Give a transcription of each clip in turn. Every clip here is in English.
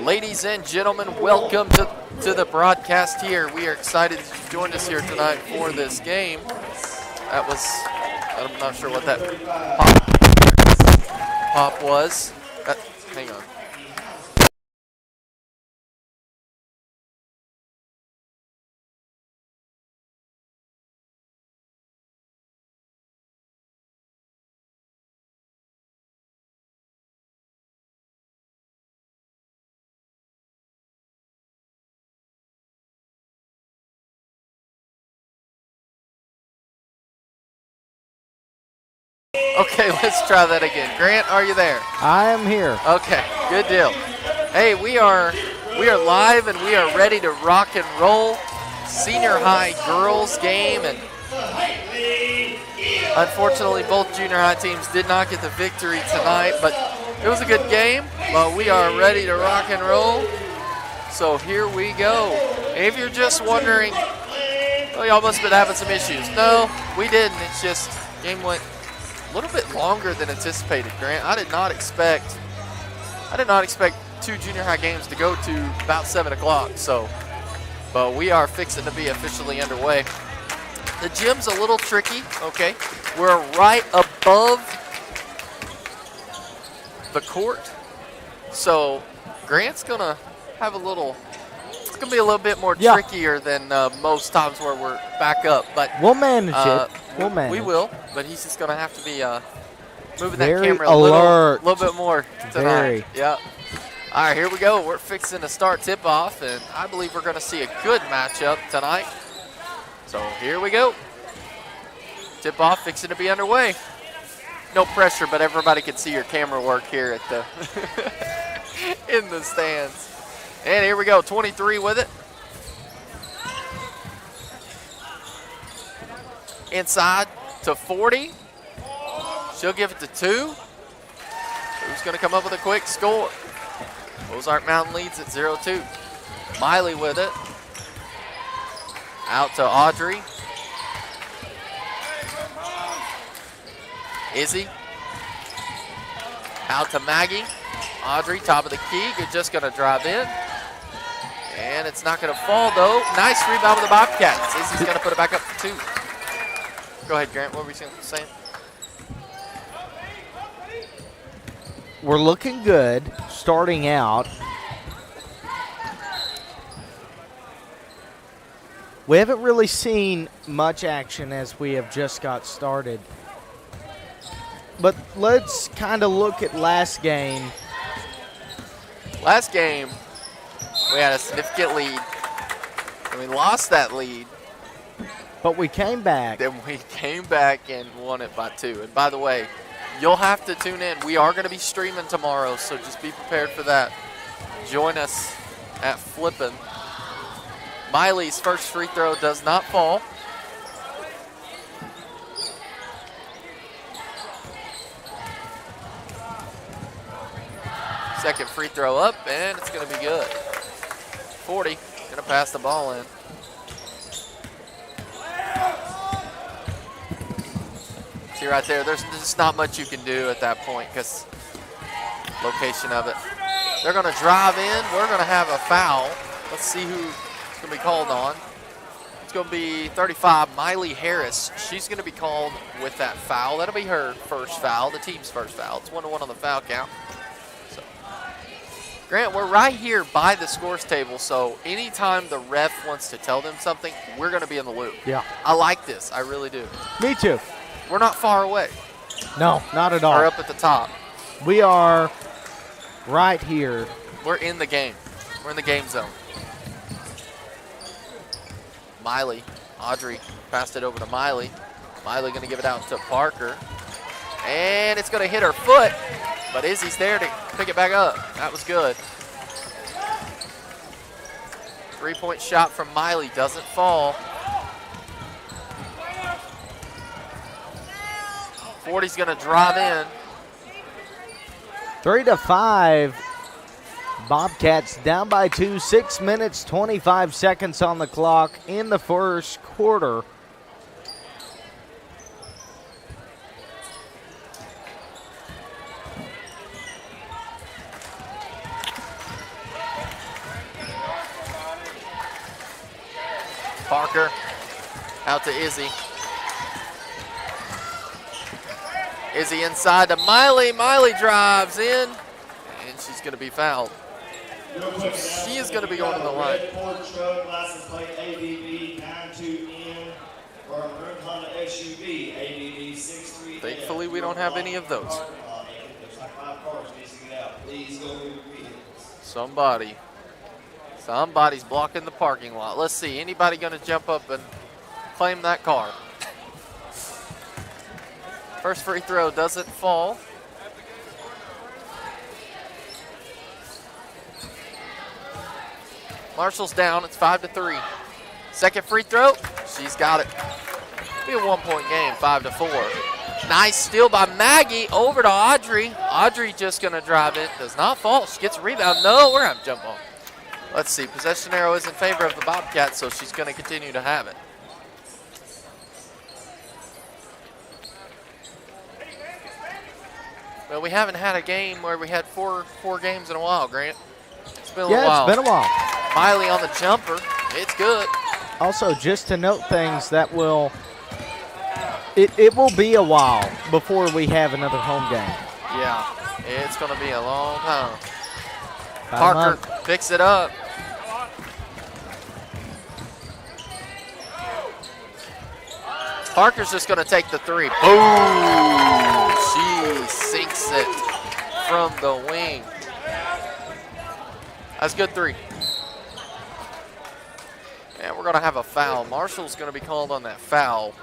Ladies and gentlemen, welcome to the broadcast here. We are excited that you joined us here tonight for this game. I'm not sure what that pop was. Hang on. Okay, let's try that again. Grant, are you there? I am here. Okay, good deal. Hey, we are live and we are ready to rock and roll. Senior high girls game, and unfortunately both junior high teams did not get the victory tonight, but it was a good game. But we are ready to rock and roll. So here we go. If you're just wondering, well, y'all must have been having some issues. No, we didn't. It's just game went a little bit longer than anticipated, Grant. I did not expect two junior high games to go to about 7 o'clock. But we are fixing to be officially underway. The gym's a little tricky, okay? We're right above the court. So Grant's gonna have it's gonna be a little bit more trickier than most times where we're back up. But we'll manage it. We will, but he's just gonna have to be moving Very that camera alert. a little bit more tonight. Very. Yeah. All right, here we go. We're fixing to start tip-off, and I believe we're going to see a good matchup tonight. So here we go. Tip-off fixing to be underway. No pressure, but everybody can see your camera work here at the in the stands. And here we go, 23 with it. Inside to 40. She'll give it to 2. Who's going to come up with a quick score? Ozark Mountain leads at 0-2. Miley with it. Out to Audrey. Izzy. Out to Maggie. Audrey, top of the key. You're just going to drive in. And it's not going to fall, though. Nice rebound with the Bobcats. Izzy's going to put it back up for 2. Go ahead, Grant. What were you saying? We're looking good starting out. We haven't really seen much action as we have just got started. But let's kind of look at last game. Last game, we had a significant lead, and we lost that lead. But we came back. Then we came back and won it by 2. And by the way, you'll have to tune in. We are going to be streaming tomorrow, so just be prepared for that. Join us at Flippin'. Miley's first free throw does not fall. Second free throw up, and it's going to be good. 40, going to pass the ball in. See right there, there's just not much you can do at that point because location of it. They're going to drive in. We're going to have a foul. Let's see who's going to be called on. It's going to be 35, Miley Harris. She's going to be called with that foul. That'll be her first foul, the team's first foul. It's 1-1 on the foul count. So, Grant, we're right here by the scores table, so anytime the ref wants to tell them something, we're going to be in the loop. Yeah. I like this. I really do. Me too. We're not far away. No, not at all. We're up at the top. We are right here. We're in the game. We're in the game zone. Miley, Audrey passed it over to Miley. Miley going to give it out to Parker. And it's going to hit her foot, but Izzy's there to pick it back up. That was good. 3-point shot from Miley doesn't fall. 40's going to drive in. 3-5. Bobcats down by 2. 6 minutes, 25 seconds on the clock in the first quarter. Out to Izzy. Izzy inside to Miley. Miley drives in, and she's going to be fouled. She is going to be going to the line. Thankfully, we don't have any of those. Somebody's blocking the parking lot. Let's see. Anybody going to jump up and claim that car? First free throw doesn't fall. Marshall's down. It's 5-3. Second free throw. She's got it. Be a 1-point game, 5-4. Nice steal by Maggie over to Audrey. Audrey just going to drive it. Does not fall. She gets a rebound. No, we're going to have to jump on. Let's see. Possession arrow is in favor of the Bobcats, so she's going to continue to have it. Well, we haven't had a game where we had four games in a while, Grant. It's been a while. Yeah, it's been a while. Miley on the jumper. It's good. Also, just to note things that will it will be a while before we have another home game. Yeah, it's going to be a long time. Parker picks it up. Parker's just going to take the three. Boom! She sinks it from the wing. That's a good three. And we're going to have a foul. Marshall's going to be called on that foul.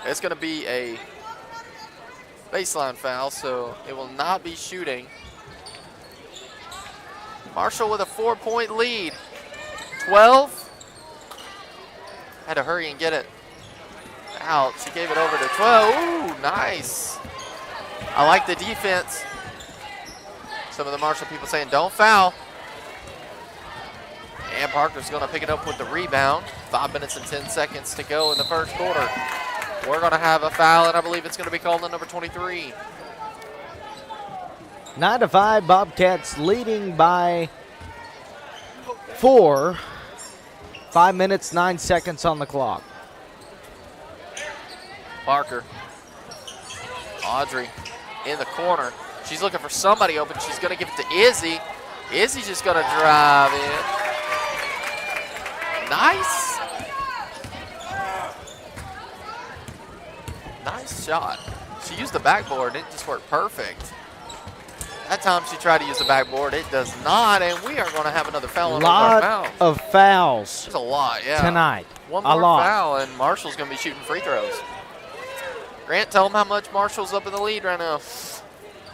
It's going to be a baseline foul, so it will not be shooting. Marshall with a 4-point lead. 12. Had to hurry and get it out. She gave it over to 12. Ooh, nice. I like the defense. Some of the Marshall people saying don't foul. And Parker's going to pick it up with the rebound. 5 minutes and 10 seconds to go in the first quarter. We're going to have a foul, and I believe it's going to be called on number 23. 9-5, Bobcats leading by 4. 5 minutes, 9 seconds on the clock. Parker. Audrey in the corner. She's looking for somebody open. She's going to give it to Izzy. Izzy's just going to drive in. Nice. Nice shot. She used the backboard. It just worked perfect. That time she tried to use the backboard. It does not, and we are going to have another foul on our foul. Lot of fouls. There's a lot, yeah. Tonight. One more foul, and Marshall's going to be shooting free throws. Grant, tell them how much Marshall's up in the lead right now.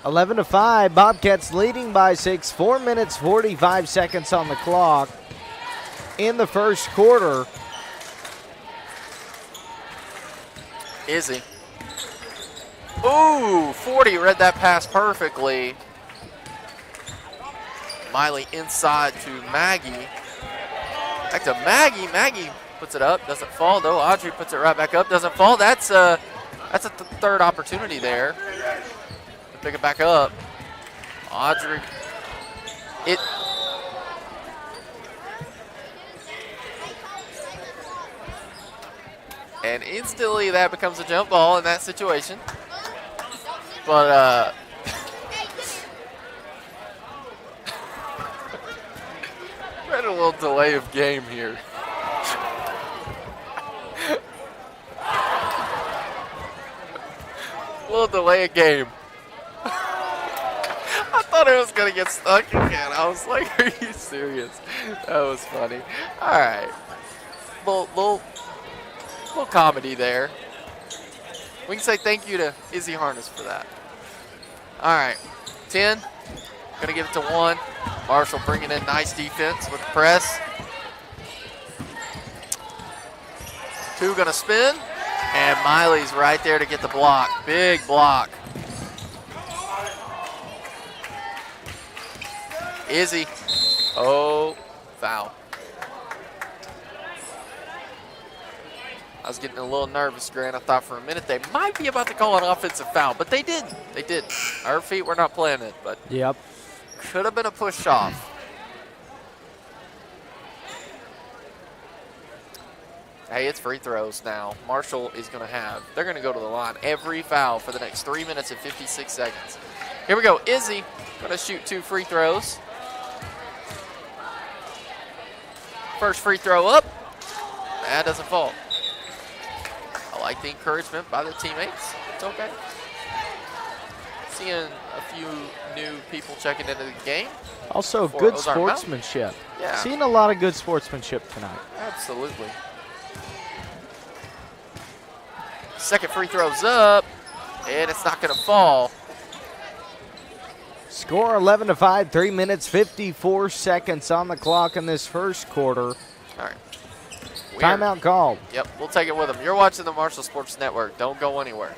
11-5, Bobcats leading by 6. 4 minutes, 45 seconds on the clock in the first quarter. Izzy. Ooh, 40 read that pass perfectly. Miley inside to Maggie. Back to Maggie. Maggie puts it up. Doesn't fall, though. Audrey puts it right back up. Doesn't fall. That's a third opportunity there. Pick it back up. Audrey. And instantly that becomes a jump ball in that situation. But we had a little delay of game here. A little delay of game. I thought it was going to get stuck again. I was like, are you serious? That was funny. All right. Little comedy there. We can say thank you to Izzy Harness for that. All right. 10. Going to give it to 1. Marshall bringing in nice defense with the press. 2 going to spin. And Miley's right there to get the block. Big block. Izzy. Oh, foul. I was getting a little nervous, Grant. I thought for a minute they might be about to call an offensive foul, but they didn't. They didn't. Our feet were not playing it, but yep, could have been a push off. Hey, it's free throws now. Marshall is going to have, they're going to go to the line every foul for the next 3 minutes and 56 seconds. Here we go. Izzy going to shoot 2 free throws. First free throw up. That doesn't fall. I like the encouragement by the teammates. It's okay. Seeing a few new people checking into the game. Also, for good Ozark sportsmanship. Yeah. Seeing a lot of good sportsmanship tonight. Absolutely. Second free throw's up, and it's not going to fall. Score 11-5, 3 minutes, 54 seconds on the clock in this first quarter. All right. Timeout called. Yep, we'll take it with them. You're watching the Marshall Sports Network. Don't go anywhere.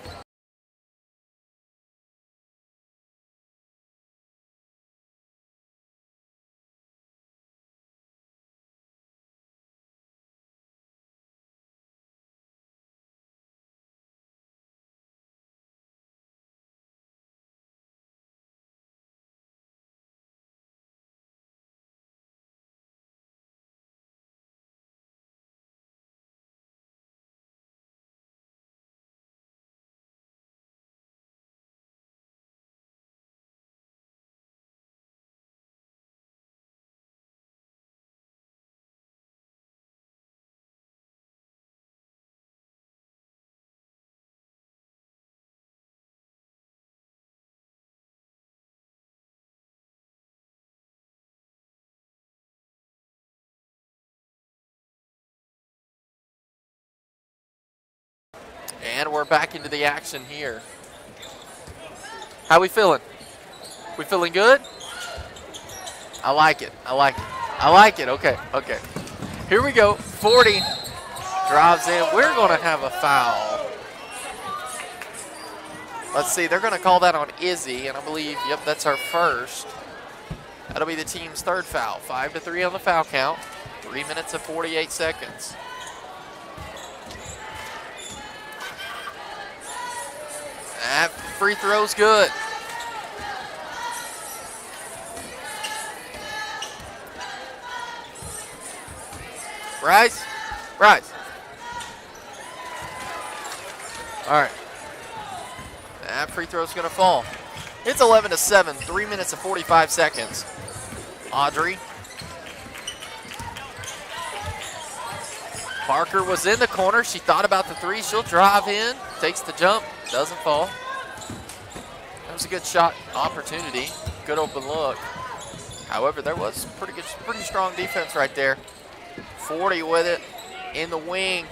And we're back into the action here. How we feeling? We feeling good? I like it. I like it. I like it. Okay. Okay. Here we go. 40 drives in. We're going to have a foul. Let's see. They're going to call that on Izzy, and I believe, yep, that's our first. That'll be the team's third foul. 5-3 on the foul count. 3 minutes and 48 seconds. That free throw's good. Rise. Rise. All right. That free throw's going to fall. It's 11-7, 3 minutes and 45 seconds. Audrey. Parker was in the corner. She thought about the three. She'll drive in. Takes the jump. Doesn't fall. That was a good shot opportunity. Good open look. However, there was pretty strong defense right there. 40 with it in the wing.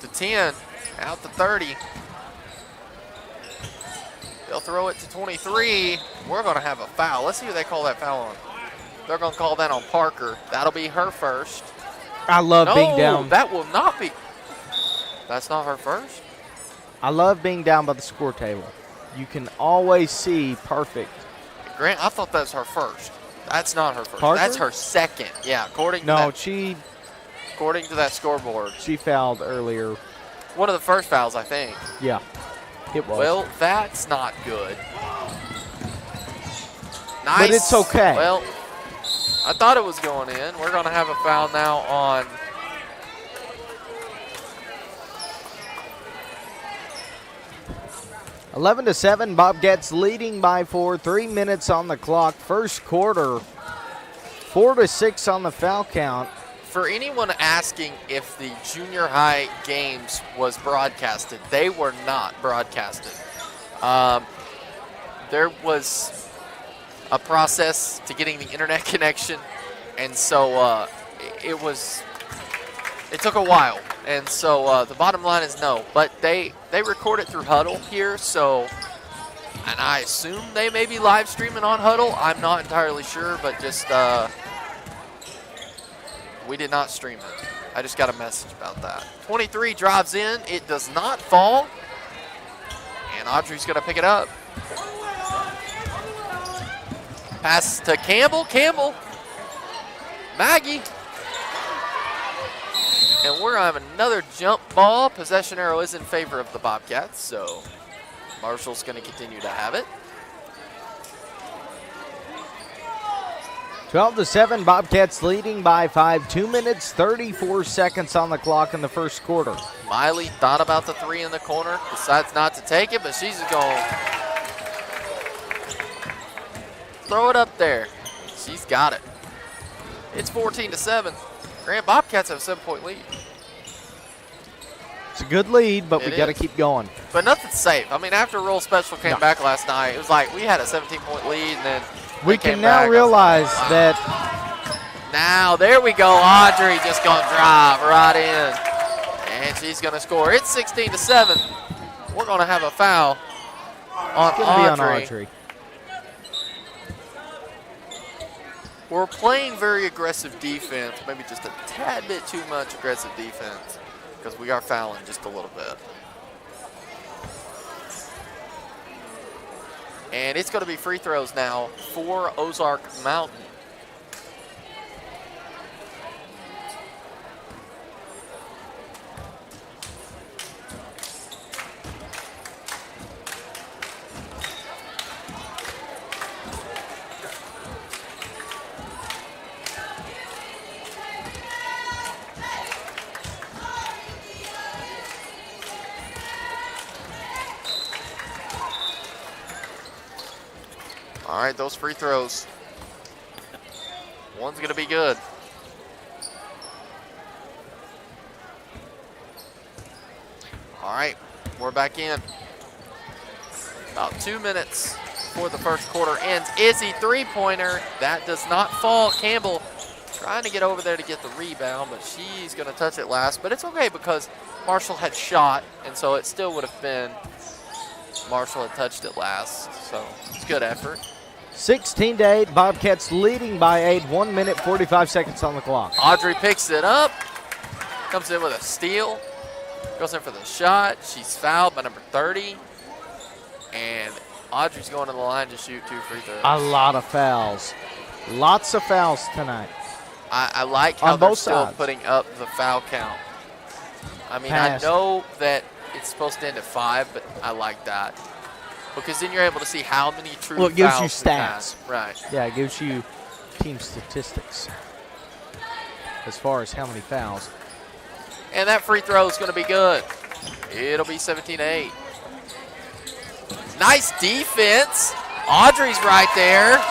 To 10. Out to 30. They'll throw it to 23. We're going to have a foul. Let's see who they call that foul on. They're going to call that on Parker. That'll be her first. I love being down. No, that will not be. That's not her first? I love being down by the score table. You can always see perfect. Grant, I thought that was her first. That's not her first. Parker? That's her second. Yeah, according to that scoreboard. She fouled earlier. One of the first fouls, I think. Yeah, it was. Well, that's not good. Nice. But it's okay. Well, I thought it was going in. We're going to have a foul now on (11-7). Bobcats leading by 4. 3 minutes on the clock. First quarter. 4-6 on the foul count. For anyone asking if the junior high games was broadcasted, they were not broadcasted. There was a process to getting the internet connection, and so it took a while. And so the bottom line is no, but they record it through Huddle here, so, and I assume they may be live streaming on Huddle. I'm not entirely sure, but just we did not stream it. I just got a message about that. 23 drives in. It does not fall. And Audrey's going to pick it up. Pass to Campbell. Campbell. Maggie. And we're going to have another jump ball. Possession arrow is in favor of the Bobcats, so Marshall's going to continue to have it. 12-7, Bobcats leading by 5. 2 minutes, 34 seconds on the clock in the first quarter. Miley thought about the three in the corner, decides not to take it, but she's going to throw it up there. She's got it. It's 14-7. Grand Bobcats have a 7-point lead. It's a good lead, but It we got to is. keep going. But nothing's safe. I mean, after Roll Special came back last night, it was like we had a 17-point lead, and then We they can came now back. realize that Now, there we go. Audrey just going to drive right in. And she's going to score. It's 16-7. We're going to have a foul on it's going to be on Audrey. Audrey. We're playing very aggressive defense, maybe just a tad bit too much aggressive defense because we are fouling just a little bit. And it's going to be free throws now for Ozark Mountain. All right, those free throws. One's going to be good. All right, we're back in. About 2 minutes before the first quarter ends. Izzy, three-pointer. That does not fall. Campbell trying to get over there to get the rebound, but she's going to touch it last. But it's okay because Marshall had shot, and so it still would have been Marshall had touched it last. So it's good effort. 16-8, Bobcats leading by 8. 1 minute, 45 seconds on the clock. Audrey picks it up, comes in with a steal, goes in for the shot. She's fouled by number 30, and Audrey's going to the line to shoot 2 free throws. A lot of fouls. Lots of fouls tonight. I like how On they're both still sides. putting up the foul count. I mean, Pass. I know that it's supposed to end at 5, but I like that. Because then you're able to see how many true Well, it gives you fouls we had. stats. Right. Yeah, it gives you team statistics as far as how many fouls. And that free throw is going to be good. It'll be 17-8. Nice defense. Audrey's right there.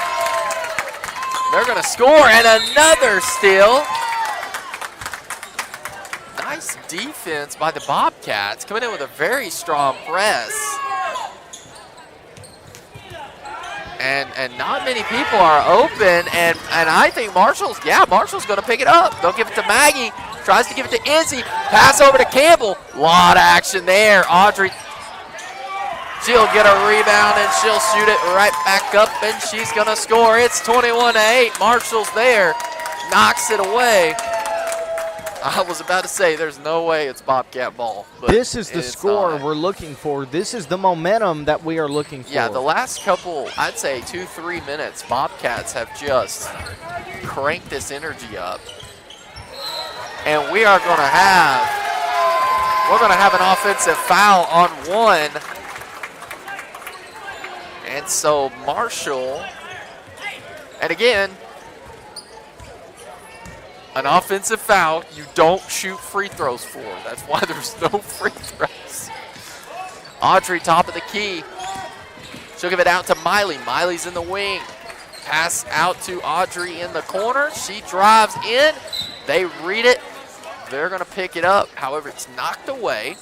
They're going to score, and another steal. Nice defense by the Bobcats, coming in with a very strong press. And not many people are open, and I think Marshall's going to pick it up. They'll give it to Maggie, tries to give it to Izzy, pass over to Campbell. Lot of action there. Audrey, she'll get a rebound, and she'll shoot it right back up, and she's going to score. It's 21-8. Marshall's there, knocks it away. I was about to say there's no way it's Bobcat ball. But This is the it's score not. we're looking for. This is the momentum that we are looking for. Yeah, the last couple, I'd say 2-3 minutes, Bobcats have just cranked this energy up. And we're going to have an offensive foul on one. And so Marshall, and again, an offensive foul you don't shoot free throws for. That's why there's no free throws. Audrey, top of the key. She'll give it out to Miley. Miley's in the wing. Pass out to Audrey in the corner. She drives in. They read it. They're going to pick it up. However, it's knocked away.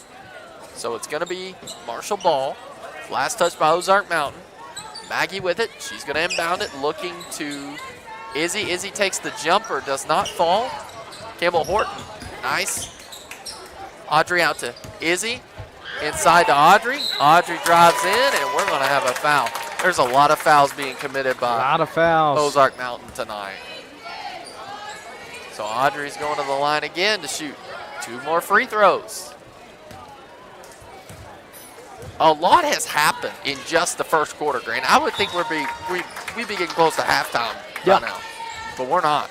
So it's going to be Marshall ball. Last touch by Ozark Mountain. Maggie with it. She's going to inbound it, looking to Izzy. Izzy takes the jumper, does not fall. Campbell Horton, nice. Audrey out to Izzy. Inside to Audrey. Audrey drives in, and we're going to have a foul. There's a lot of fouls being committed A by lot of fouls. Ozark Mountain tonight. So Audrey's going to the line again to shoot 2 more free throws. A lot has happened in just the first quarter, Grant. I would think we'd be getting close to halftime by now, but we're not.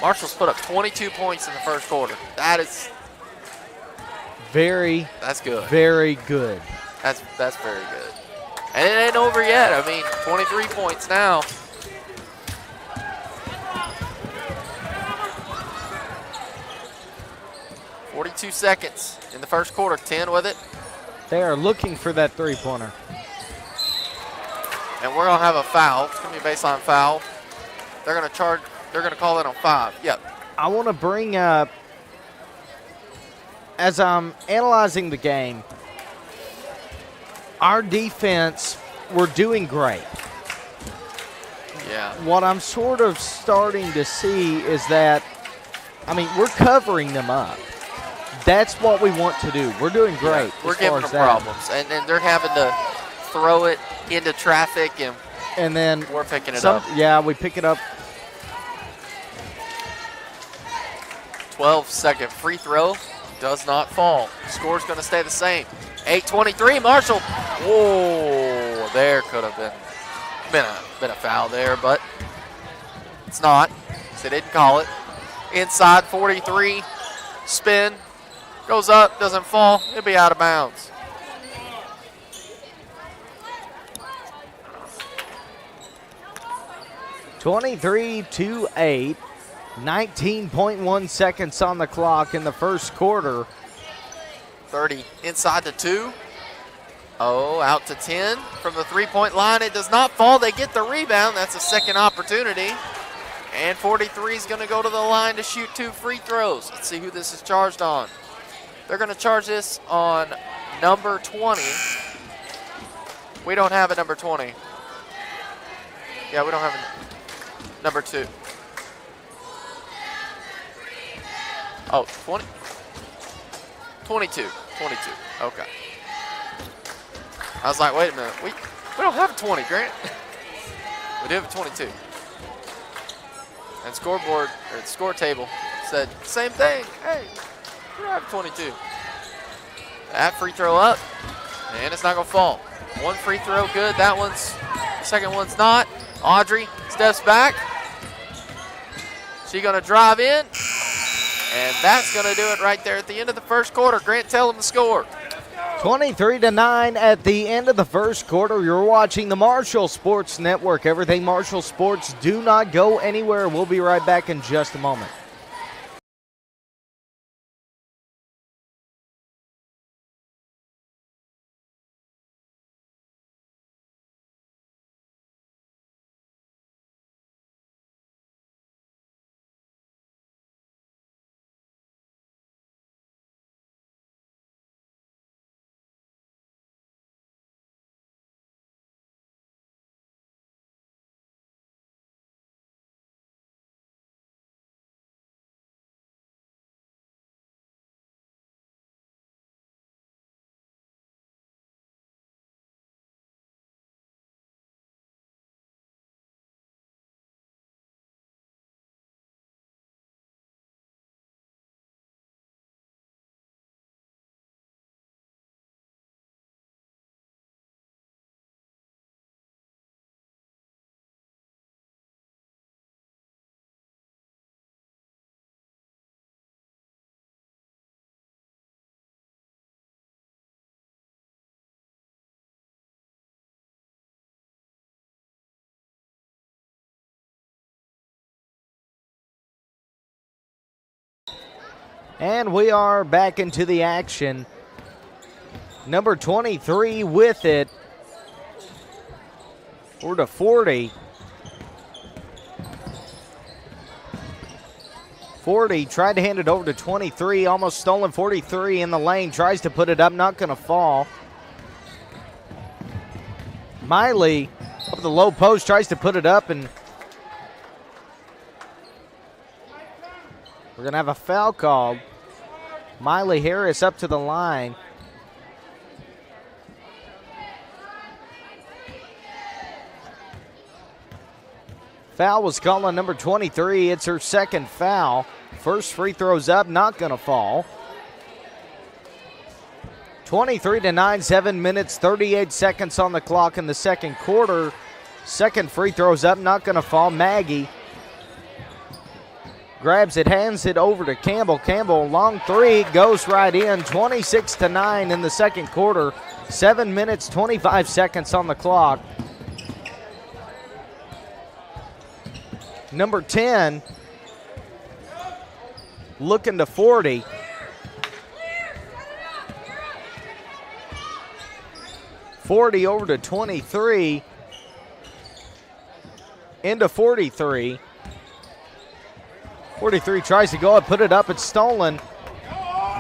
Marshall's put up 22 points in the first quarter. That's good. Very good. That's very good. And it ain't over yet. I mean, 23 points now. 42 seconds in the first quarter. 10 with it. They are looking for that three-pointer. And we're going to have a foul. It's going to be a baseline foul. They're going to call it on 5. Yep. I want to bring up, as I'm analyzing the game, our defense, we're doing great. Yeah. What I'm sort of starting to see is that, we're covering them up. That's what we want to do. We're doing great. Yeah, we're giving them problems. And they're having to throw it into traffic, and then we're picking it up. Yeah, we pick it up. 12-second free throw does not fall. Score's going to stay the same. 8:23, Marshall. Whoa, there could have been a foul there, but it's not. So they didn't call it. Inside 43, spin, goes up, doesn't fall. It'll be out of bounds. (23-8). 19.1 seconds on the clock in the first quarter. 30 inside to 2. Oh, out to 10 from the three-point line. It does not fall. They get the rebound. That's a second opportunity. And 43 is going to go to the line to shoot 2 free throws. Let's see who this is charged on. They're going to charge this on number 20. We don't have a number 20. Yeah, we don't have a number 2. Oh, 20? 22. Okay. I was like, wait a minute. We don't have a 20, Grant. We do have a 22. And score table said, same thing. Hey, we don't have a 22. That free throw up, and it's not going to fall. One free throw good. The second one's not. Audrey steps back. She's going to drive in. And that's going to do it right there at the end of the first quarter. Grant, tell them the score. 23-9 at the end of the first quarter. You're watching the Marshall Sports Network. Everything Marshall Sports. Do not go anywhere. We'll be right back in just a moment. And we are back into the action. Number 23 with it. We're to 40. 40 tried to hand it over to 23. Almost stolen. 43 in the lane. Tries to put it up. Not going to fall. Miley up the low post. Tries to put it up, and we're going to have a foul called. Miley Harris up to the line. Foul was called on number 23. It's her second foul. First free throw's up, not going to fall. 23-9, 7 minutes, 38 seconds on the clock in the second quarter. Second free throw's up, not going to fall. Maggie grabs it, hands it over to Campbell. Campbell, long three, goes right in. 26-9 in the second quarter. 7 minutes, 25 seconds on the clock. Number 10 looking to 40. 40 over to 23. Into 43. 43 tries to go and put it up. It's stolen.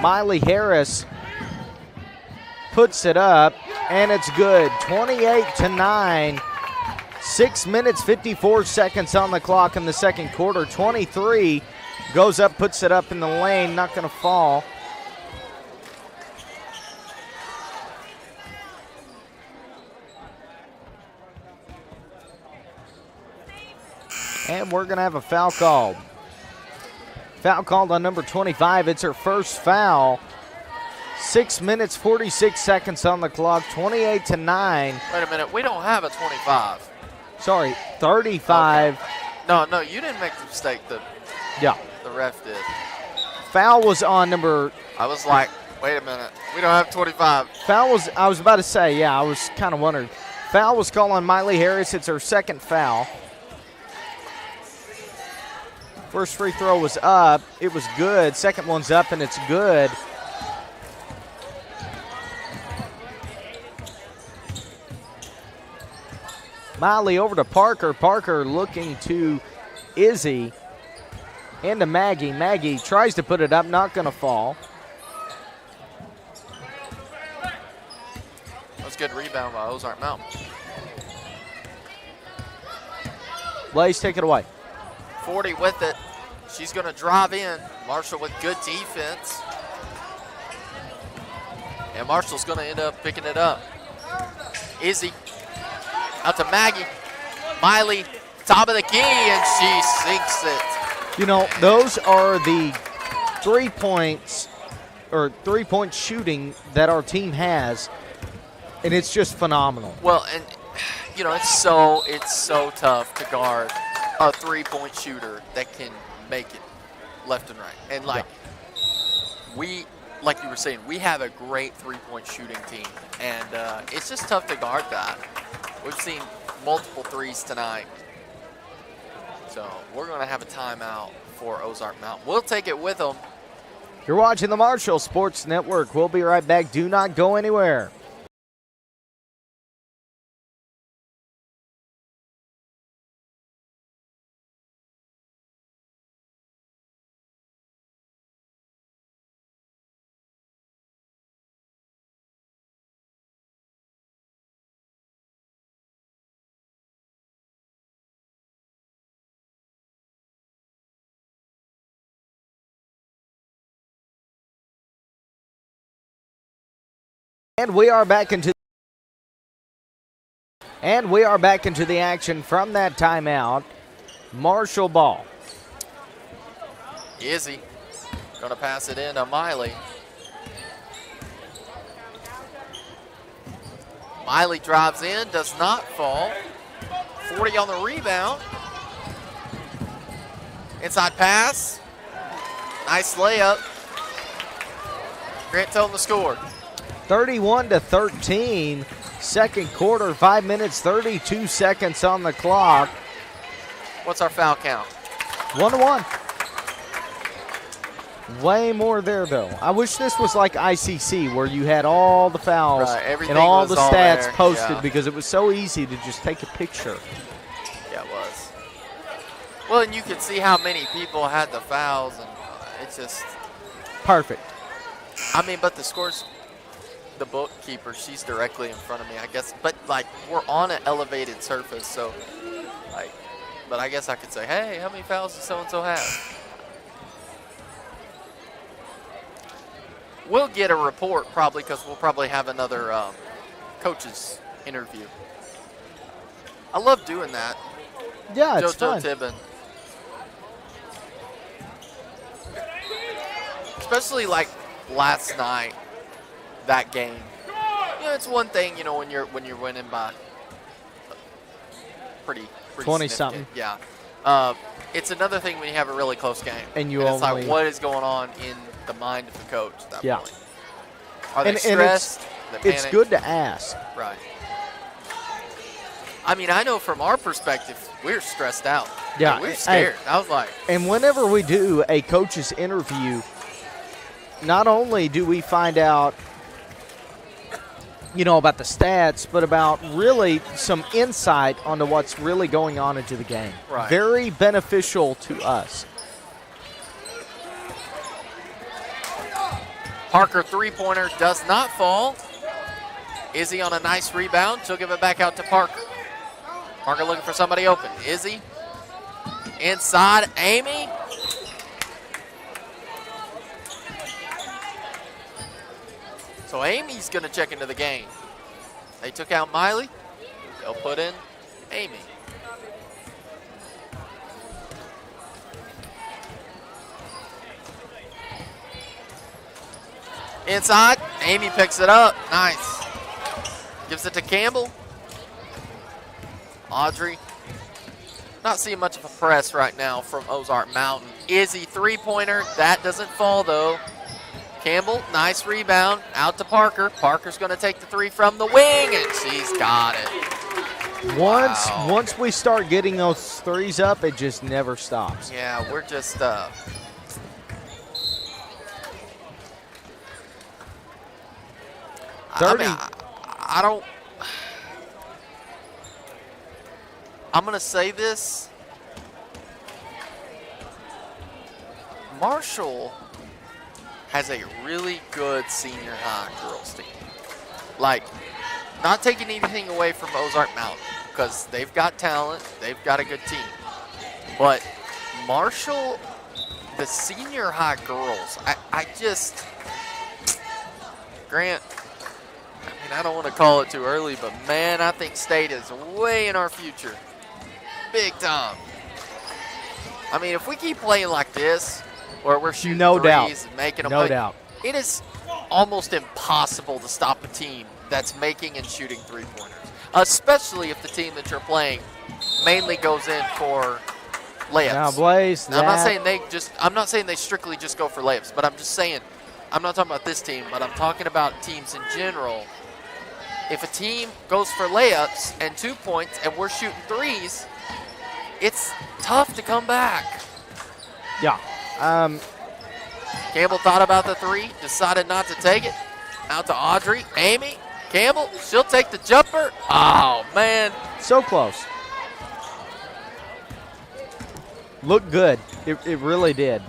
Miley Harris puts it up, and it's good. 28-9. 6 minutes, 54 seconds on the clock in the second quarter. 23 goes up, puts it up in the lane, not going to fall. And we're going to have a foul called. Foul called on number 25. It's her first foul. 6 minutes, 46 seconds on the clock, 28-9. Wait a minute, we don't have a 25. Sorry, 35. Okay. No, you didn't make the mistake. The ref did. Foul was on number. I was like, wait a minute, we don't have 25. Foul was, I was about to say, I was kind of wondering. Foul was called on Miley Harris. It's her second foul. First free throw was up. It was good. Second one's up, and it's good. Miley over to Parker. Parker looking to Izzy. Into Maggie. Maggie tries to put it up, not going to fall. That's a good rebound by Ozark Mountain. Blaze, take it away. 40 with it. She's going to drive in. Marshall with good defense. And Marshall's going to end up picking it up. Izzy out to Maggie. Miley, top of the key, and she sinks it. You know, those are the 3 points or 3-point shooting that our team has, and it's just phenomenal. Well, and you know, it's so tough to guard a 3-point shooter that can make it left and right. And like you were saying, we have a great 3-point shooting team, and it's just tough to guard that. We've seen multiple threes tonight. So we're going to have a timeout for Ozark Mountain. We'll take it with them. You're watching the Marshall Sports Network. We'll be right back. Do not go anywhere. And we are back into the action from that timeout. Marshall ball. Izzy going to pass it in to Miley. Miley drives in, does not fall. 40 on the rebound. Inside pass. Nice layup. Grant Tone the score. 31-13, second quarter, 5 minutes, 32 seconds on the clock. What's our foul count? 1-1. Way more there, though. I wish this was like ICC, where you had all the fouls and all the stats posted, because it was so easy to just take a picture. Yeah, it was. Well, and you could see how many people had the fouls, and it's just perfect. I mean, but the scores, the bookkeeper, she's directly in front of me, I guess. But, like, we're on an elevated surface, so, like, but I guess I could say, hey, how many fouls does so-and-so have? We'll get a report probably, because we'll probably have another coach's interview. I love doing that. Yeah, it's JoJo fun. Tibbin. Especially, like, last night. That game, you know, it's one thing, you know, when you're winning by pretty 20-something. Yeah. It's another thing when you have a really close game, and it's like, what is going on in the mind of the coach at that point? Are they stressed? It's good to ask. Right. I mean, I know from our perspective, we're stressed out. Yeah, we're scared. I was like, and whenever we do a coach's interview, not only do we find out about the stats, but about really some insight onto what's really going on into the game. Right. Very beneficial to us. Parker three-pointer does not fall. Izzy on a nice rebound. She'll give it back out to Parker. Parker looking for somebody open. Izzy inside. Amy. So Amy's going to check into the game. They took out Miley. They'll put in Amy. Inside, Amy picks it up. Nice. Gives it to Campbell. Audrey. Not seeing much of a press right now from Ozark Mountain. Izzy, three-pointer. That doesn't fall, though. Campbell, nice rebound. Out to Parker. Parker's going to take the three from the wing, and she's got it. Once we start getting those threes up, it just never stops. Yeah, we're just I don't. I'm going to say this. Marshall has a really good senior high girls team. Like, not taking anything away from Ozark Mountain because they've got talent, they've got a good team. But Marshall, the senior high girls, I just, Grant, I mean, I don't want to call it too early, but man, I think state is way in our future. Big time. I mean, if we keep playing like this, where we're shooting threes and making them, no doubt, it is almost impossible to stop a team that's making and shooting three-pointers, especially if the team that you're playing mainly goes in for layups. Now, Blaze, now, I'm not saying they strictly just go for layups, but I'm just saying, I'm not talking about this team, but I'm talking about teams in general. If a team goes for layups and 2 points and we're shooting threes, it's tough to come back. Yeah. Campbell thought about the three, decided not to take it. Out to Audrey. Amy. Campbell, she'll take the jumper. Oh, man. So close. Looked good. It really did.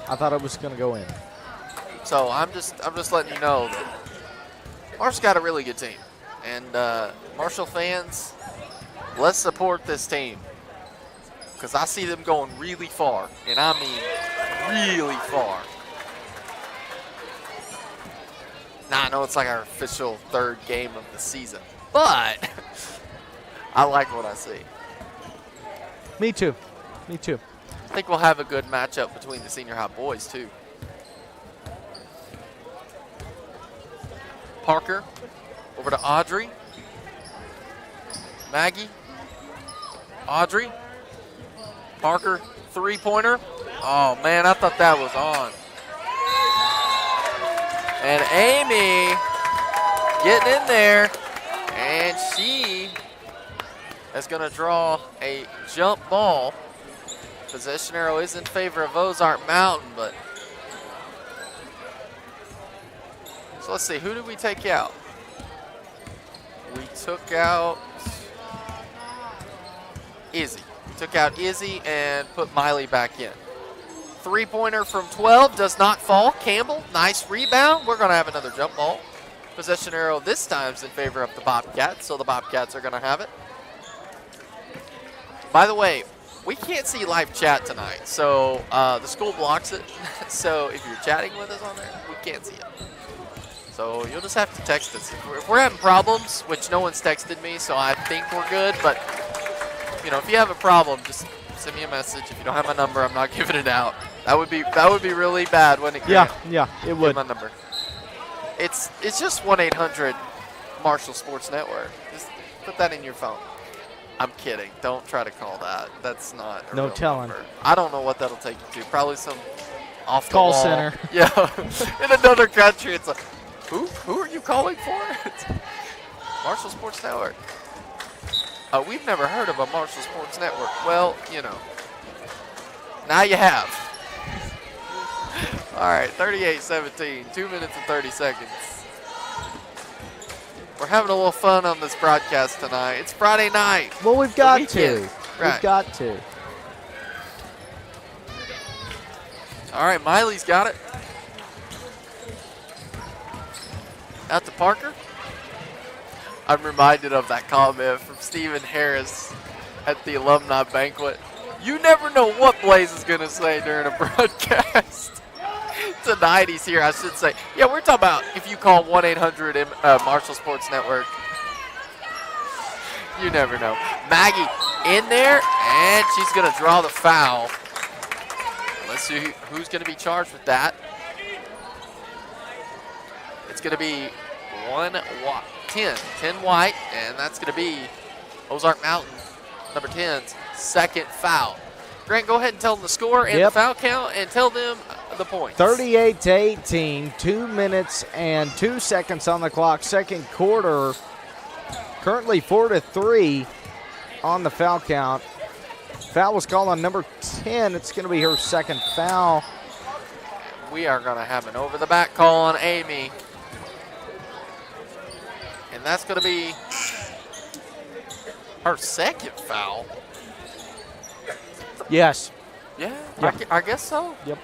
I thought it was going to go in. So I'm just letting you know that Marshall's got a really good team. And Marshall fans, let's support this team. Because I see them going really far. And I mean really far. Now, I know it's like our official third game of the season. But I like what I see. Me too. I think we'll have a good matchup between the senior high boys, too. Parker over to Audrey. Maggie. Audrey. Parker, three-pointer. Oh, man, I thought that was on. And Amy getting in there. And she is going to draw a jump ball. Possession arrow is in favor of Ozark Mountain, but so let's see, who did we take out? We took out Izzy. Took out Izzy and put Miley back in. Three-pointer from 12 does not fall. Campbell, nice rebound. We're going to have another jump ball. Possession arrow this time is in favor of the Bobcats, so the Bobcats are going to have it. By the way, we can't see live chat tonight, so the school blocks it. So if you're chatting with us on there, we can't see it. So you'll just have to text us. If we're having problems, which no one's texted me, so I think we're good. But, you know, if you have a problem, just send me a message. If you don't have my number, I'm not giving it out. That would be really bad, wouldn't it? Yeah, it would. Give my number. It's just 1-800 Marshall Sports Network. Just put that in your phone. I'm kidding. Don't try to call that. That's not a real telling. number. I don't know what that'll take you to. Probably some off the Call wall. center. Yeah. In another country, it's like, who are you calling for? It's Marshall Sports Network. We've never heard of a Marshall Sports Network. Well, you know. Now you have. All right, 38-17, 2 minutes and 30 seconds. We're having a little fun on this broadcast tonight. It's Friday night. Well, we've got to. Right. We've got to. All right, Miley's got it. Out to Parker. I'm reminded of that comment from Stephen Harris at the alumni banquet. You never know what Blaze is going to say during a broadcast. Tonight he's here, I should say. Yeah, we're talking about if you call 1-800 Marshall Sports Network. You never know. Maggie in there, and she's going to draw the foul. Let's see who's going to be charged with that. It's going to be 10 White, and that's going to be Ozark Mountain, number 10's second foul. Grant, go ahead and tell them the score and the foul count, and tell them the points. 38-18, 2 minutes and 2 seconds on the clock. Second quarter, currently 4-3 on the foul count. Foul was called on number 10. It's going to be her second foul. We are going to have an over-the-back call on Amy. And that's going to be her second foul. Yes. Yeah, Yep. I guess so. Yep.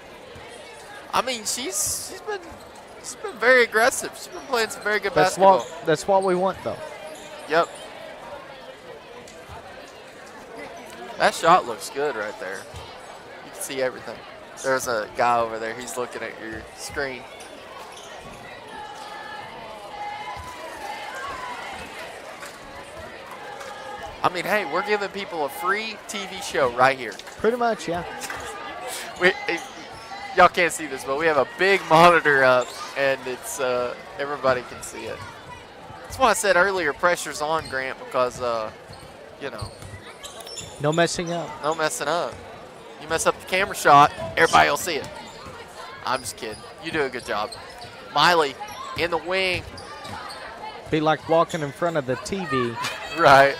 I mean, she's been very aggressive. She's been playing some very good basketball. That's what we want, though. Yep. That shot looks good right there. You can see everything. There's a guy over there. He's looking at your screen. I mean, hey, we're giving people a free TV show right here. Pretty much, yeah. Y'all can't see this, but we have a big monitor up, and it's everybody can see it. That's why I said earlier, pressure's on, Grant, because you know. No messing up. No messing up. You mess up the camera shot, everybody will see it. I'm just kidding. You do a good job. Miley in the wing. Be like walking in front of the TV. Right.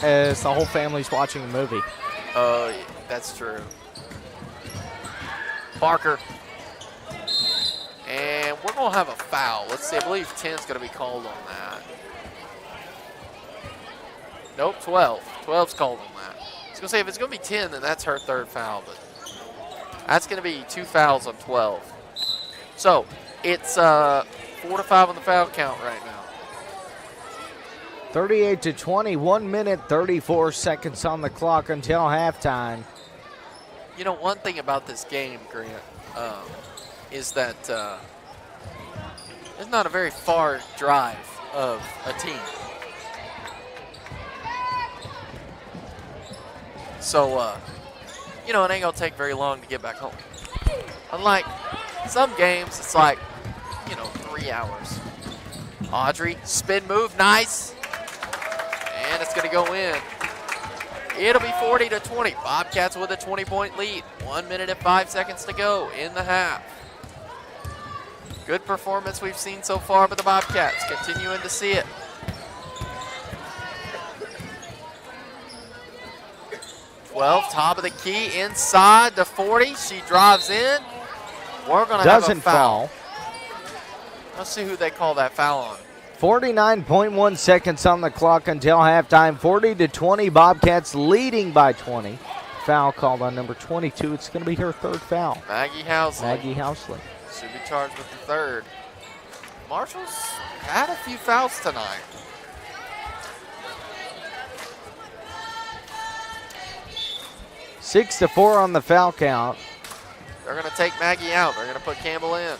As the whole family's watching a movie. Oh, yeah, that's true. Parker. And we're going to have a foul. Let's see. I believe 10's going to be called on that. Nope, 12. 12's called on that. I was going to say, if it's going to be 10, then that's her third foul. But that's going to be 2 fouls on 12. So, it's 4-5 on the foul count right now. 38-20, 1 minute, 34 seconds on the clock until halftime. You know, one thing about this game, Grant, is that it's not a very far drive of a team. So, you know, it ain't going to take very long to get back home. Unlike some games, it's like, you know, 3 hours. Audrey, spin move, nice. And it's going to go in. It'll be 40-20. Bobcats with a 20-point lead. 1 minute and 5 seconds to go in the half. Good performance we've seen so far by the Bobcats. Continuing to see it. Top of the key inside the 40. She drives in. We're going to have a foul. Let's see who they call that foul on. 49.1 seconds on the clock until halftime. 40-20. Bobcats leading by 20. Foul called on number 22. It's going to be her third foul. Maggie Housley. Maggie Housley. Should be charged with the third. Marshall's had a few fouls tonight. Six to 4 on the foul count. They're going to take Maggie out. They're going to put Campbell in.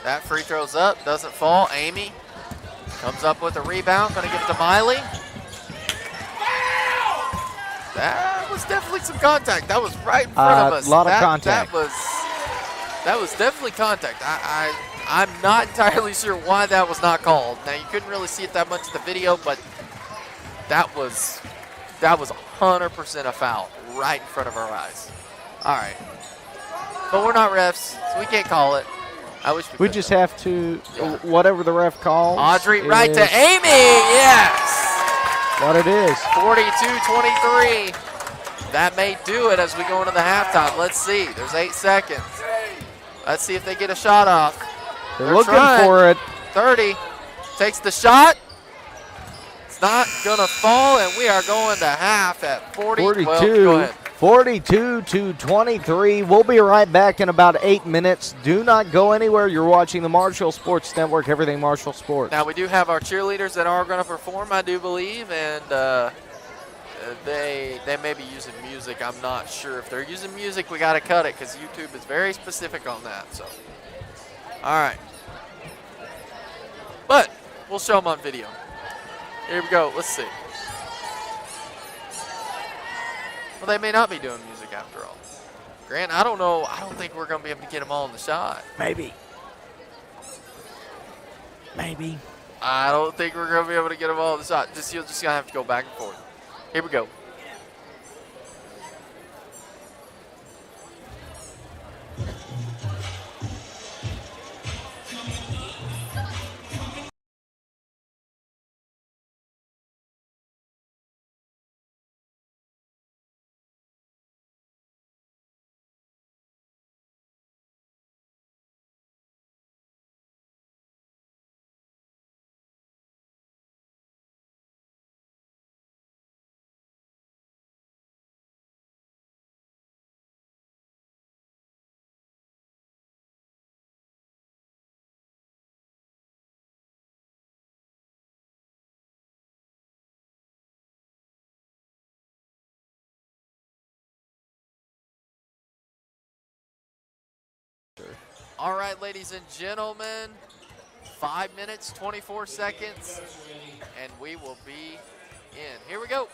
That free throw's up, doesn't fall. Amy comes up with a rebound, going to give it to Miley. That was definitely some contact. That was right in front of us. A lot of contact. That was definitely contact. I'm not entirely sure why that was not called. Now, you couldn't really see it that much in the video, but that was 100% a foul right in front of our eyes. All right. But we're not refs, so we can't call it. I wish we could. just have to, whatever the ref calls. Audrey right to Amy, yes. What it is. 42-23. That may do it as we go into the halftime. Let's see. There's 8 seconds. Let's see if they get a shot off. They're looking for it. 30 takes the shot. It's not going to fall, and we are going to half at 42. Well, go ahead. 42-23. We'll be right back in about 8 minutes. Do not go anywhere. You're watching the Marshall Sports Network, everything Marshall Sports. Now, we do have our cheerleaders that are going to perform, I do believe, and they may be using music. I'm not sure. If they're using music, we got to cut it because YouTube is very specific on that. So, all right. But we'll show them on video. Here we go. Let's see. Well, they may not be doing music after all. Grant, I don't know. I don't think we're going to be able to get them all in the shot. Maybe. I don't think we're going to be able to get them all in the shot. You're just going to have to go back and forth. Here we go. All right, ladies and gentlemen, 5 minutes, 24 seconds, and we will be in. Here we go.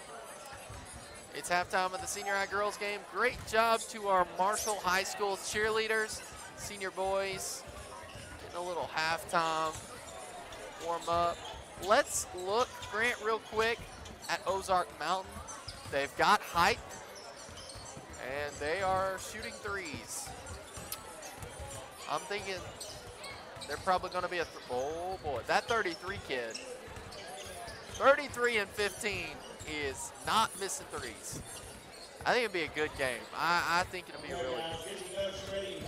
It's halftime of the senior high girls game. Great job to our Marshall High School cheerleaders, senior boys, getting a little halftime warm up. Let's look, Grant, real quick at Ozark Mountain. They've got height, and they are shooting threes. I'm thinking they're probably going to be oh boy, that 33 kid, 33 and 15 is not missing threes. I think it'll be a good game. I think it'll be a really good game.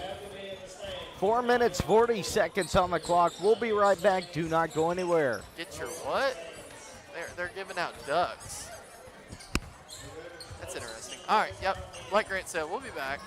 4 minutes, 40 seconds on the clock. We'll be right back. Do not go anywhere. Get your what? They're giving out ducks. That's interesting. All right, yep. Like Grant said, we'll be back.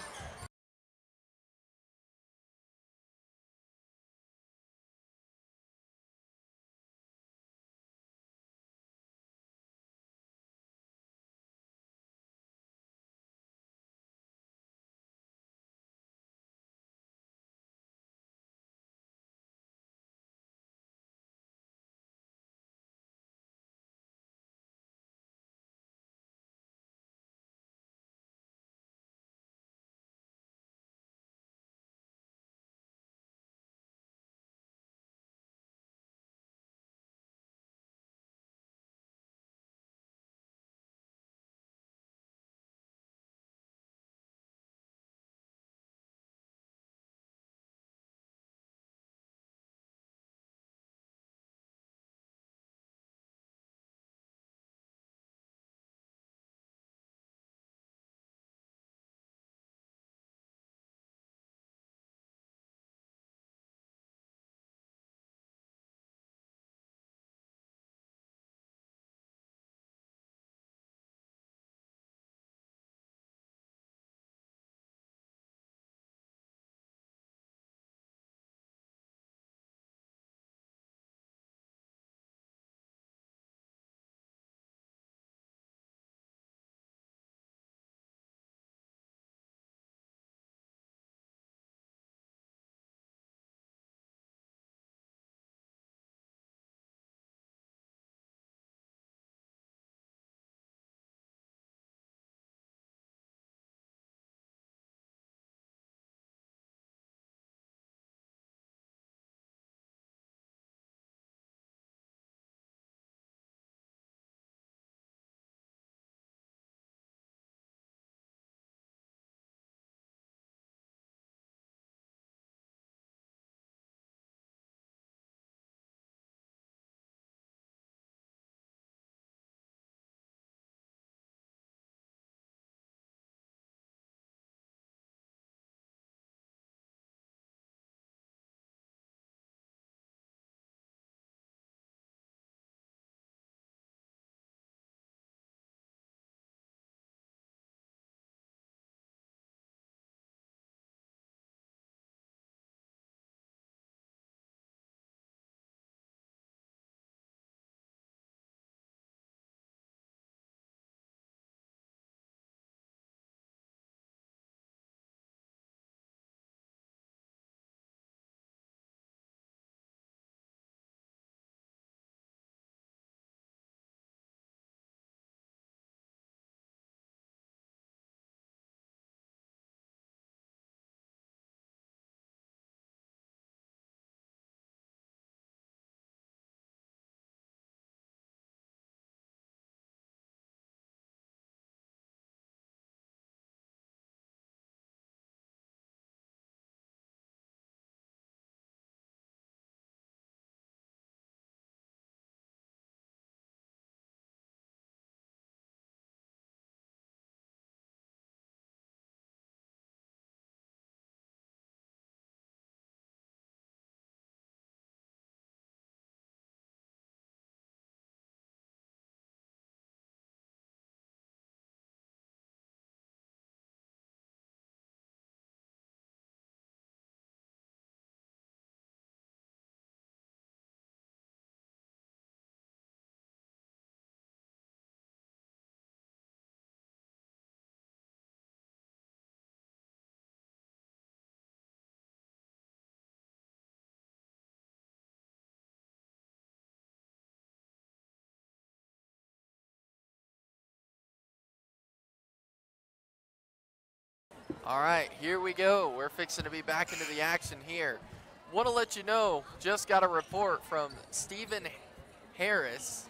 All right, here we go. We're fixing to be back into the action here. Want to let you know, just got a report from Stephen Harris.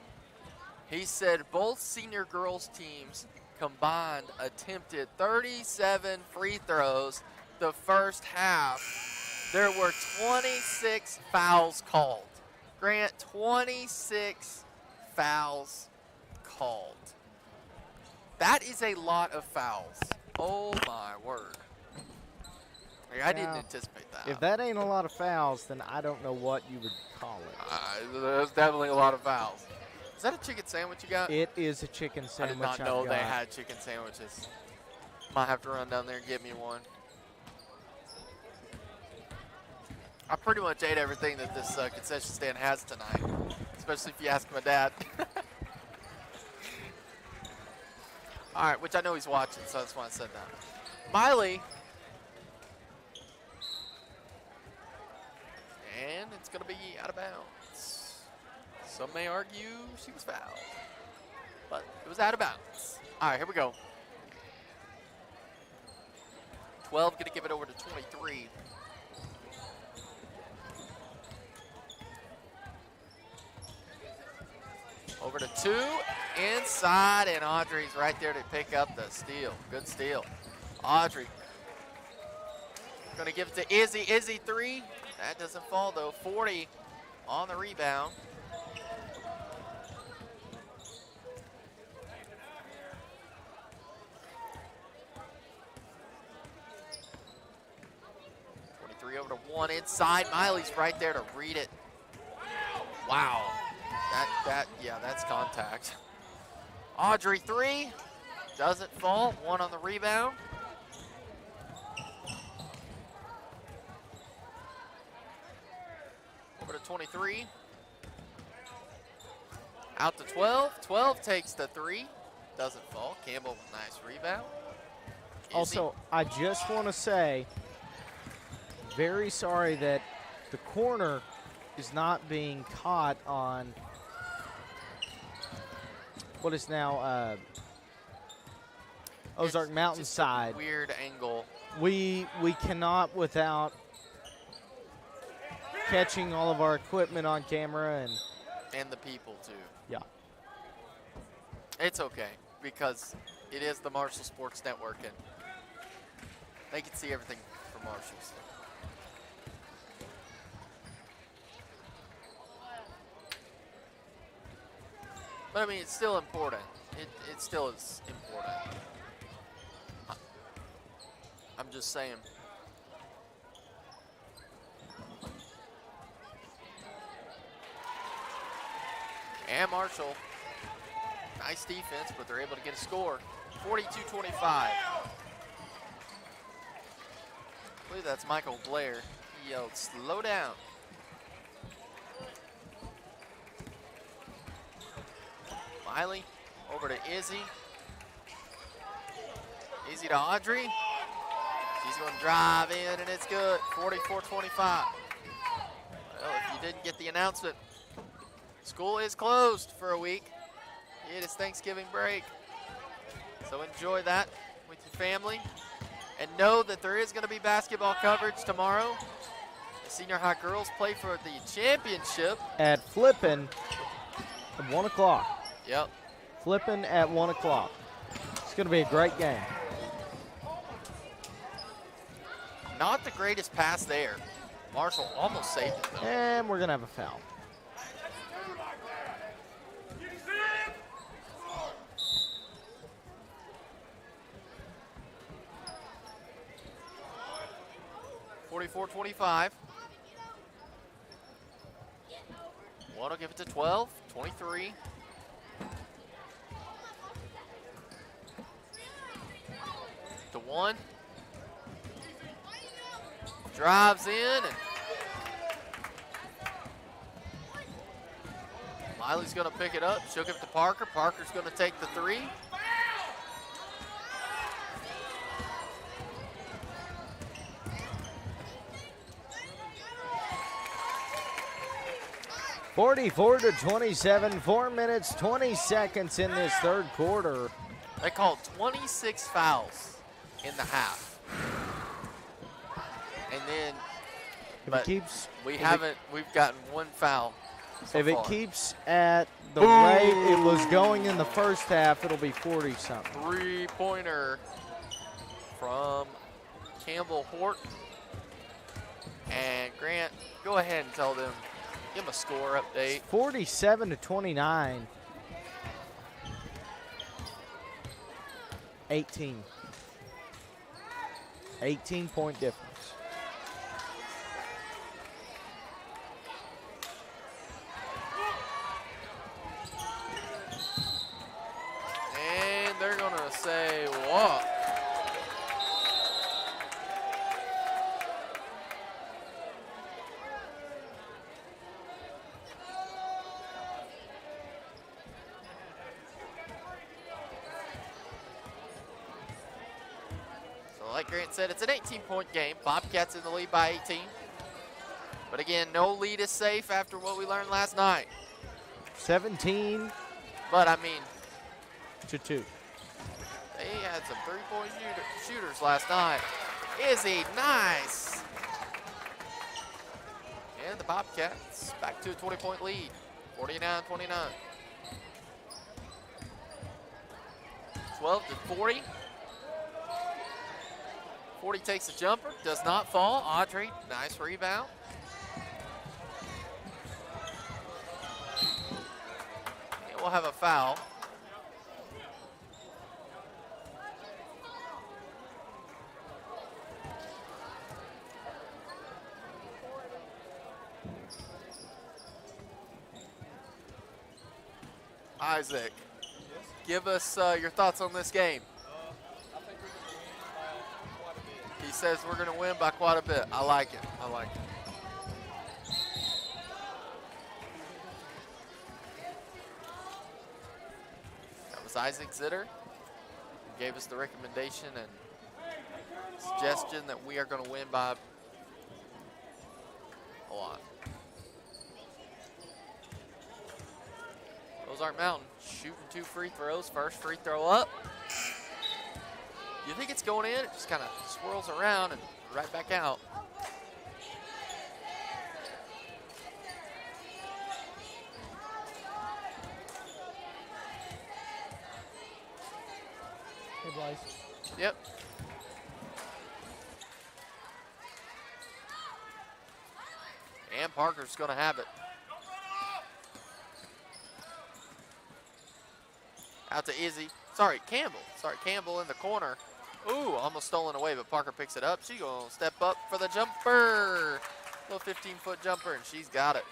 He said both senior girls teams combined attempted 37 free throws the first half. There were 26 fouls called. Grant, 26 fouls called. That is a lot of fouls. Oh my word. I didn't anticipate that. If that ain't a lot of fouls, then I don't know what you would call it. There's definitely a lot of fouls. Is that a chicken sandwich you got? It is a chicken sandwich. I did not know they had chicken sandwiches. Might have to run down there and get me one. I pretty much ate everything that this concession stand has tonight, especially if you ask my dad. All right, which I know he's watching, so that's why I said that. Miley. And it's going to be out of bounds. Some may argue she was fouled, but it was out of bounds. All right, here we go. 12 going to give it over to 23. Over to 2, inside, and Audrey's right there to pick up the steal. Good steal. Audrey going to give it to Izzy. Izzy 3. That doesn't fall, though. 40 on the rebound. Over to 1 inside. Miley's right there to read it. Wow. That's contact. Audrey 3. Doesn't fall. 1 on the rebound. Over to 23. Out to 12. 12 takes the 3. Doesn't fall. Campbell with a nice rebound. Also, I just want to say, very sorry that the corner is not being caught on what is now Ozark Mountainside. Weird angle. We cannot, without catching all of our equipment on camera and the people too. Yeah. It's okay because it is the Marshall Sports Network and they can see everything from Marshall's. But I mean, it's still important. It still is important. I'm just saying. And Marshall, nice defense, but they're able to get a score. 42-25. I believe that's Michael Blair. He yelled, slow down. Miley over to Izzy. Izzy to Audrey. She's going to drive in, and it's good. 44-25. Well, if you didn't get the announcement, school is closed for a week. It is Thanksgiving break. So enjoy that with your family. And know that there is going to be basketball coverage tomorrow. The senior high girls play for the championship. At Flippin at 1 o'clock. Yep. Flippin at 1 o'clock. It's going to be a great game. Not the greatest pass there. Marshall almost saved it, though. And we're going to have a foul. (44-25). One will give it to 12, 23. To 1. Drives in. And Miley's going to pick it up. She'll give it to Parker. Parker's going to take the 3. (44-27). 4 minutes, 20 seconds in this third quarter. They called 26 fouls in the half. And then, If but it keeps, we've gotten one foul so if it far. keeps at the rate it was going in the first half, it'll be 40-something. 3-pointer from Campbell Horton. And Grant, go ahead and tell them, give them a score update. 47-29. 18. 18-point difference. And they're going to say walk. Like Grant said, it's an 18-point game. Bobcats in the lead by 18. But again, no lead is safe after what we learned last night. 17 But I mean, to 2. they had some three-point shooters last night. Izzy, nice. And the Bobcats back to a 20-point lead, 49-29. 12-40. 40 takes a jumper, does not fall. Audrey, nice rebound. And we'll have a foul. Isaac, give us your thoughts on this game. He says we're going to win by quite a bit. I like it. I like it. That was Isaac Zitter, who gave us the recommendation and suggestion that we are going to win by a lot. Ozark Mountain shooting 2 free throws. First free throw up. You think it's going in, it just kind of swirls around and right back out. Hey, Blythe. Yep. And Parker's going to have it. Out to Izzy. Campbell. Campbell in the corner. Ooh, almost stolen away, but Parker picks it up. She's going to step up for the jumper. Little 15-foot jumper, and she's got it.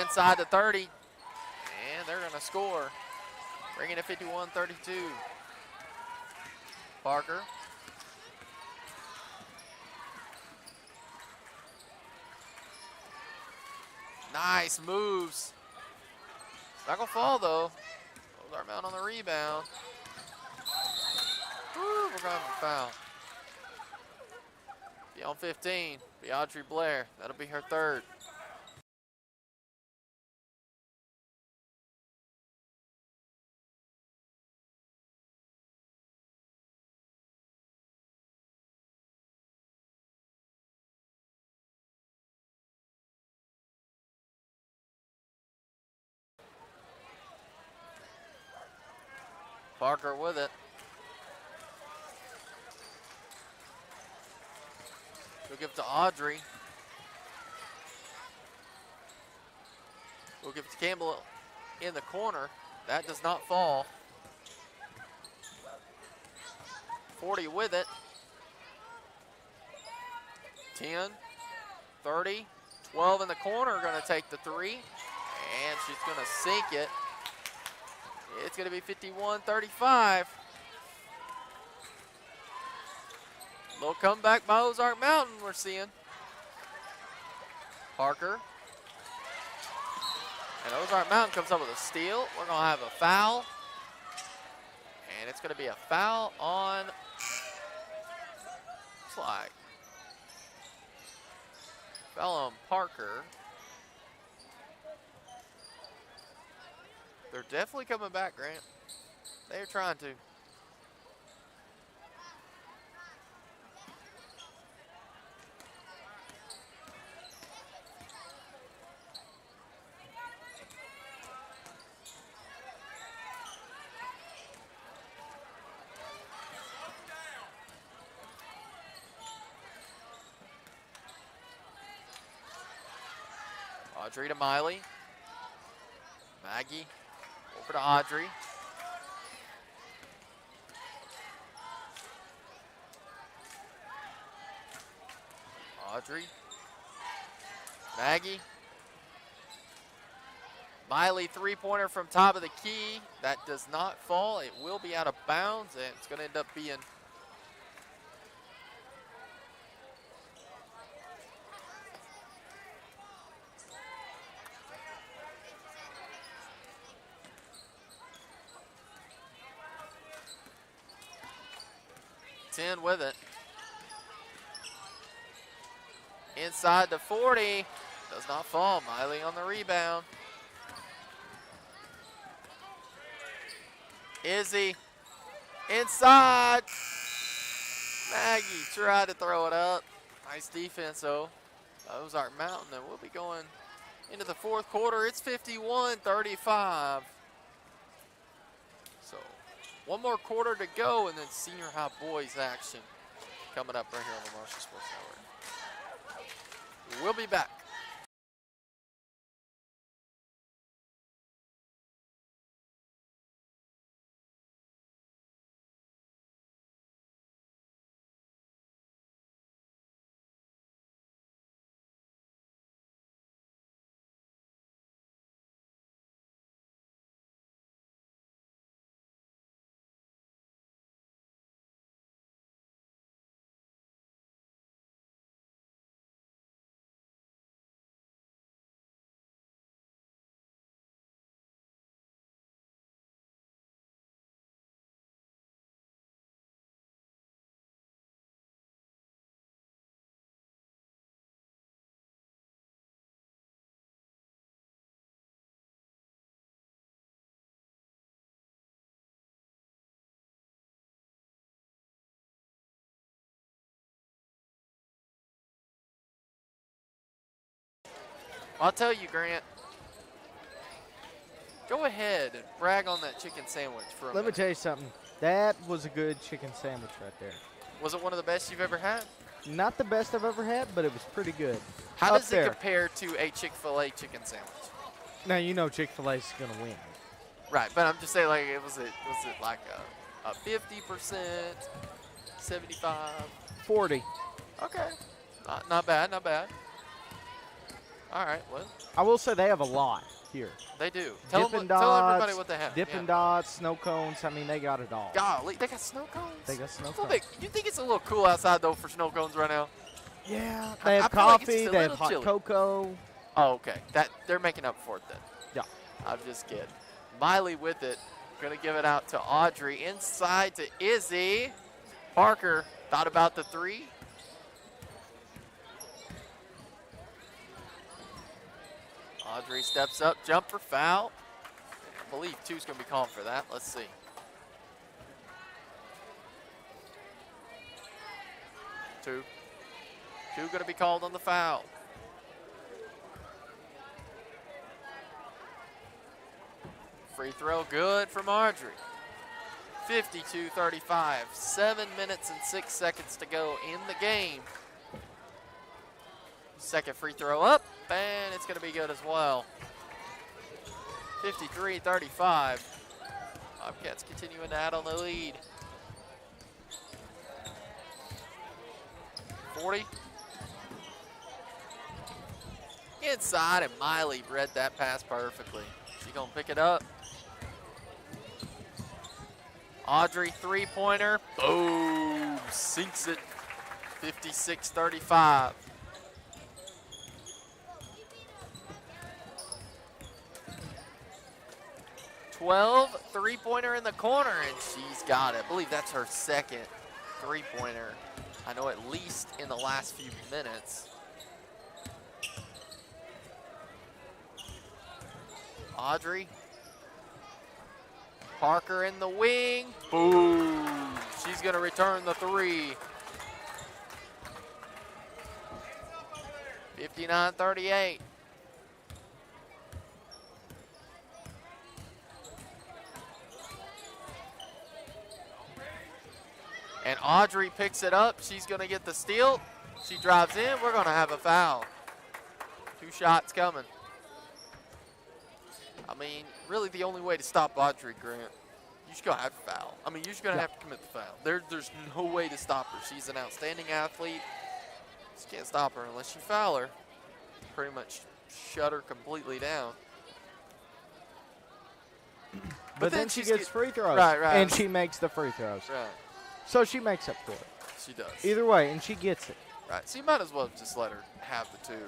Inside the 30, and they're going to score, bringing it 51-32. Parker. Nice moves. It's not going to fall, though. Ozark Mountain on the rebound. Woo, we're going to have a foul. Be on 15, be Audrey Blair. That'll be her third. Parker with it. We'll give it to Audrey. We'll give it to Campbell in the corner. That does not fall. 40 with it. 10, 30, 12 in the corner, going to take the three. And she's going to sink it. It's going to be 51-35. Little comeback by Ozark Mountain we're seeing. Parker. And Ozark Mountain comes up with a steal. We're going to have a foul. And it's going to be a foul on Slide. Foul on Parker. They're definitely coming back, Grant. They're trying to. Audrey to Miley. Maggie over to Audrey. Audrey. Maggie. Miley, three-pointer from top of the key. That does not fall. It will be out of bounds, and it's going to end up being Ten with it. Inside the 40. Does not fall. Miley on the rebound. Izzy inside. Maggie tried to throw it up. Nice defense, though. Ozark Mountain, and we'll be going into the fourth quarter. It's 51-35. So one more quarter to go, and then senior high boys action coming up right here on the Marshall Sports Network. We'll be back. I'll tell you, Grant, go ahead and brag on that chicken sandwich for a Let me minute. tell you something. That was a good chicken sandwich right there. Was it one of the best you've ever had? Not the best I've ever had, but it was pretty good. How Up does there. it compare to a Chick-fil-A chicken sandwich? Now, you know Chick-fil-A's going to win. Right, but I'm just saying, like, was it like a 50%, 75? 40. Okay, not bad, not bad. All right, well, I will say they have a lot here. they do. Dippin' Tell Dots, everybody what they have. Dippin' Yeah. Dots, snow cones. I mean, they got it all. Golly, they got snow cones. They got snow It's a little cones. bit- you think it's a little cool outside though for snow cones right now? Yeah, I they have feel like it's coffee. a They have little hot chilly. cocoa. Oh, okay. That they're making up for it then. Yeah. I'm just kidding. Miley with it. Gonna give it out to Audrey. Inside to Izzy. Parker thought about the three. Audrey steps up, jumper, foul. I believe two's gonna be called for that. Let's see. Two gonna be called on the foul. Free throw good from Audrey. 52-35. 7 minutes and 6 seconds to go in the game. Second free throw up, and it's going to be good as well. 53-35. Bobcats continuing to add on the lead. 40. Inside, and Miley read that pass perfectly. She going to pick it up. Audrey, three-pointer. Boom. Sinks it. 56-35. Three-pointer in the corner, and she's got it. I believe that's her second three-pointer. I know at least in the last few minutes. Audrey Parker in the wing. Boom. She's going to return the 3. 59-38. And Audrey picks it up. She's going to get the steal. She drives in. We're going to have a foul. 2 shots coming. I mean, really the only way to stop Audrey, Grant, you're just going to have to foul. I mean, you're just going to have to commit the foul. There's no way to stop her. She's an outstanding athlete. Just can't stop her unless you foul her. Pretty much shut her completely down. But then she gets free throws. Right. And she makes the free throws. Right. So she makes up for it. She does. Either way, and she gets it. Right. So you might as well just let her have the 2.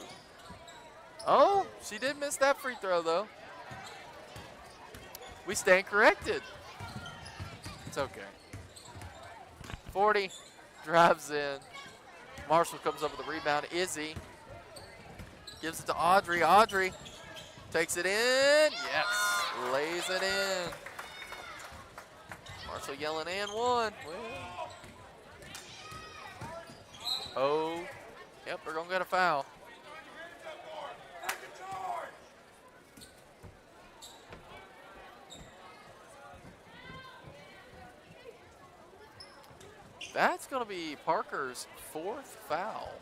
Oh, she did miss that free throw, though. We stand corrected. It's okay. 40 drives in. Marshall comes up with a rebound. Izzy gives it to Audrey. Audrey takes it in. Yes. Lays it in. Marshall yelling and 1. Oh. Yep, we're going to get a foul. That's going to be Parker's 4th foul.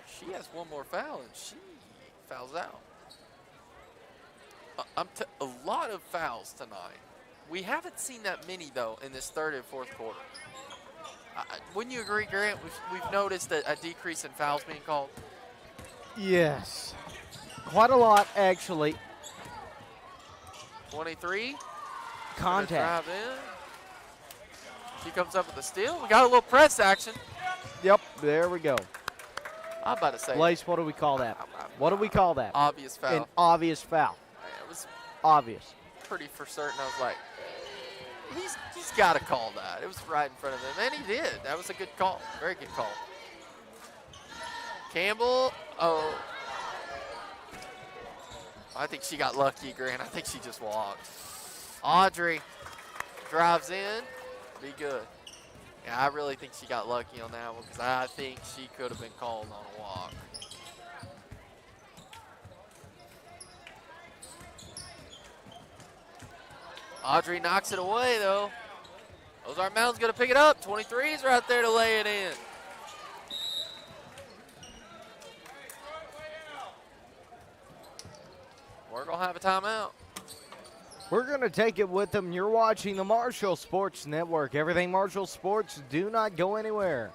She has 1 more foul, and she fouls out. A lot of fouls tonight. We haven't seen that many, though, in this 3rd and 4th quarter. Wouldn't you agree, Grant? We've noticed a decrease in fouls being called. Yes. Quite a lot, actually. 23. Contact. Drive in. She comes up with a steal. We got a little press action. Yep, there we go. I'm about to say. Blaze, what do we call that? What do we call that? Obvious foul. An obvious foul. It was obvious. Pretty for certain. I was like, he's got to call that. It was right in front of him, and he did. That was a good call. Very good call. Campbell. Oh. I think she got lucky, Grant. I think she just walked. Audrey drives in. Be good. Yeah, I really think she got lucky on that one because I think she could have been called on a walk. Audrey knocks it away, though. Ozark Mountain's going to pick it up. 23's right there to lay it in. We're going to have a timeout. We're going to take it with them. You're watching the Marshall Sports Network. Everything Marshall Sports. Do not go anywhere.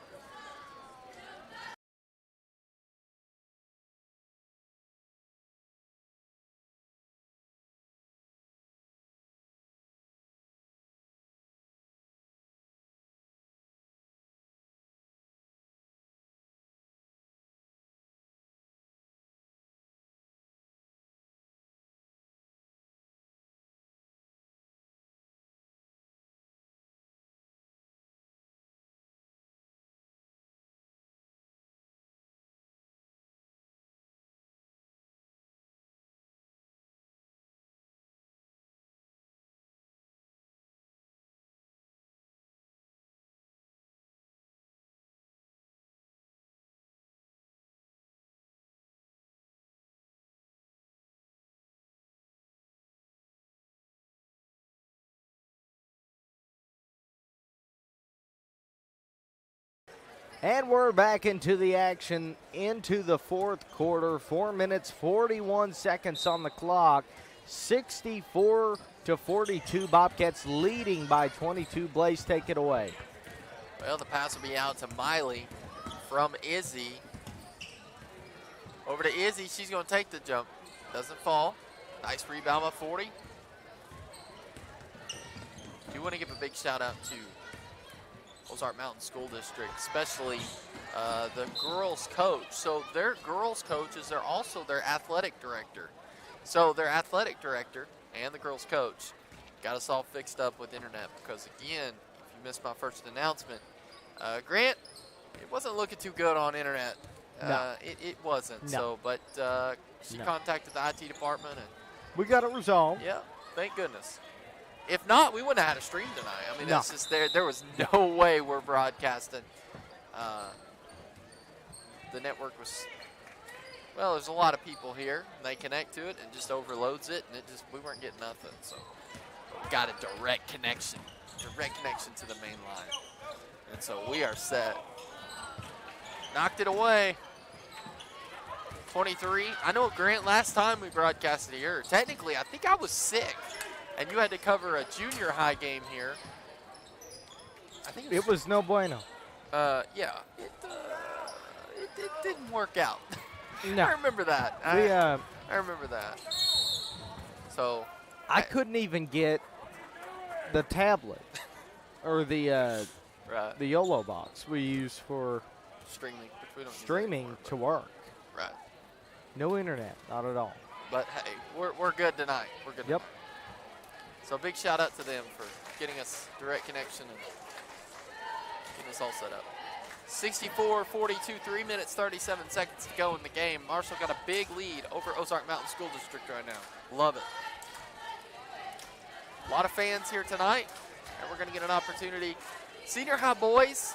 And we're back into the action, into the 4th quarter. 4 minutes, 41 seconds on the clock. 64-42. Bobcats leading by 22. Blaze, take it away. Well, the pass will be out to Miley from Izzy. Over to Izzy. She's going to take the jump. Doesn't fall. Nice rebound by 40. Do want to give a big shout out to Ozark Mountain School District, especially the girls' coach. So their girls' coaches are also their athletic director. So their athletic director and the girls' coach got us all fixed up with internet because, again, if you missed my first announcement, Grant, it wasn't looking too good on internet. No. It wasn't. No. So, but she contacted the IT department. And we got it resolved. yeah, thank goodness. If not, we wouldn't have had a stream tonight. I mean, No. it's just there was no way we're broadcasting. The network was, well, there's a lot of people here, and they connect to it and just overloads it, and we weren't getting nothing. So we got a direct connection to the main line. And so we are set. Knocked it away. 23. I know, Grant, last time we broadcasted here, technically I think I was sick, and you had to cover a junior high game here. I think It was no bueno. Yeah. It didn't work out. No. I remember that. I remember that. So I couldn't even get the tablet or the YOLO box we use for streaming, which we don't use streaming anymore, to work. Right. No internet, not at all. But hey, we're good tonight. We're good. Yep. Tonight. So big shout out to them for getting us direct connection and getting us all set up. 64-42, 3 minutes, 37 seconds to go in the game. Marshall got a big lead over Ozark Mountain School District right now. Love it. A lot of fans here tonight, and we're going to get an opportunity. Senior high boys,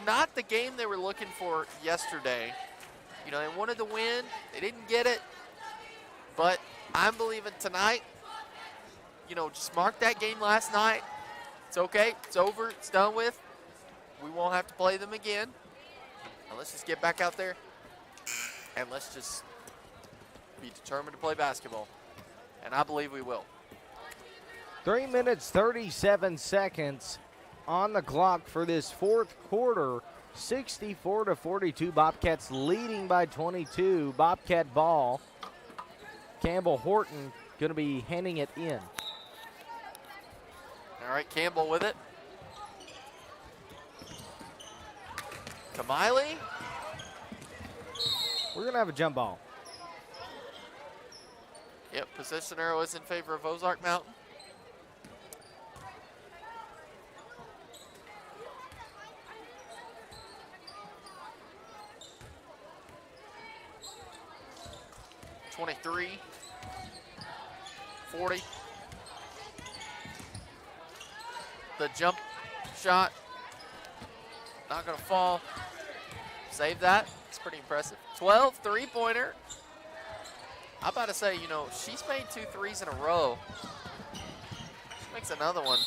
not the game they were looking for yesterday. They wanted to win. They didn't get it. But I'm believing tonight, just mark that game last night. It's okay. It's over. It's done with. We won't have to play them again. And let's just get back out there, and let's just be determined to play basketball. And I believe we will. 3 minutes, 37 seconds on the clock for this fourth quarter. 64-42, Bobcats leading by 22. Bobcat ball. Campbell Horton going to be handing it in. All right, Campbell with it. Kamiley. We're going to have a jump ball. Yep, possession arrow is in favor of Ozark Mountain. (23) 40. The jump shot, not going to fall. Save that. It's pretty impressive. 12 three-pointer. I'm about to say, she's made 2 threes in a row. She makes another one.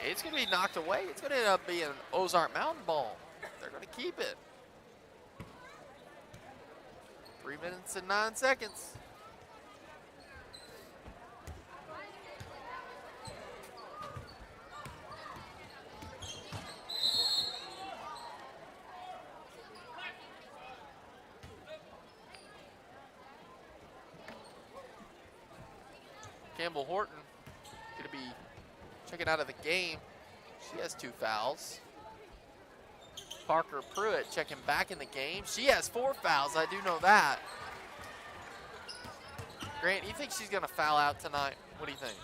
It's going to be knocked away. It's going to end up being an Ozark Mountain ball. They're going to keep it. 3 minutes and 9 seconds. Campbell Horton going to be checking out of the game. She has 2 fouls. Parker Pruitt checking back in the game. She has 4 fouls. I do know that. Grant, do you think she's going to foul out tonight? What do you think?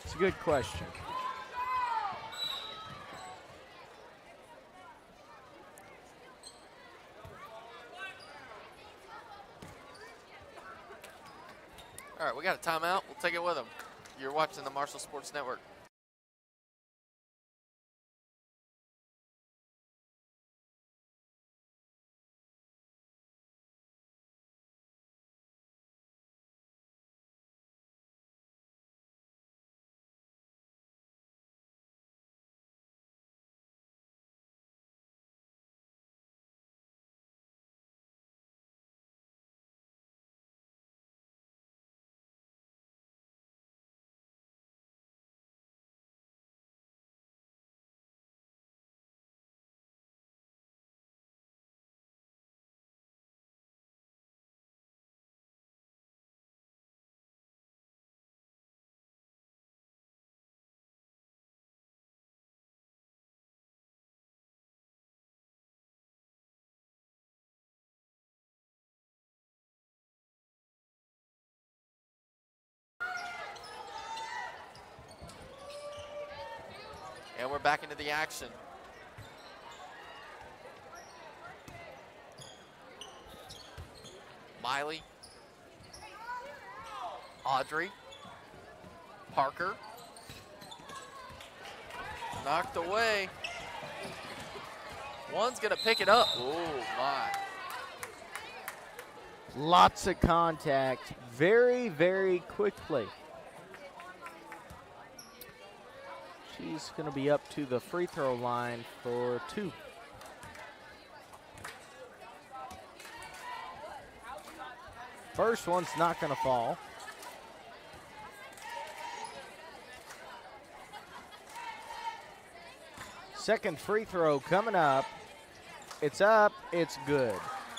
It's a good question. All right, we got a timeout. We'll take it with them. You're watching the Marshall Sports Network. And we're back into the action. Miley. Audrey. Parker. Knocked away. One's going to pick it up. Oh, my. Lots of contact very, very quickly. She's going to be up to the free throw line for 2. First one's not going to fall. Second free throw coming up. It's up. It's good.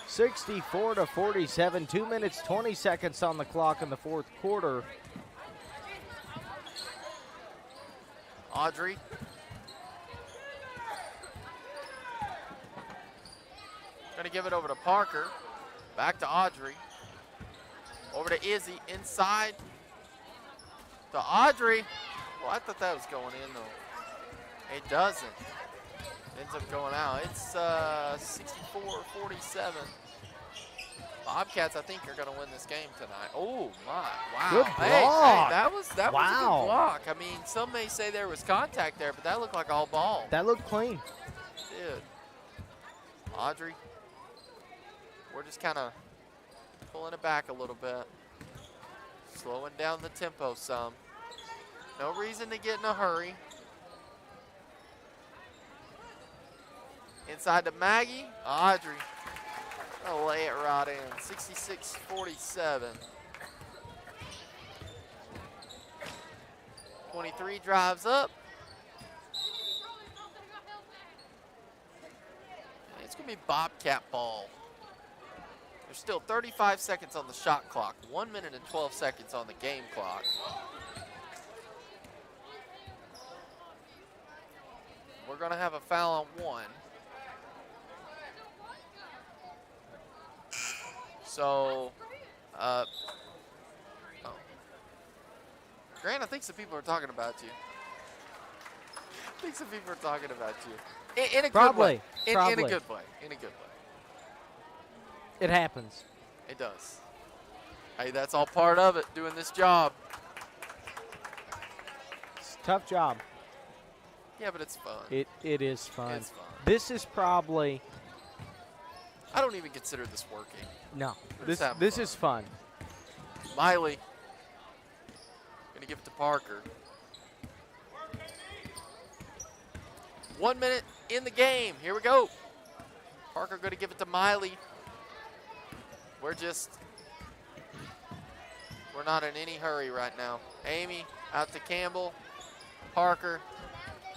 64-47. 2 minutes, 20 seconds on the clock in the fourth quarter. Audrey. Going to give it over to Parker. Back to Audrey. Over to Izzy. Inside. To Audrey. Well, I thought that was going in, though. It doesn't. Ends up going out. It's 64-47. Bobcats, I think, are going to win this game tonight. Oh, my. Wow. Good Hey, block. that was a good Wow. block. I mean, some may say there was contact there, but that looked like all ball. That looked clean. It did. Audrey. We're just kind of pulling it back a little bit. Slowing down the tempo some. No reason to get in a hurry. Inside to Maggie. Audrey. I'll lay it right in. 66-47. 23 drives up. It's going to be Bobcat ball. There's still 35 seconds on the shot clock. 1 minute and 12 seconds on the game clock. We're going to have a foul on one. So, Grant, I think some people are talking about you. I think some people are talking about you. In a good way. In a good way. In a good way. It happens. It does. Hey, that's all part of it, doing this job. It's a tough job. Yeah, but it's fun. It is fun. It's fun. This is probably... I don't even consider this working. No, We're just having this fun. is fun. Miley. Going to give it to Parker. 1 minute in the game. Here we go. Parker going to give it to Miley. We're not in any hurry right now. Amy out to Campbell. Parker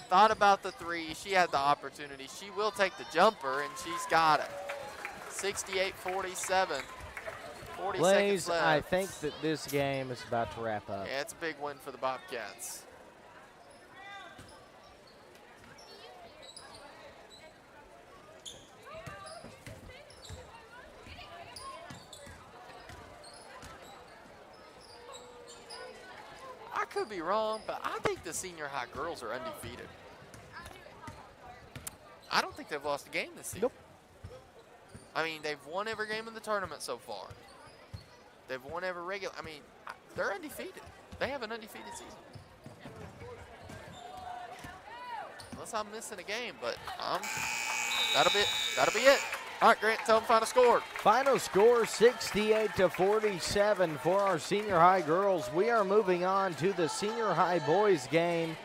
thought about the three. She had the opportunity. She will take the jumper, and she's got it. 68-47. 40 Blaze, seconds left. I think that this game is about to wrap up. Yeah, it's a big win for the Bobcats. I could be wrong, but I think the senior high girls are undefeated. I don't think they've lost a game this season. Nope. I mean, they've won every game in the tournament so far. They've won every regular. I mean, they're undefeated. They have an undefeated season. Unless I'm missing a game, but that'll be it. All right, Grant, tell them final score. Final score 68-47 for our senior high girls. We are moving on to the senior high boys game.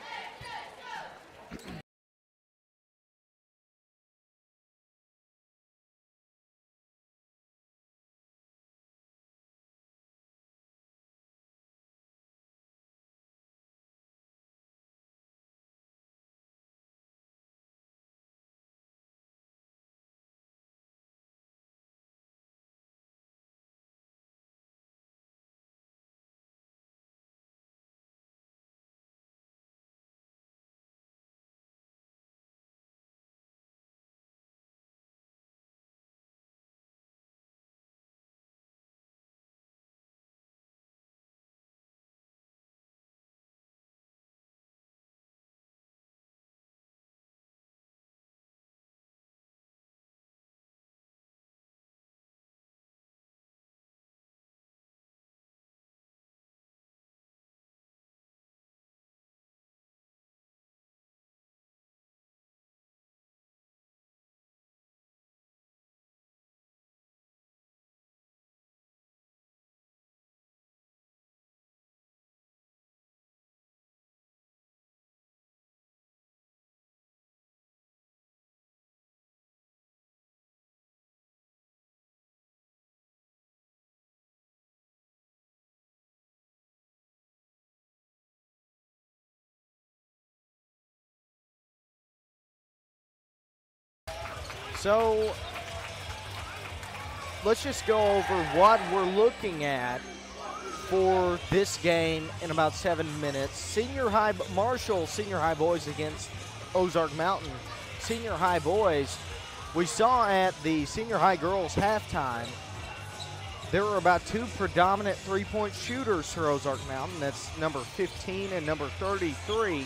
So let's just go over what we're looking at for this game in about 7 minutes. Marshall Senior High boys against Ozark Mountain Senior High boys. We saw at the Senior High girls halftime, there were about two predominant three-point shooters for Ozark Mountain. That's number 15 and number 33.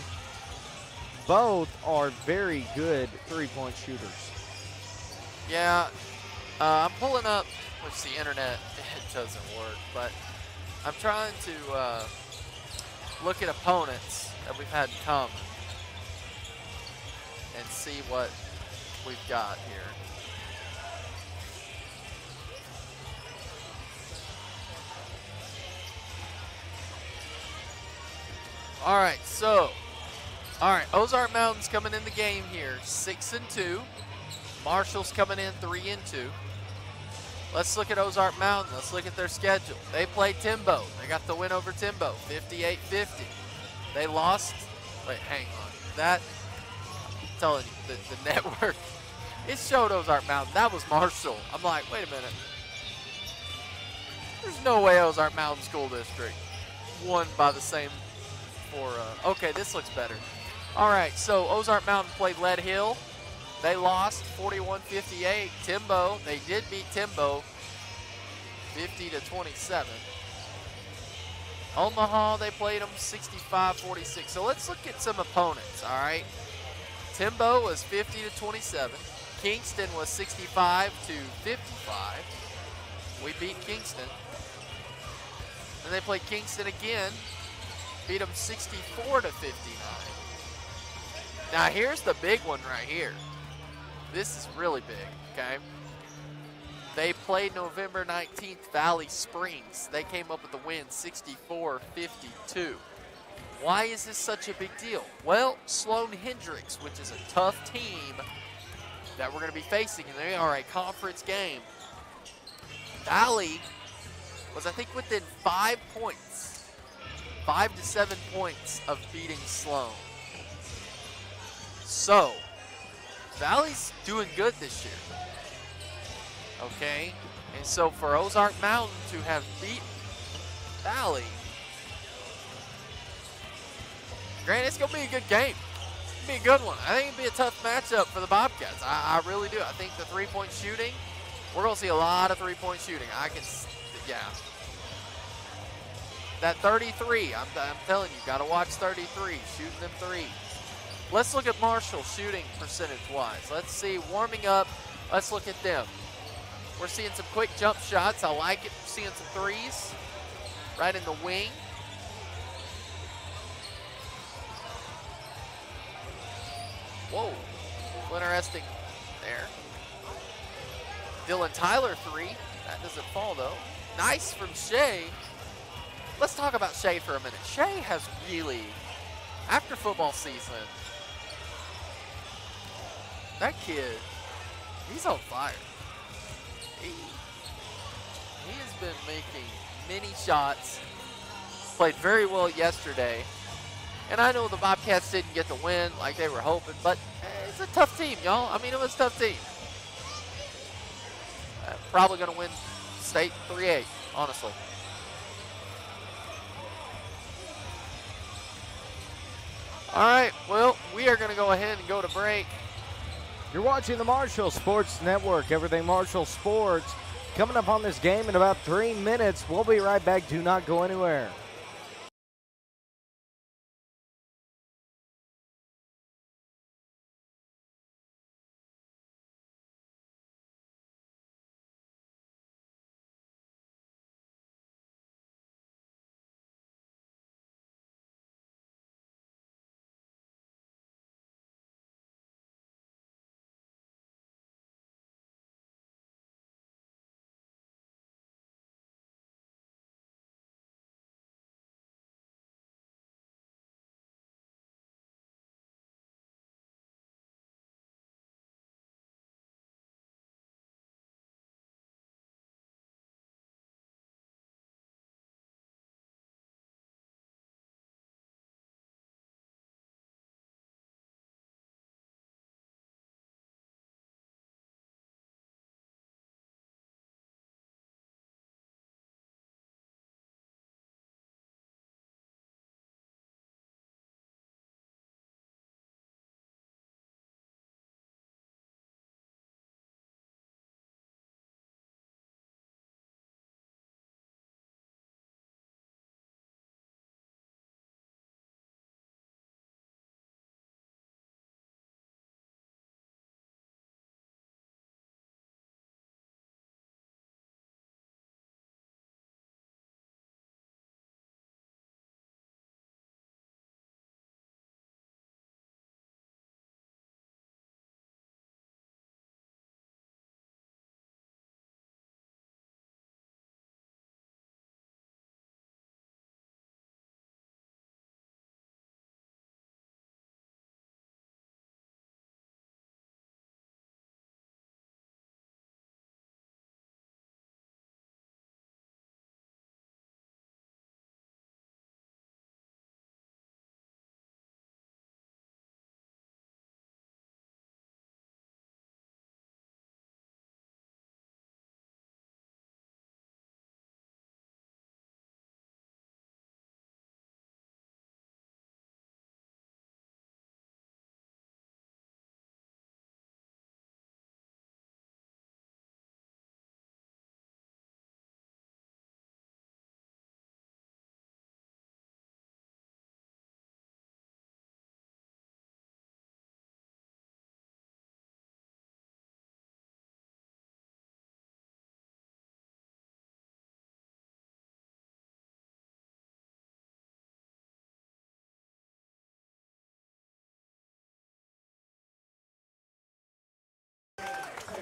Both are very good three-point shooters. Yeah, I'm pulling up, which the internet, it doesn't work, but I'm trying to look at opponents that we've had in common and see what we've got here. All right, Ozark Mountain's coming in the game here, 6-2. Marshall's coming in 3-2. Let's look at Ozark Mountain. Let's look at their schedule. They played Timbo. They got the win over Timbo, 58-50. They lost. Wait, hang on. I'm telling you, the network, it showed Ozark Mountain. That was Marshall. I'm like, wait a minute. There's no way Ozark Mountain School District won by the same okay, this looks better. All right, so Ozark Mountain played Lead Hill. They lost 41-58. Timbo, they did beat Timbo 50-27. Omaha, they played them 65-46. So let's look at some opponents, all right? Timbo was 50-27. Kingston was 65-55. We beat Kingston. And they played Kingston again, beat them 64-59. Now here's the big one right here. This is really big, okay? They played November 19th, Valley Springs. They came up with the win, 64-52. Why is this such a big deal? Well, Sloan Hendricks, which is a tough team that we're going to be facing, and they are a conference game. Valley was, I think, within 5 points, 5 to 7 points of beating Sloan. So, Valley's doing good this year. Okay? And so for Ozark Mountain to have beaten Valley, granted, it's going to be a good game. It's going to be a good one. I think it'll be a tough matchup for the Bobcats. I really do. I think the three-point shooting, we're going to see a lot of three-point shooting. Yeah. That 33, I'm telling you, got to watch 33, shooting them threes. Let's look at Marshall shooting percentage-wise. Let's see, warming up, let's look at them. We're seeing some quick jump shots. I like it. We're seeing some threes right in the wing. Whoa, interesting there. Dylan Tyler three. That doesn't fall, though. Nice from Shea. Let's talk about Shea for a minute. Shea has really, after football season, that kid, he's on fire. He has been making many shots, played very well yesterday. And I know the Bobcats didn't get the win like they were hoping, but it's a tough team, y'all. I mean, it was a tough team. Probably going to win state 3-8, honestly. All right, well, we are going to go ahead and go to break. You're watching the Marshall Sports Network, everything Marshall Sports. Coming up on this game in about 3 minutes. We'll be right back. Do not go anywhere.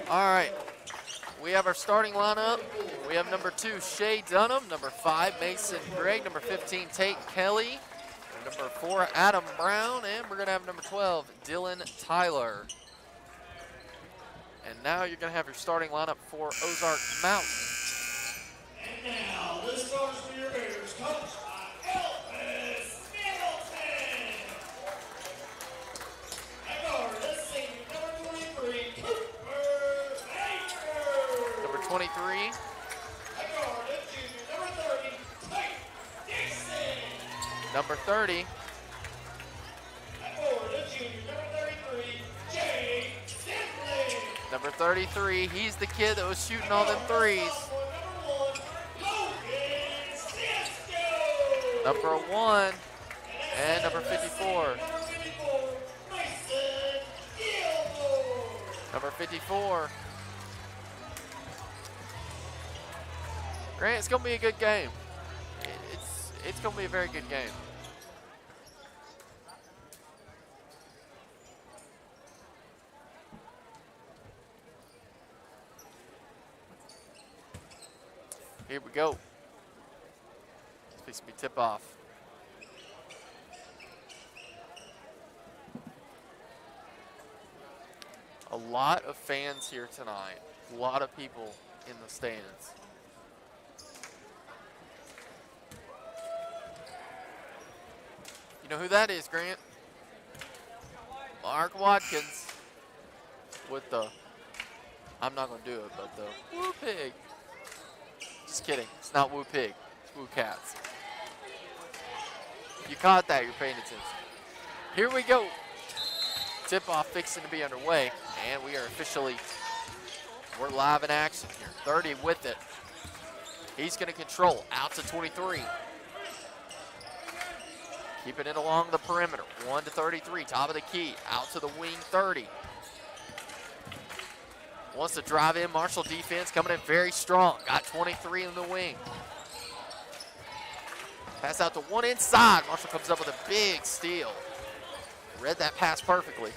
All right. We have our starting lineup. We have number 2, Shay Dunham. Number 5, Mason Gregg. Number 15, Tate Kelly. Number 4, Adam Brown. And we're going to have number 12, Dylan Tyler. And now you're going to have your starting lineup for Ozark Mountain. And now, the stars for your Bears, coached by Elvis Middleton. At guard, the senior, number 23, Cooper Baker. Number 23, At guard, the junior, number 30, Tate Dixon. number 30, At guard, the junior, number 33, Jay Simply. number 33. He's the kid that was shooting all them threes. Number 1 and number 54. Number 54. Grant, it's going to be a good game. It's going to be a very good game. Here we go. It's supposed to be tip-off. A lot of fans here tonight. A lot of people in the stands. You know who that is, Grant? Mark Watkins with the, I'm not going to do it, but the Woo Pig. Just kidding. It's not Woo Pig. It's Woo Cats. If you caught that, you're paying attention. Here we go. Tip-off fixing to be underway, and we are officially, we're live in action here. 30 with it. He's going to control out to 23. Keeping it along the perimeter. 1 to 33, top of the key. Out to the wing, 30. Wants to drive in. Marshall defense coming in very strong. Got 23 in the wing. Pass out to one inside. Marshall comes up with a big steal. Read that pass perfectly.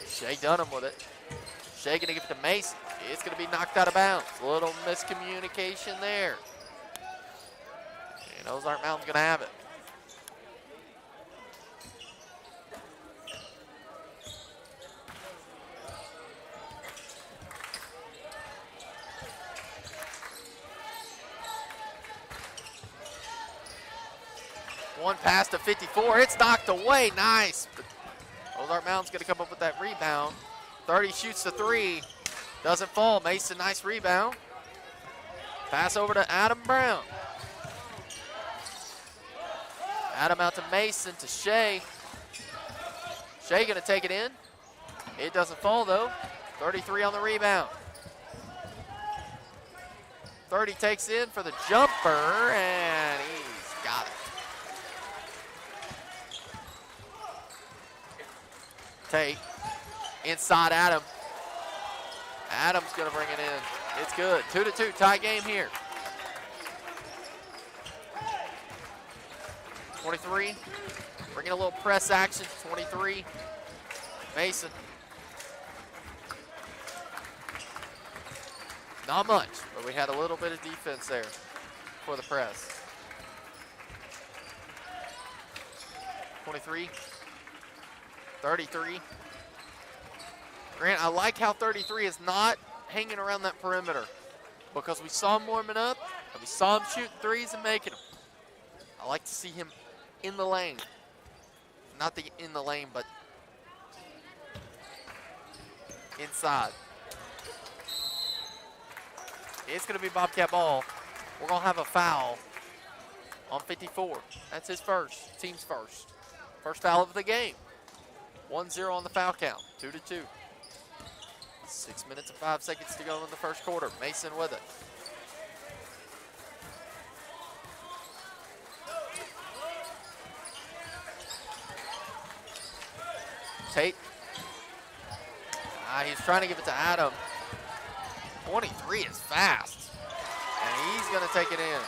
Shay Dunham with it. Shay going to give it to Mason. It's going to be knocked out of bounds. A little miscommunication there. And Ozark Mountain's going to have it. One pass to 54. It's knocked away. Nice. But Ozark Mountain's going to come up with that rebound. 30 shoots the 3. Doesn't fall. Mason, nice rebound. Pass over to Adam Brown. Adam out to Mason to Shay. Shay going to take it in. It doesn't fall, though. 33 on the rebound. 30 takes in for the jumper, and he's got it. Tate, inside Adam. Adam's going to bring it in. It's good. 2-2, tie game here. 23, bringing a little press action. 23, Mason. Not much, but we had a little bit of defense there for the press. 23. 33. Grant, I like how 33 is not hanging around that perimeter because we saw him warming up and we saw him shooting threes and making them. I like to see him in the lane. Not in the lane, but inside. It's going to be Bobcat ball. We're going to have a foul on 54. That's his first, team's first. First foul of the game. 1-0 on the foul count, 2-2. 6 minutes and 5 seconds to go in the first quarter. Mason with it. Tate. He's trying to give it to Adam. 23 is fast. And he's going to take it in.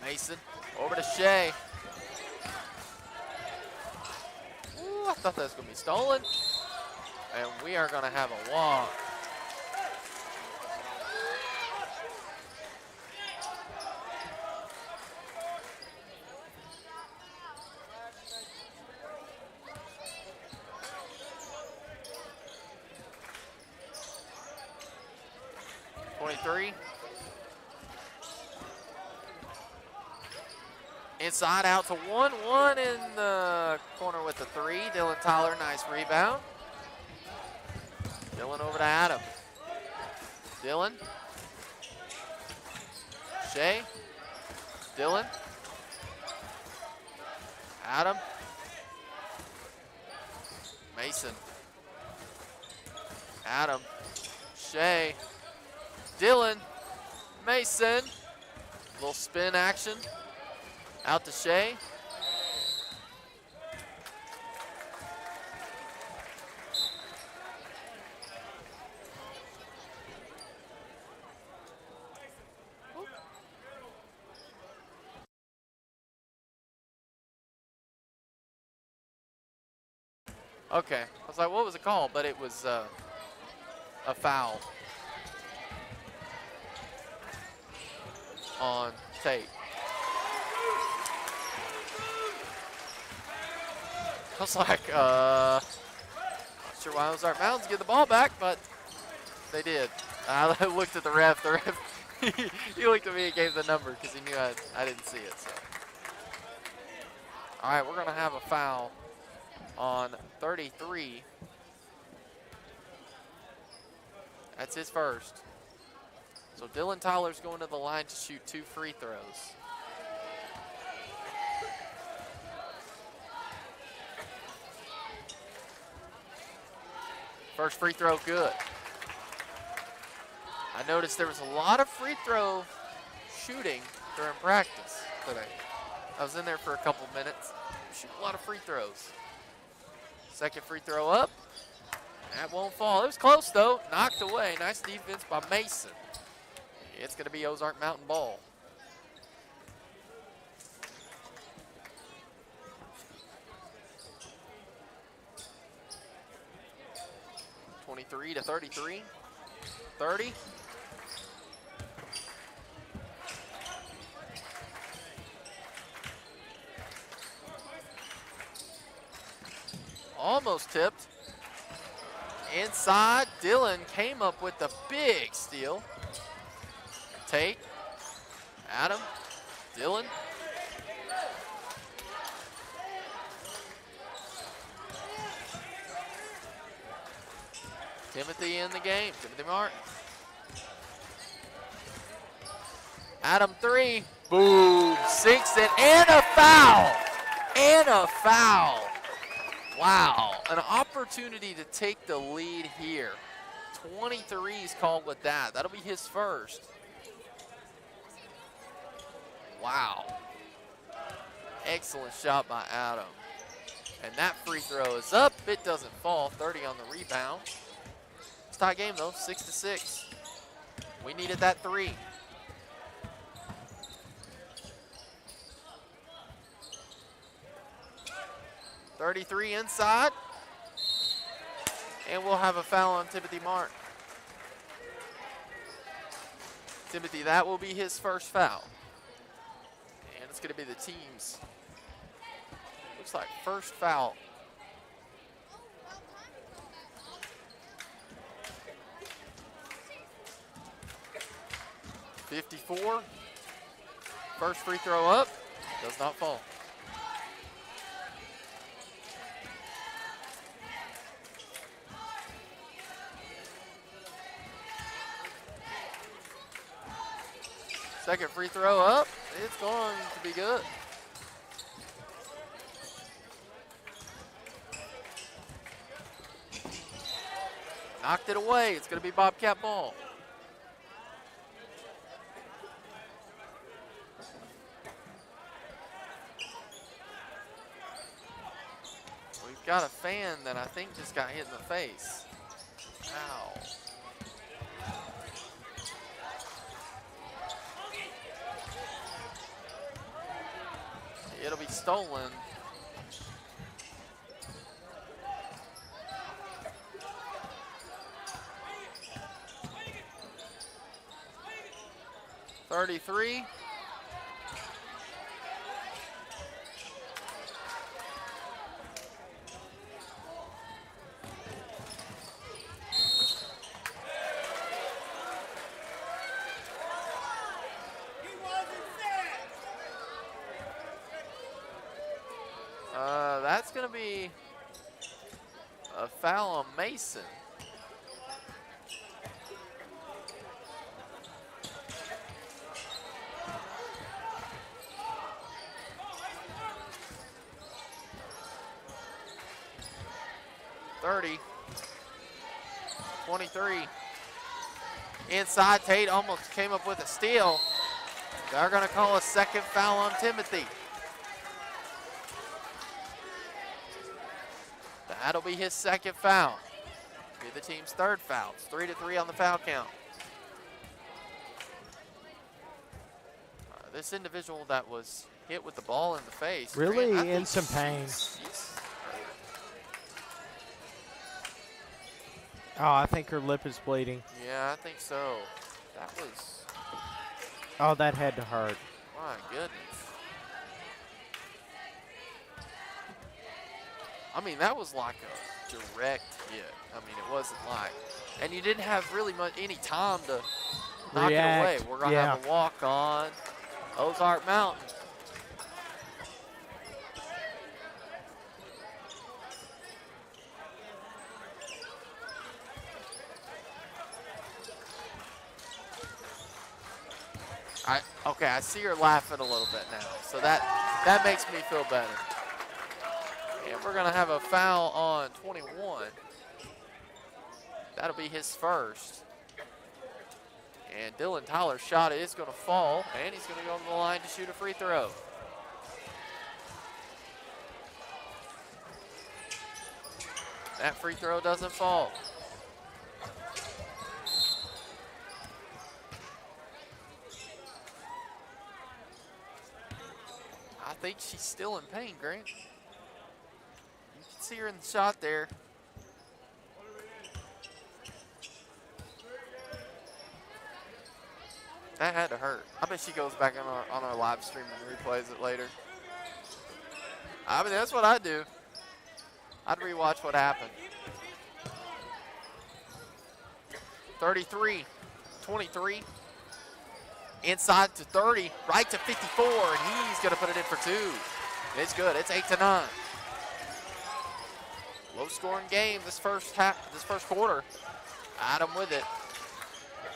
Mason over to Shay. Ooh, I thought that was going to be stolen. And we are going to have a walk. Inside out to 1-1 in the corner with the 3. Dylan Tyler, nice rebound. Dylan over to Adam. Dylan. Shea. Dylan. Adam. Mason. Adam. Shea. Dylan. Mason. Little spin action. Out to Shea. Okay, I was like, what was it called? But it was a foul on Tate. I was like, not sure why Ozark Mountains get the ball back, but they did. I looked at the ref. The ref, he looked at me and gave the number because he knew I didn't see it. So. All right, we're going to have a foul on 33. That's his first. So Dylan Tyler's going to the line to shoot 2 free throws. First free throw, good. I noticed there was a lot of free throw shooting during practice today. I was in there for a couple minutes. Shoot a lot of free throws. Second free throw up. That won't fall. It was close, though. Knocked away. Nice defense by Mason. It's going to be Ozark Mountain ball. To 33. 30. Almost tipped. Inside, Dylan came up with the big steal. Tate, Adam, Dylan. Timothy in the game, Timothy Martin. Adam 3, boom, sinks it, and a foul, Wow, an opportunity to take the lead here. 23 is called with that. That'll be his first. Wow. Excellent shot by Adam. And that free throw is up. It doesn't fall. 30 on the rebound. It's a tie game, though, 6-6. We needed that 3. .33 inside. And we'll have a foul on Timothy Martin. Timothy, that will be his first foul. And it's going to be the team's, looks like, first foul. .54. First free throw up. Does not fall. Second free throw up. It's going to be good. Knocked it away. It's going to be Bobcat ball. We've got a fan that I think just got hit in the face. Ow. It'll be stolen. 33. That's going to be a foul on Mason. (30) 23. Inside, Tate almost came up with a steal. They're going to call a second foul on Timothy. That'll be his second foul. Be the team's third foul. It's 3-3 on the foul count. This individual that was hit with the ball in the face. Really Grant, in some pain. Oh, I think her lip is bleeding. Yeah, I think so. That was, Oh, that had to hurt. my goodness. I mean, that was like a direct hit. I mean, it wasn't like, and you didn't have really any time to knock React. it away. We're going to have a walk on Ozark Mountain. Okay, I see her laughing a little bit now, so that makes me feel better. And we're gonna have a foul on 21. That'll be his first. And Dylan Tyler's shot is gonna fall, and he's gonna go to the line to shoot a free throw. That free throw doesn't fall. I think she's still in pain, Grant. You can see her in the shot there. That had to hurt. I bet she goes back on our live stream and replays it later. I mean, that's what I'd do. I'd rewatch what happened. 33, 23. Inside to 30, right to 54, and he's going to put it in for two. It's good. It's 8-9. Low-scoring game this first quarter. Adam with it.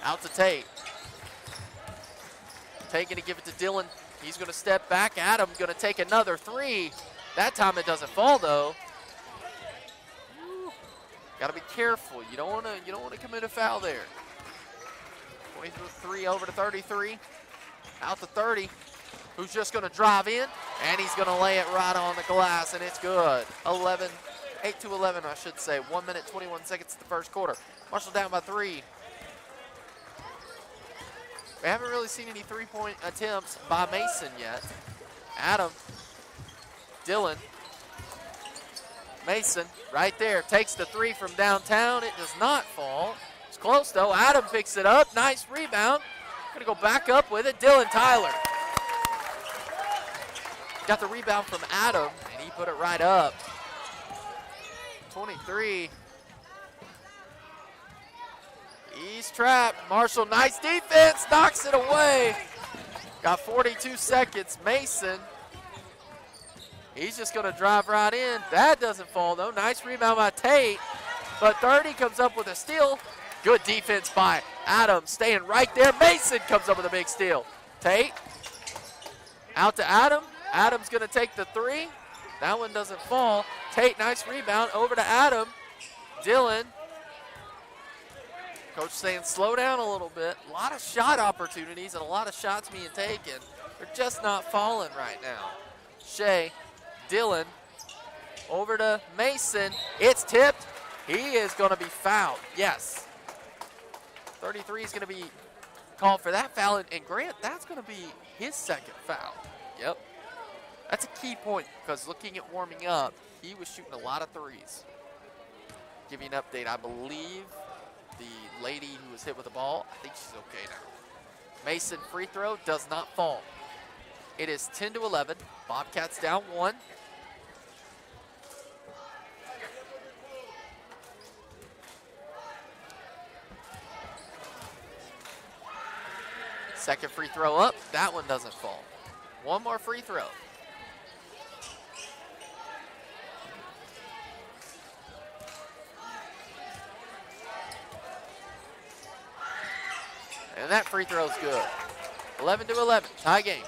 Out to Tate. Tate going to give it to Dylan. He's going to step back. Adam going to take another three. That time it doesn't fall though. Got to be careful. You don't want to commit a foul there. 23 over to 33. Out to 30. Who's just going to drive in, and he's going to lay it right on the glass, and it's good. 8-11, I should say. 1 minute, 21 seconds in the first quarter. Marshall down by 3. We haven't really seen any three-point attempts by Mason yet. Adam, Dylan, Mason right there takes the three from downtown. It does not fall. It's close though. Adam picks it up. Nice rebound. Gonna go back up with it. Dylan Tyler got the rebound from Adam, and he put it right up. 23. He's trapped. Marshall, nice defense, knocks it away. Got 42 seconds. Mason, he's just going to drive right in. That doesn't fall, though. Nice rebound by Tate. But 30 comes up with a steal. Good defense by Adam, staying right there. Mason comes up with a big steal. Tate, out to Adam. Adam's going to take the three. That one doesn't fall. Tate, nice rebound. Over to Adam. Dylan. Coach saying slow down a little bit. A lot of shot opportunities and a lot of shots being taken. They're just not falling right now. Shea, Dylan, over to Mason. It's tipped. He is going to be fouled. Yes. 33 is going to be called for that foul. And Grant, that's going to be his second foul. Yep. That's a key point because looking at warming up, he was shooting a lot of threes. Give you an update. I believe the lady who was hit with the ball, I think she's okay now. Mason free throw does not fall. It is 10-11. Bobcats down 1. Second free throw up. That one doesn't fall. One more free throw. And that free throw's good. 11-11, tie game.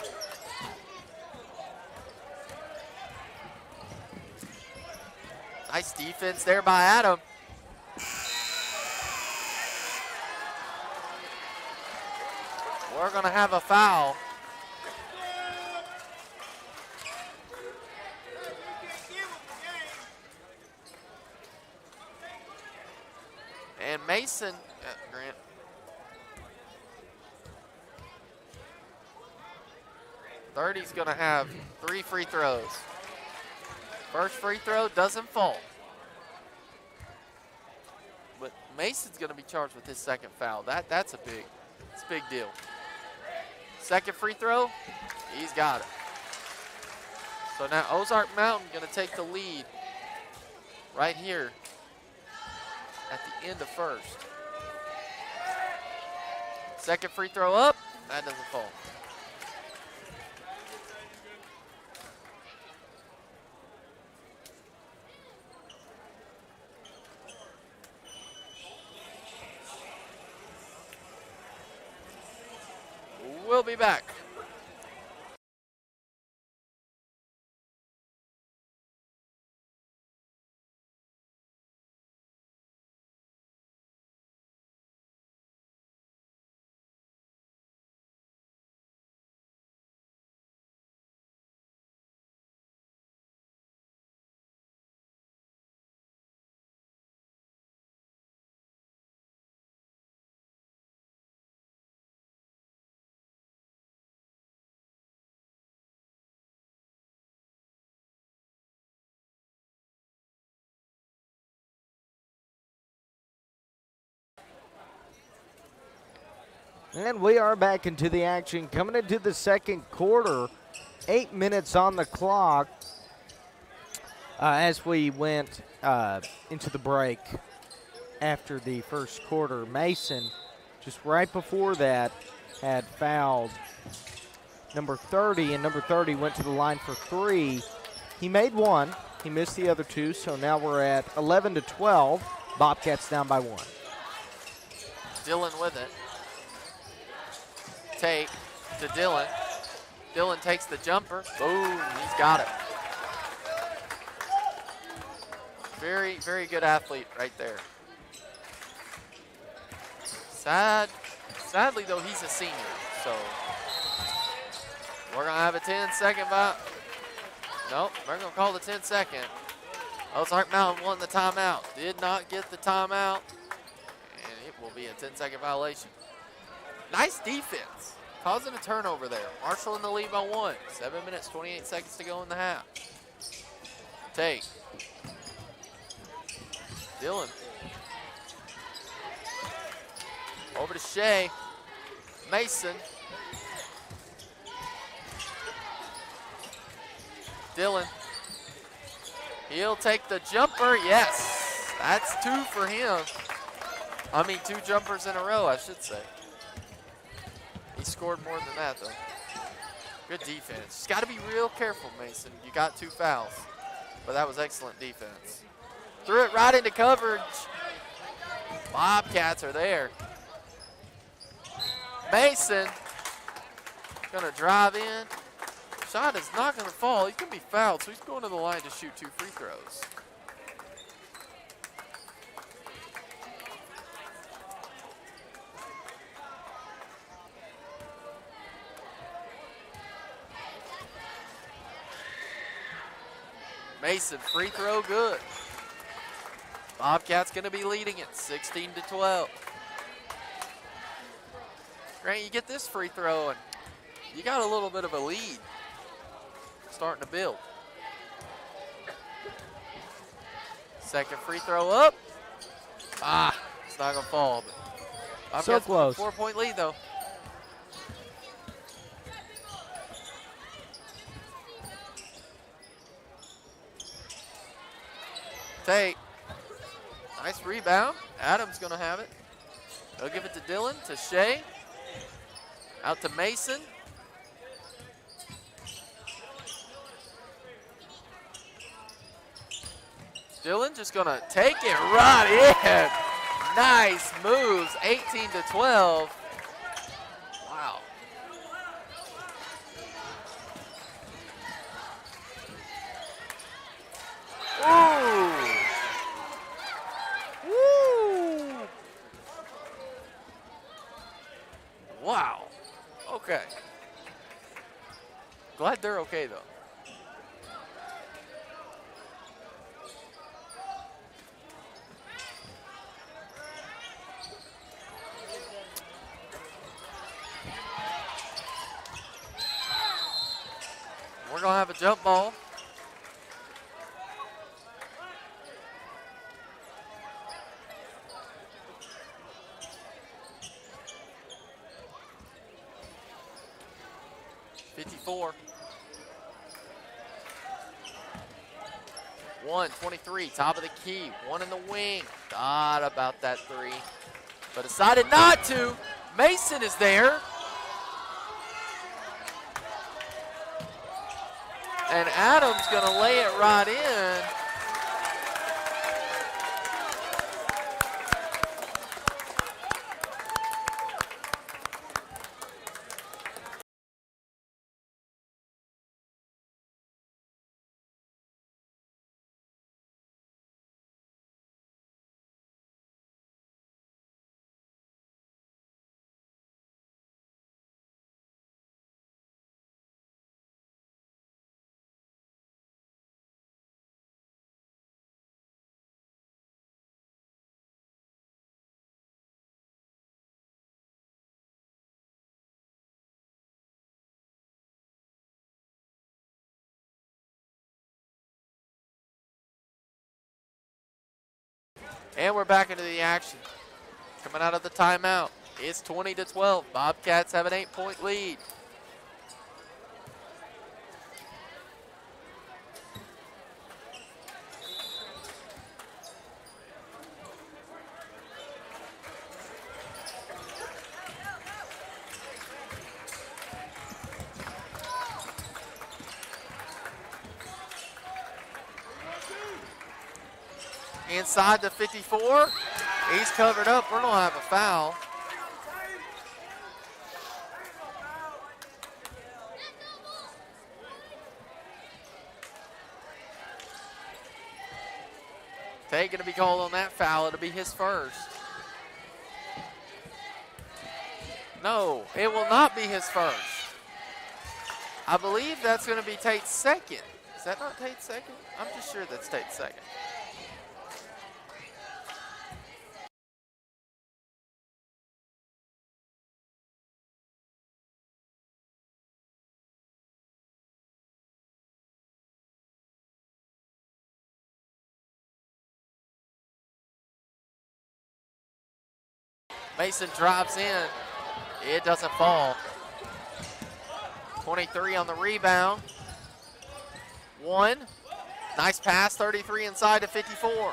Nice defense there by Adam. We're gonna have a foul. And Mason, Grant. Thirty's gonna have 3 free throws. First free throw doesn't fall. But Mason's gonna be charged with his second foul. That's a big deal. Second free throw, he's got it. So now Ozark Mountain gonna take the lead right here at the end of first. Second free throw up, that doesn't fall. We'll be back. And we are back into the action, coming into the second quarter. 8 minutes on the clock as we went into the break after the first quarter. Mason, just right before that, had fouled number 30, and number 30 went to the line for 3. He made 1. He missed the other 2, so now we're at 11-12. Bobcats down by 1. Dylan with it. Take to Dylan. Dylan takes the jumper. Boom, he's got it. Very, very good athlete right there. Sadly, though, he's a senior, so we're going to have a 10-second foul. Nope, we're going to call the 10-second. Ozark Mountain won the timeout. Did not get the timeout, and it will be a 10-second violation. Nice defense, causing a turnover there. Marshall in the lead by 1. 7 minutes, 28 seconds to go in the half. Take. Dylan. Over to Shea. Mason. Dylan. He'll take the jumper. Yes. That's 2 for him. I mean, 2 jumpers in a row, I should say. He scored more than that, though. Good defense. Just got to be real careful, Mason. You got 2 fouls, but that was excellent defense. Threw it right into coverage. Bobcats are there. Mason gonna drive in. Shot is not gonna fall. He's gonna be fouled, so he's going to the line to shoot 2 free throws. Mason free throw good. Bobcats gonna be leading it 16-12. Grant, you get this free throw and you got a little bit of a lead starting to build. Second free throw up. It's not gonna fall. But So close. 4-point lead though. take. Nice rebound. Adams going to have it. They'll give it to Dylan, to Shea. Out to Mason. Dylan just going to take it right in. Nice moves, 18-12. Wow. Ooh. Woo. Wow. Okay. Glad they're okay, though. We're going to have a jump ball. .54. 1:23, top of the key. One in the wing. Thought about that three, but decided not to. Mason is there. And Adams going to lay it right in. And we're back into the action. Coming out of the timeout. It's 20-12. Bobcats have an 8-point lead. Inside the 54. He's covered up. We're going to have a foul. Tate going to be called on that foul. It'll be his first. No, it will not be his first. I believe that's going to be Tate's second. Is that not Tate's second? I'm just sure that's Tate's second. Mason drives in. It doesn't fall. 23 on the rebound. One. Nice pass, 33 inside to 54.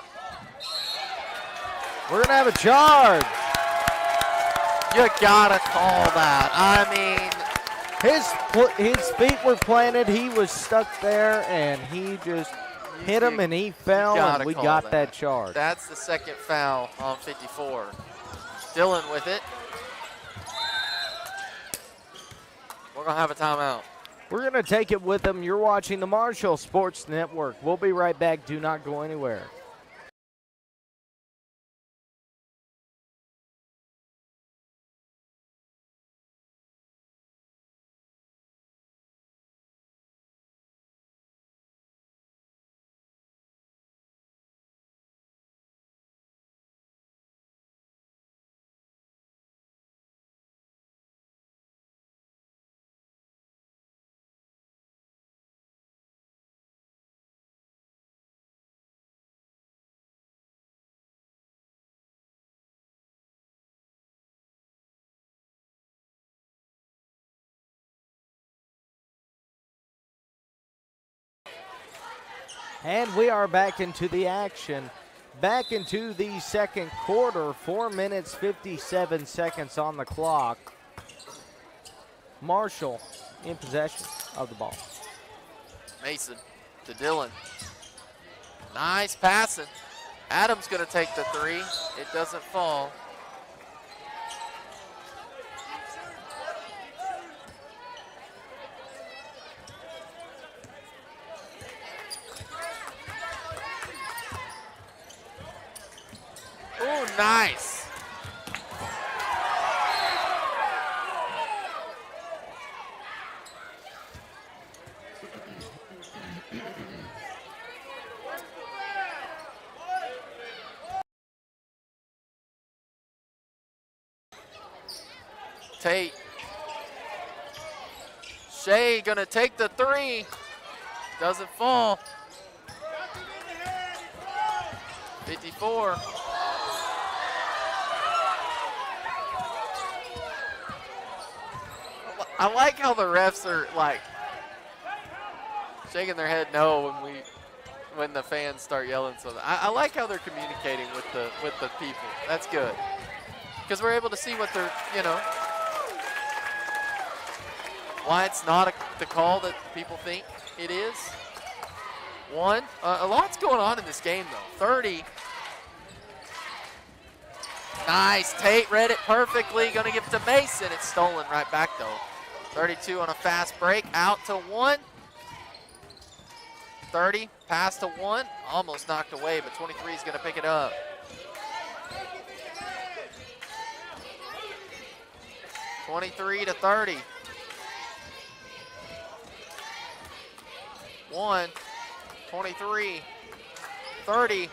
We're going to have a charge. You got to call that. I mean, his feet were planted. He was stuck there, and he just hit him, and he fell, and we got that charge. That's the second foul on 54. Dylan with it. We're going to have a timeout. We're going to take it with them. You're watching the Marshall Sports Network. We'll be right back. Do not go anywhere. And we are back into the action. Back into the second quarter. 4 minutes, 57 seconds on the clock. Marshall in possession of the ball. Mason to Dillon. Nice passing. Adams going to take the three. It doesn't fall. Ooh, nice. Tate. Shea gonna take the three. Doesn't fall. 54. I like how the refs are like shaking their head no when the fans start yelling something. I like how they're communicating with the people. That's good. Because we're able to see what they're, why it's not the call that people think it is. A lot's going on in this game, though. 30. Nice. Tate read it perfectly. Going to give it to Mason. It's stolen right back, though. 32 on a fast break. Out to 1. 30. Pass to 1. Almost knocked away, but 23 is going to pick it up. (23 to 30). 1, 23, 30.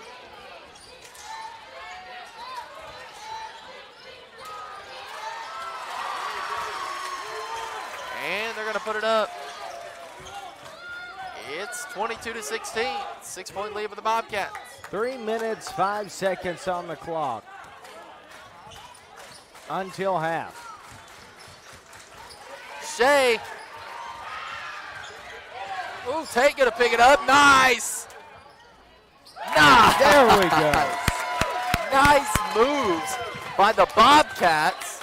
And they're going to put it up. It's 22 to 16. 6-point lead for the Bobcats. 3 minutes, 5 seconds on the clock until half. Shea. Ooh, Tate gonna pick it up. Nice. Nice. There we go. Nice moves by the Bobcats.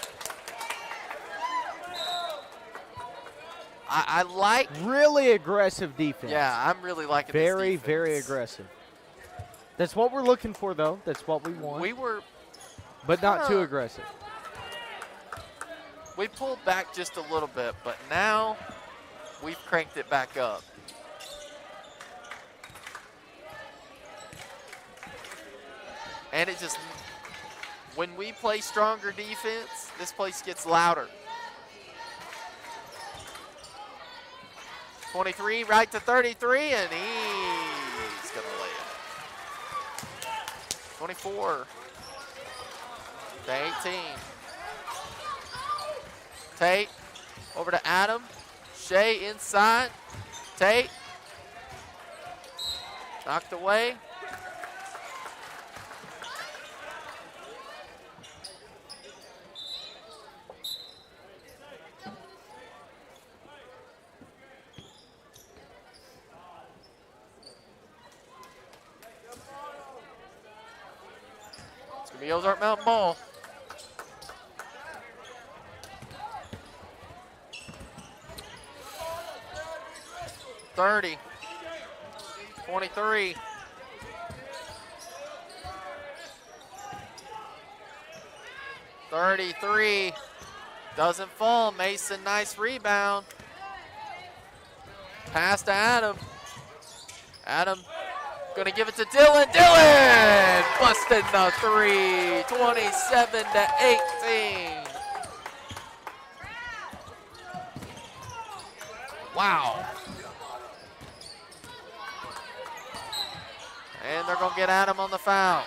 I like. Really aggressive defense. Yeah, I'm really liking this very, defense. very aggressive. That's what we're looking for, though. That's what we want. We were. But not too aggressive. We pulled back just a little bit, but now we've cranked it back up. And it just, when we play stronger defense, this place gets louder. 23 right to 33, and he's gonna lay it. 24 to 18. Tate over to Adam. Shea inside. Tate. Knocked away. It's going to be Ozark Mountain ball. (30) 23. (33) doesn't fall. Mason, nice rebound. Pass to Adam. Adam gonna give it to Dillon. Dillon busted the three. 27 to 18. Wow. And they're going to get Adam on the foul.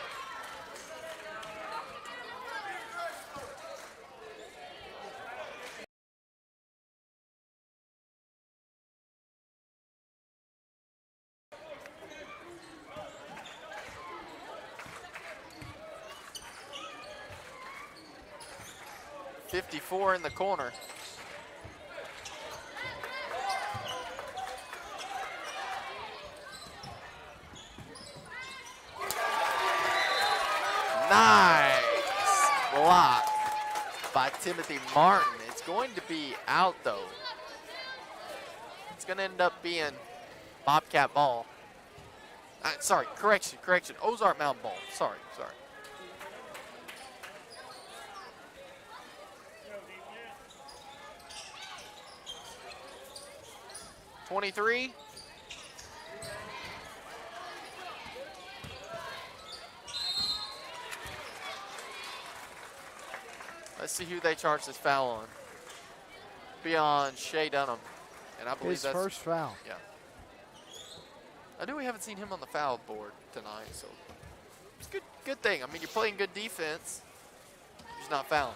(54) in the corner. Nice block by Timothy Martin. It's going to be out, though. It's going to end up being Bobcat ball. Sorry, correction. Ozark Mountain ball. Sorry. 23. Let's see who they charge this foul on. Be on Shea Dunham. And I believe His that's first foul. Yeah. I know we haven't seen him on the foul board tonight, so it's a good thing. I mean, you're playing good defense. He's not fouling.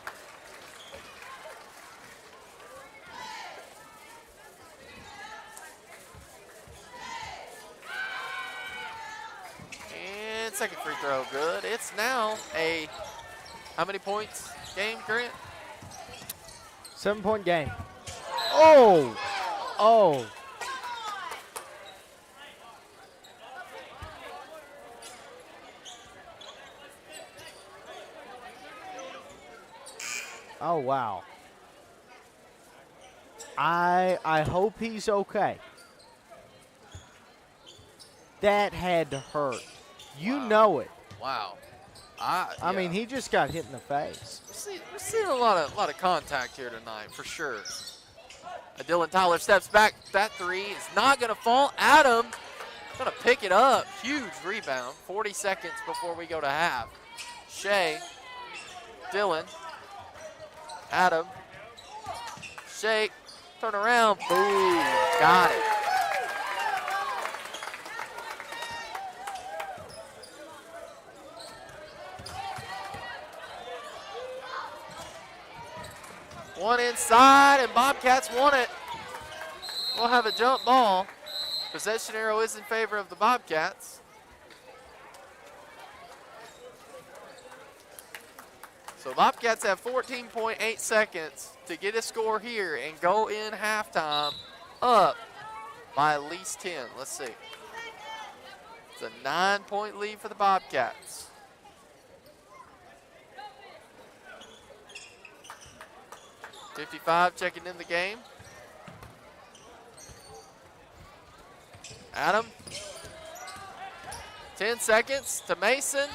And second free throw, good. It's now a how many points game, Grant? 7-point game. Oh! Oh, wow. I hope he's okay. That had to hurt. You know it. Wow. I mean, he just got hit in the face. We're seeing a lot of contact here tonight, for sure. Dylan Tyler steps back. That three is not going to fall. Adam going to pick it up. Huge rebound. 40 seconds before we go to half. Shea, Dylan, Adam, Shea, turn around. Boom. Got it. One inside, and Bobcats won it. We'll have a jump ball. Possession arrow is in favor of the Bobcats. So Bobcats have 14.8 seconds to get a score here and go in halftime up by at least 10. Let's see. It's a 9-point lead for the Bobcats. .55 checking in the game. Adam. 10 seconds to Mason.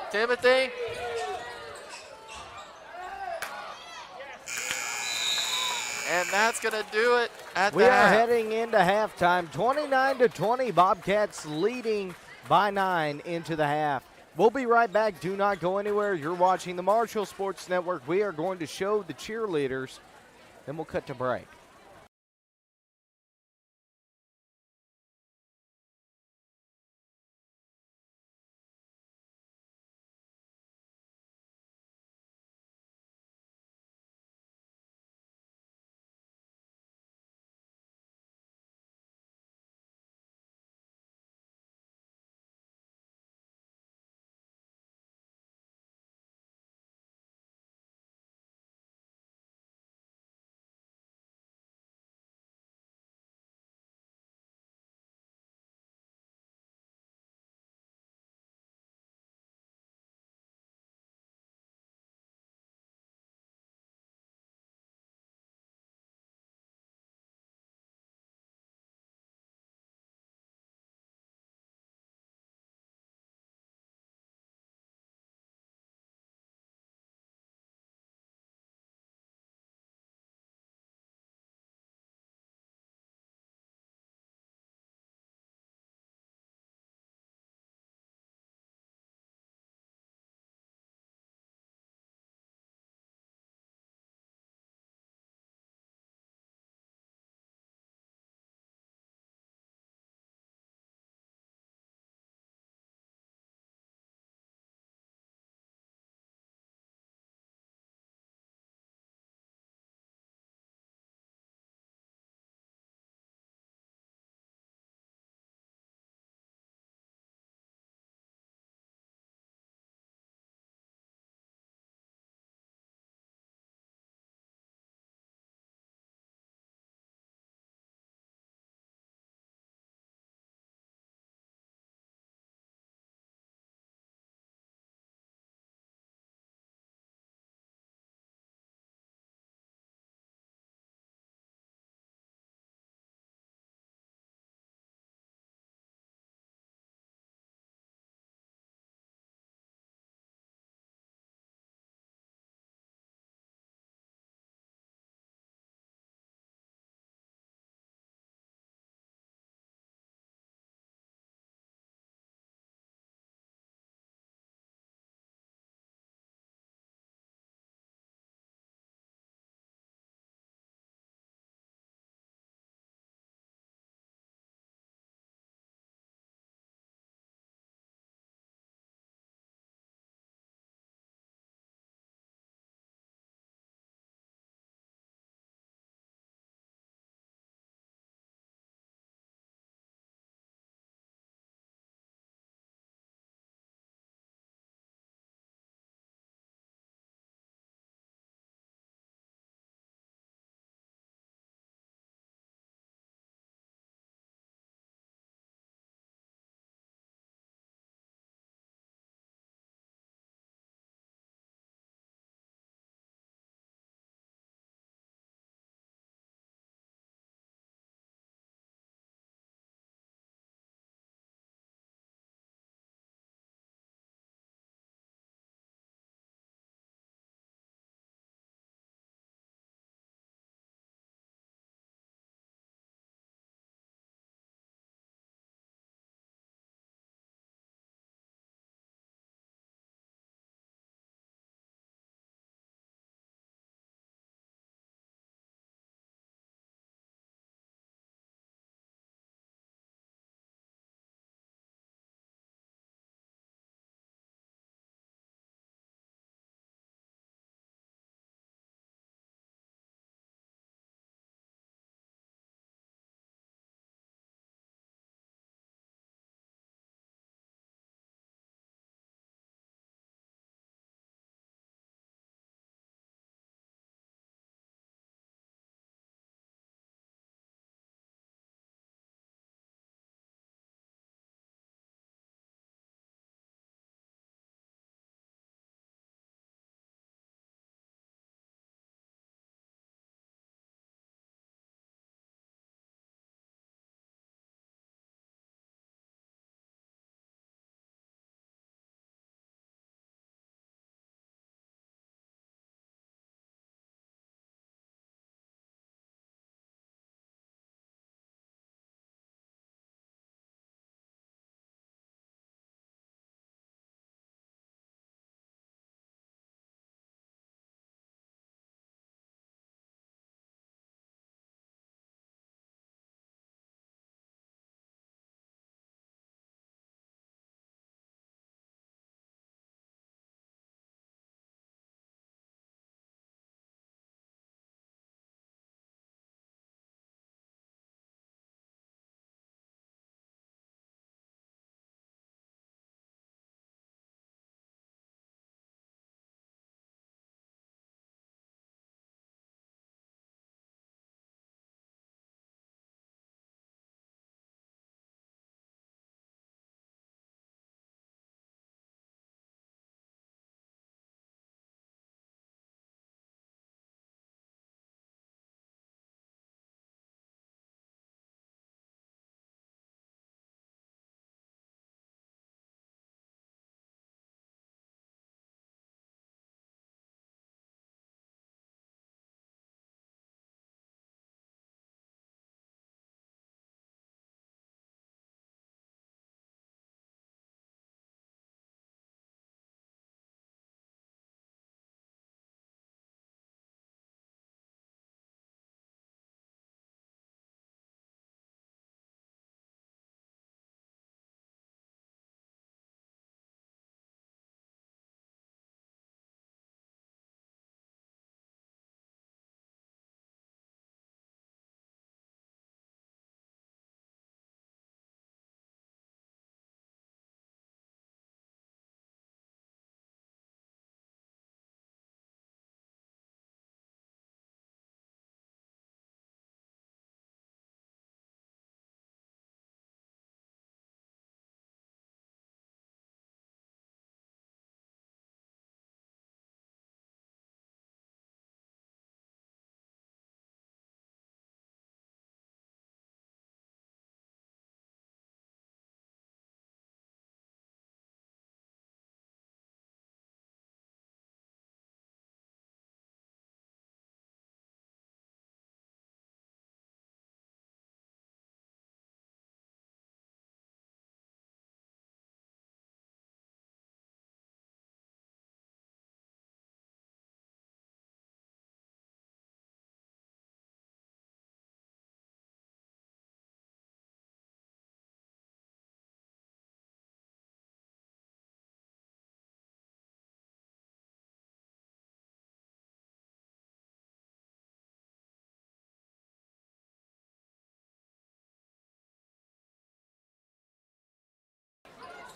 Timothy. And that's going to do it at We the are half. heading into halftime. 29-20. Bobcats leading by 9 into the half. We'll be right back. Do not go anywhere. You're watching the Marshall Sports Network. We are going to show the cheerleaders, then we'll cut to break.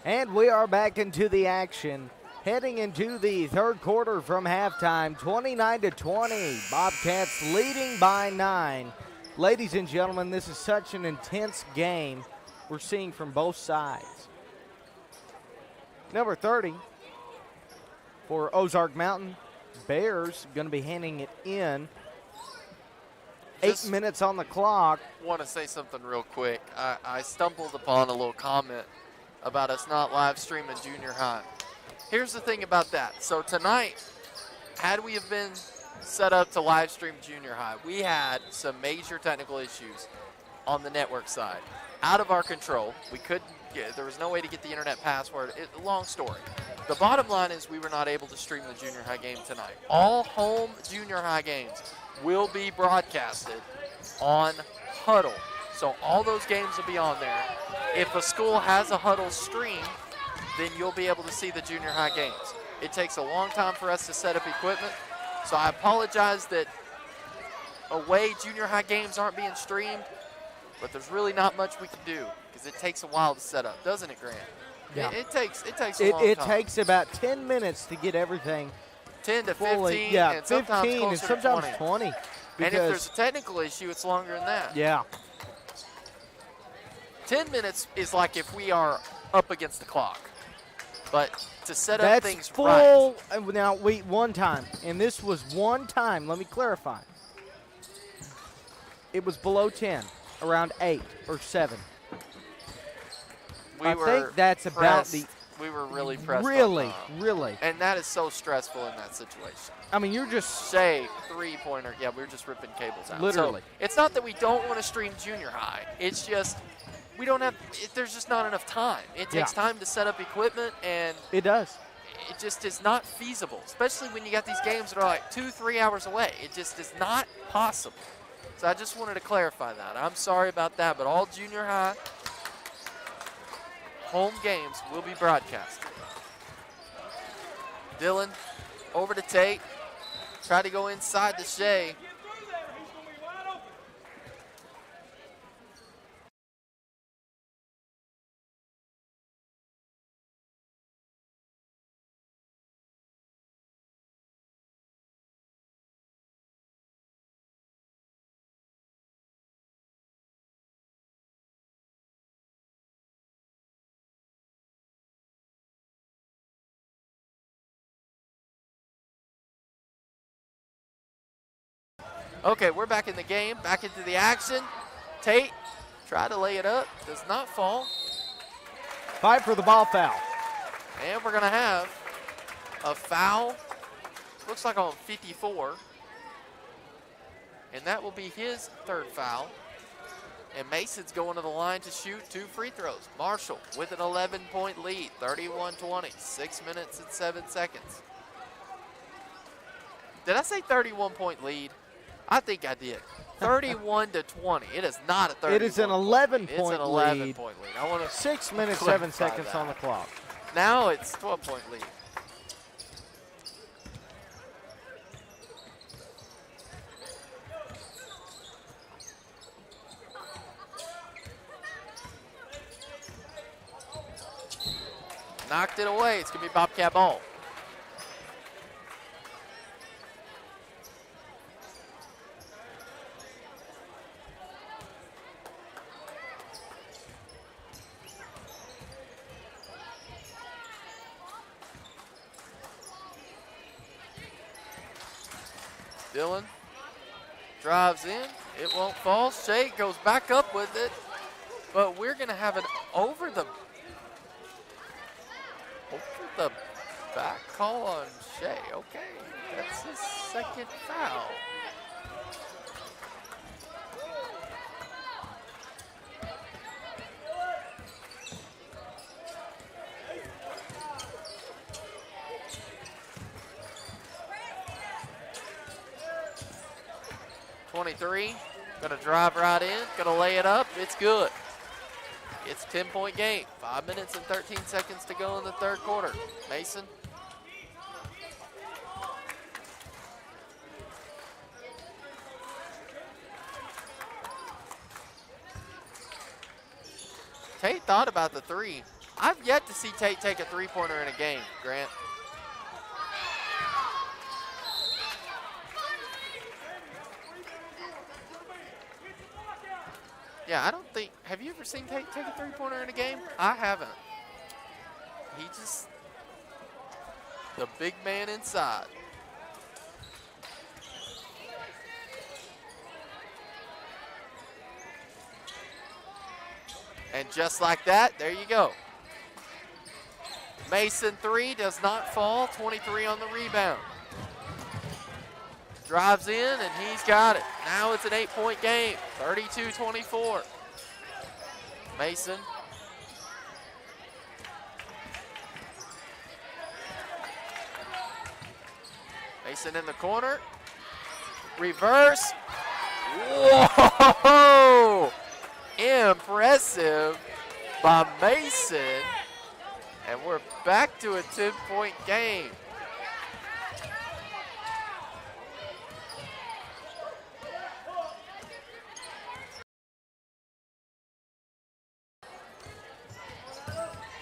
And we are back into the action. Heading into the third quarter from halftime, 29-20. Bobcats leading by 9. Ladies and gentlemen, this is such an intense game we're seeing from both sides. Number 30 for Ozark Mountain Bears going to be handing it in. Just 8 minutes on the clock. Want to say something real quick. I stumbled upon a little comment about us not live streaming junior high. Here's the thing about that. So tonight, had we have been set up to live stream junior high, we had some major technical issues on the network side. Out of our control. We couldn't get, there was no way to get the internet password. Long story. The bottom line is we were not able to stream the junior high game tonight. All home junior high games will be broadcasted on Huddle. So all those games will be on there. If a school has a Huddle stream, then you'll be able to see the junior high games. It takes a long time for us to set up equipment, so I apologize that away junior high games aren't being streamed, but there's really not much we can do because it takes a while to set up, doesn't it, Grant? Yeah. It takes a long time. It takes about 10 minutes to get everything 10 to 15, fully, yeah, and sometimes 15 and closer sometimes to 20. And if there's a technical issue, it's longer than that. Yeah. 10 minutes is like if we are up against the clock. But to set up That's things full. right. Now, one time, and this was one time. Let me clarify. It was below 10, around 8 or 7. I think that's about the. We were really pressed. Really, on, really. And that is so stressful in that situation. I mean, you're just. Say 3-pointer. Yeah, we were just ripping cables out. Literally. So it's not that we don't want to stream junior high. It's just we don't have. There's just not enough time. It takes time to set up equipment, and It does. it just is not feasible, especially when you got these games that are like 2-3 hours away. It just is not possible. So I just wanted to clarify that. I'm sorry about that, but all junior high home games will be broadcasted. Dylan over to Tate. Try to go inside to Shea. Okay, we're back in the game, back into the action. Tate, try to lay it up, does not fall. Fight for the ball foul. And we're going to have a foul, looks like on 54. And that will be his third foul. And Mason's going to the line to shoot 2 free throws. Marshall with an 11-point lead, 31-20, 6 minutes and 7 seconds. Did I say 31-point lead? I think I did. 31-20. It is not a 31. It is an 11-point It's an 11-point lead. I want to 6 minutes, 7 clarify seconds that. on the clock. Now it's 12-point lead. Knocked it away. It's going to be Bobcat ball. Dylan drives in. It won't fall. Shea goes back up with it. But we're going to have an over the back call on Shea. Okay, that's his second foul. Gonna drive right in, gonna lay it up, it's good. It's a 10-point game, 5 minutes and 13 seconds to go in the third quarter. Mason. Tate thought about the three. I've yet to see Tate take a three-pointer in a game, Grant. Yeah, I don't think, have you ever seen Tate take a three-pointer in a game? I haven't. He just, the big man inside. And just like that, there you go. Mason 3 does not fall, 23 on the rebound. Drives in, and he's got it. Now it's an 8-point game, 32-24. Mason. Mason in the corner. Reverse. Whoa! Impressive by Mason. And we're back to a 10-point game.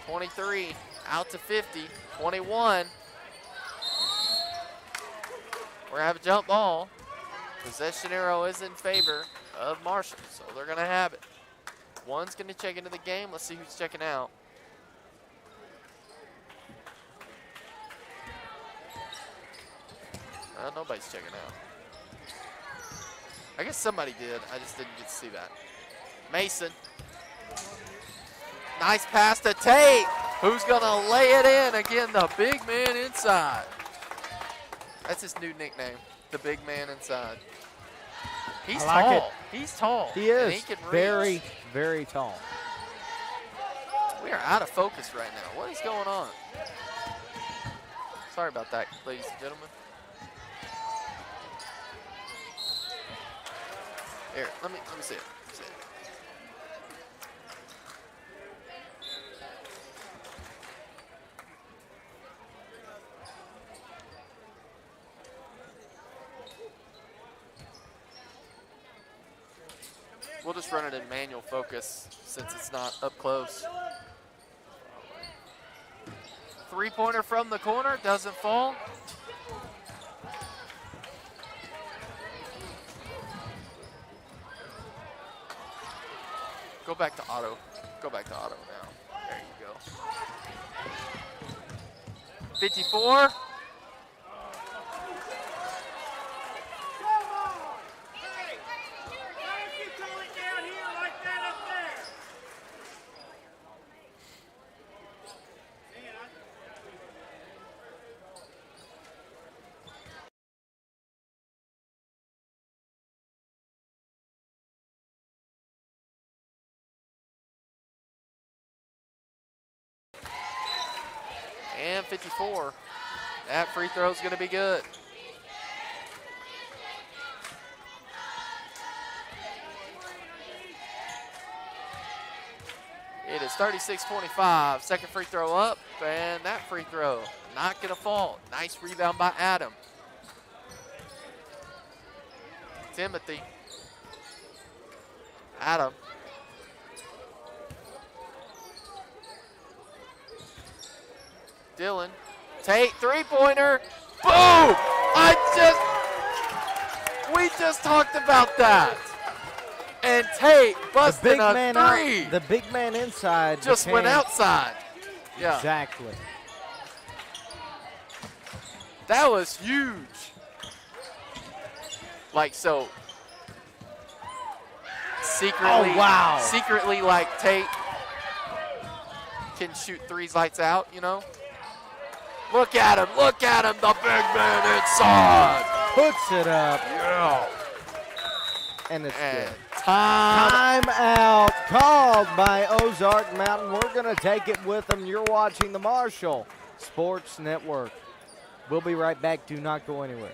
(23) out to 50. 21. We're gonna have a jump ball. Possession arrow is in favor of Marshall, so they're gonna have it. One's gonna check into the game. Let's see who's checking out. Nobody's checking out. I guess somebody did. I just didn't get to see that. Mason. Nice pass to Tate. Who's going to lay it in? Again, the big man inside. That's his new nickname, the big man inside. He's like tall. He's tall. He is and he can very, reach. very tall. We are out of focus right now. What is going on? Sorry about that, ladies and gentlemen. Here, let me see it. See it. We'll just run it in manual focus since it's not up close. Three-pointer from the corner, doesn't fall. Go back to auto. Go back to auto now. There you go. 54. And 54. That free throw is going to be good. It is 36-25. Second free throw up, and that free throw not going to fall. Nice rebound by Adam. Timothy. Adam. Dylan. Tate, three-pointer. Boom! We just talked about that. And Tate busting a three. The big man inside just went outside. Yeah. Exactly. That was huge. Like, so secretly, oh, wow. Secretly, like, Tate can shoot threes lights out, you know? Look at him, the big man inside. Puts it up. Yeah. And it's And good. time Timeout called by Ozark Mountain. We're going to take it with them. You're watching the Marshall Sports Network. We'll be right back. Do not go anywhere.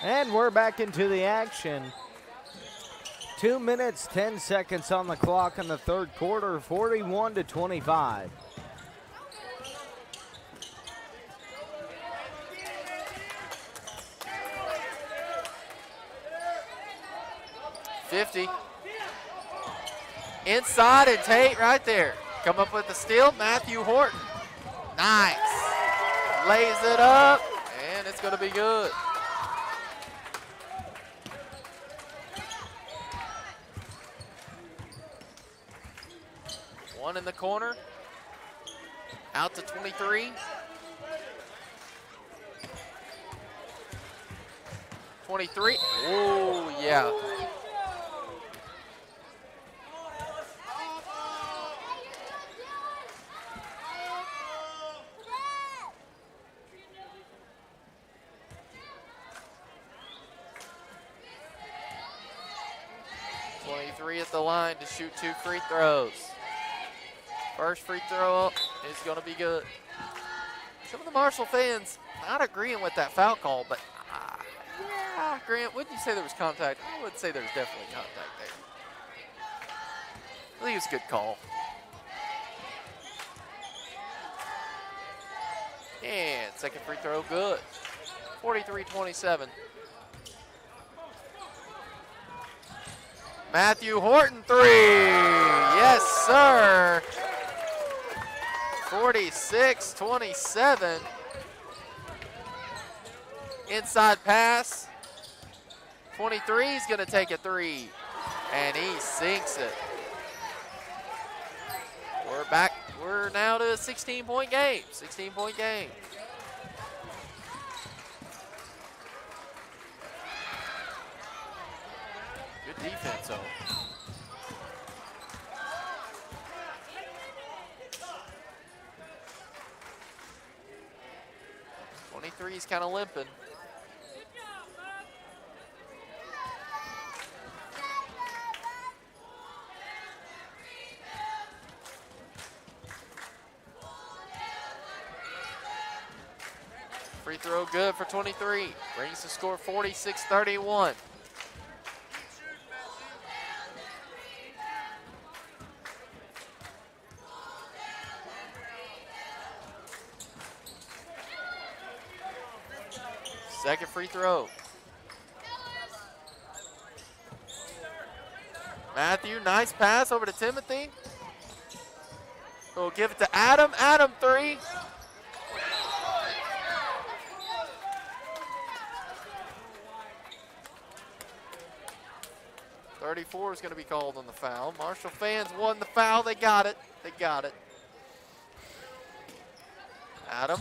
And we're back into the action. 2 minutes, 10 seconds on the clock in the third quarter, 41-25. Inside, and Tate right there. Come up with the steal, Matthew Horton. Nice. Lays it up, and it's going to be good. One in the corner. Out to 23. 23. Oh, yeah. At the line to shoot 2 free throws. First free throw up is going to be good. Some of the Marshall fans not agreeing with that foul call, but yeah, Grant, wouldn't you say there was contact? I would say there's definitely contact there. I think it was a good call. And second free throw good. 43-27. Matthew Horton, 3. Yes, sir. 46-27. Inside pass. 23 is going to take a 3. And he sinks it. We're back. We're now to a 16-point game. 16-point game. Good defense, though. 23's kind of limping. Free throw good for 23. Brings the score 46-31. Second free throw. Matthew, nice pass over to Timothy. We'll give it to Adam. Adam, 3. .34 is going to be called on the foul. Marshall fans won the foul. They got it. They got it. Adam.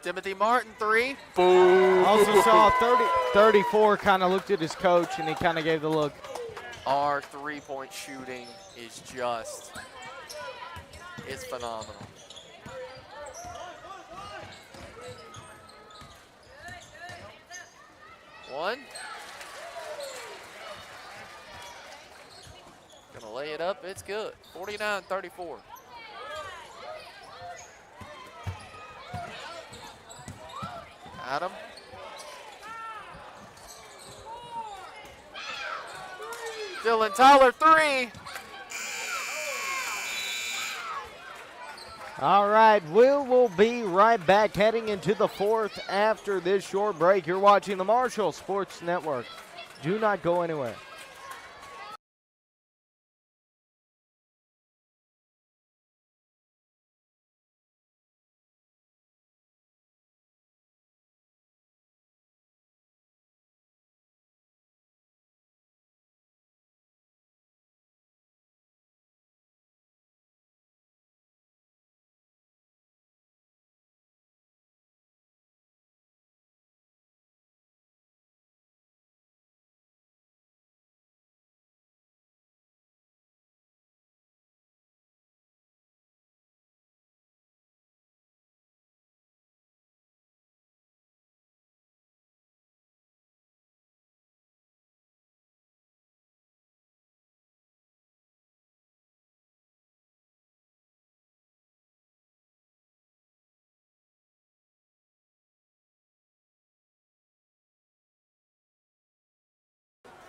Timothy Martin, 3. Boom. Also saw 34 kind of looked at his coach, and he kind of gave the look. Our three-point shooting is just, it's phenomenal. One. Gonna lay it up, it's good. 49-34. Adam. Dylan Tyler, 3. All right, we will be right back heading into the fourth after this short break. You're watching the Marshall Sports Network. Do not go anywhere.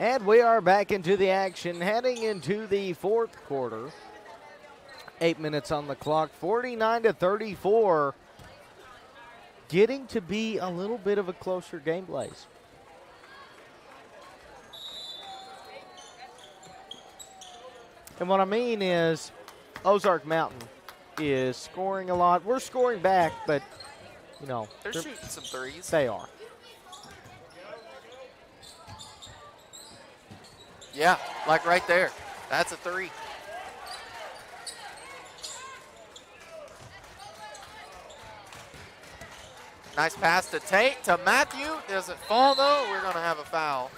And we are back into the action, heading into the fourth quarter. 8 minutes on the clock, 49-34. Getting to be a little bit of a closer game, Blaze. And what I mean is Ozark Mountain is scoring a lot. We're scoring back, but, you know. They're shooting some threes. They are. Yeah, like right there. That's a three. Nice pass to Tate, to Matthew. Doesn't fall, though. We're going to have a foul.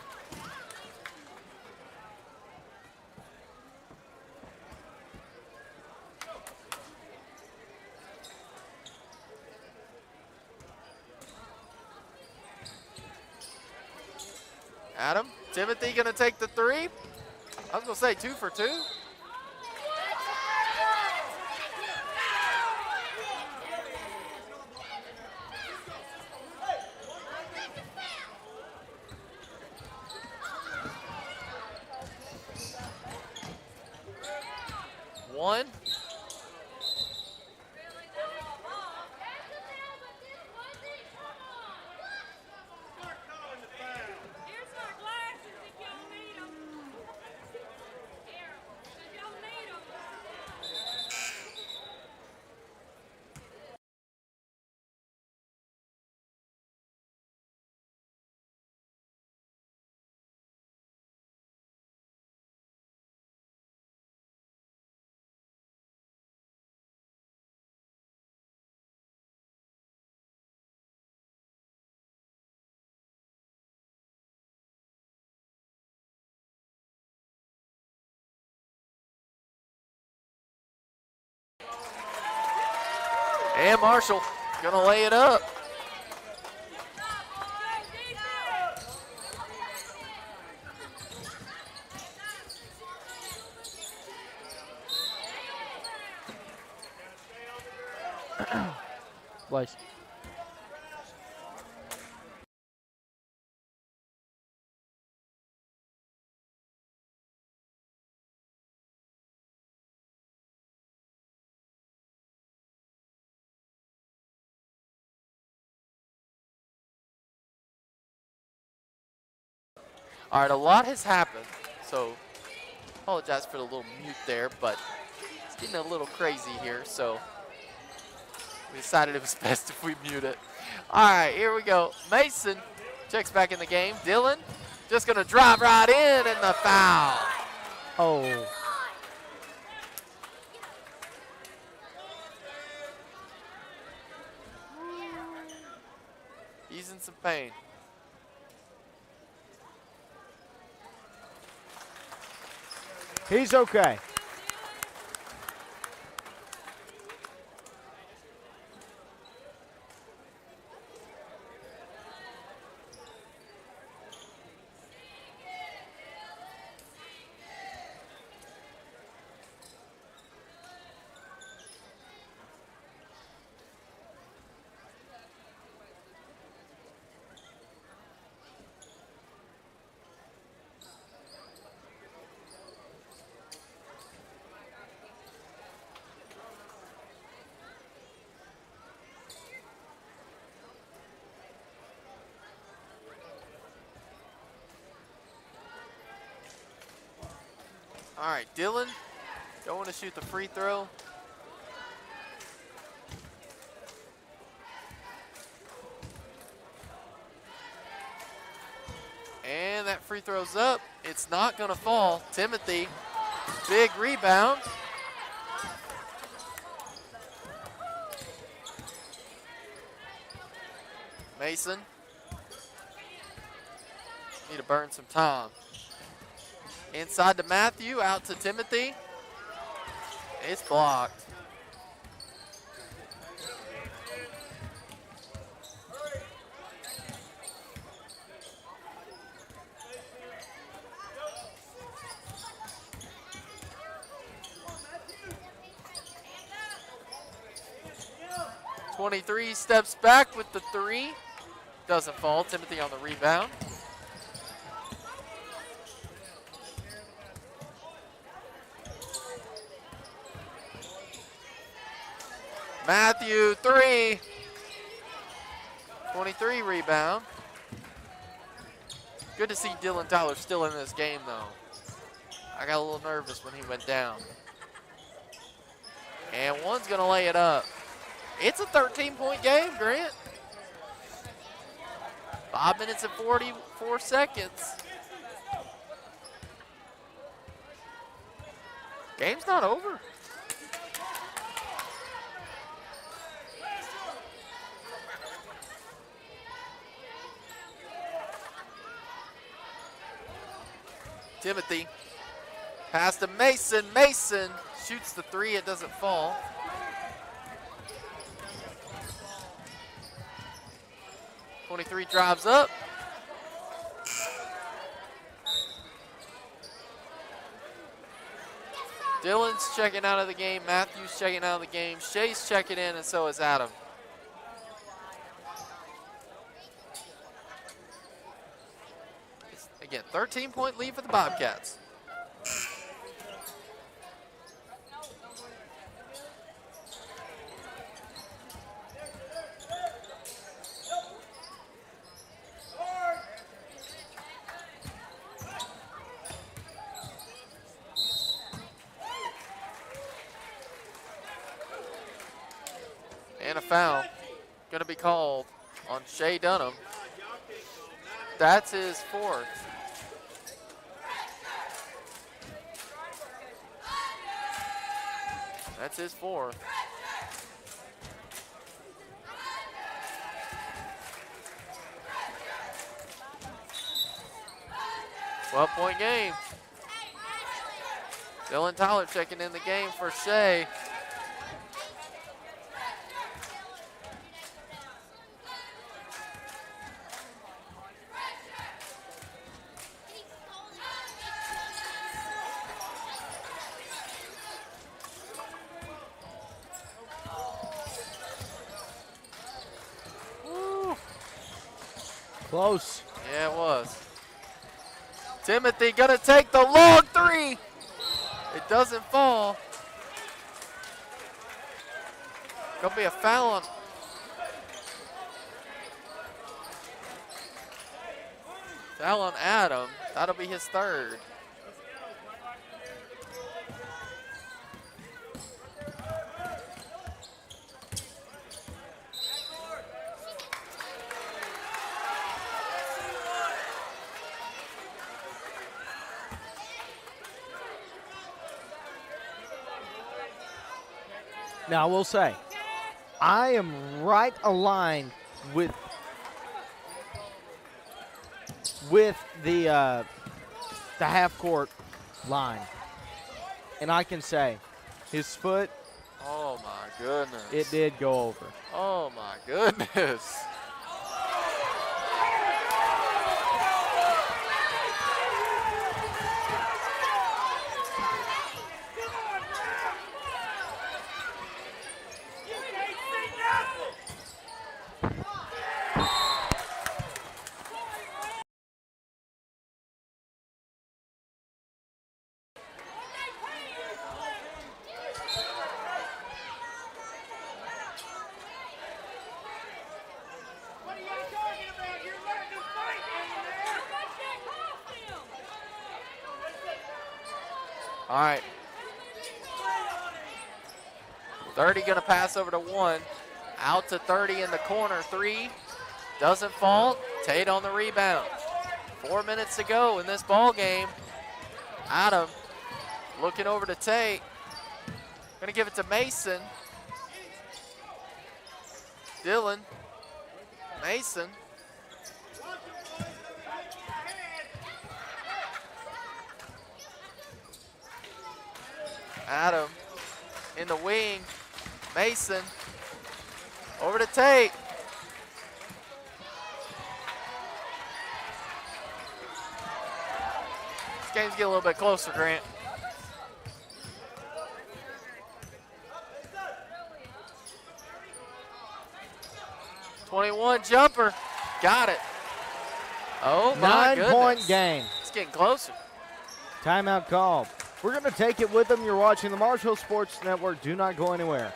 Adam, Timothy going to take the three. I was going to say 2 for 2. One. And Marshall gonna lay it up. Blaze. All right, a lot has happened, so apologize for the little mute there, but it's getting a little crazy here, so we decided it was best if we mute it. All right, here we go. Mason checks back in the game. Dylan just going to drive right in and the foul. Oh. He's in some pain. He's okay. All right, Dylan going to shoot the free throw. And that free throw's up. It's not going to fall. Timothy, big rebound. Mason. Need to burn some time. Inside to Matthew, out to Timothy. It's blocked. .23 steps back with the three. Doesn't fall. Timothy on the rebound. Matthew, 3. 23 rebound. Good to see Dylan Tyler still in this game, though. I got a little nervous when he went down. And one's going to lay it up. It's a 13-point game, Grant. 5 minutes and 44 seconds. Game's not over. Timothy, pass to Mason. Mason shoots the 3. It doesn't fall. .23 drives up. Dylan's checking out of the game. Matthew's checking out of the game. Shea's checking in, and so is Adam. Again, 13-point lead for the Bobcats. And a foul going to be called on Shea Dunham. That's his 4th. That's his 4th. Point game. Dylan Tyler checking in the game for Shea. Close. Yeah, it was. Timothy gonna take the long 3. It doesn't fall. Gonna be a foul on. Foul on Adam. That'll be his 3rd. Now, I will say, I am right aligned with the half-court line. And I can say, his foot, Oh, my goodness. it did go over. Oh, my goodness. All right. 30 going to pass over to 1. Out to 30 in the corner. 3 doesn't fall. Tate on the rebound. 4 minutes to go in this ball game. Adam looking over to Tate. Going to give it to Mason. Dylan. Mason. Adam in the wing. Mason over to Tate. This game's getting a little bit closer, Grant. .21 jumper. Got it. Oh, my goodness. 9-point game. It's getting closer. Timeout called. We're going to take it with them. You're watching the Marshall Sports Network. Do not go anywhere.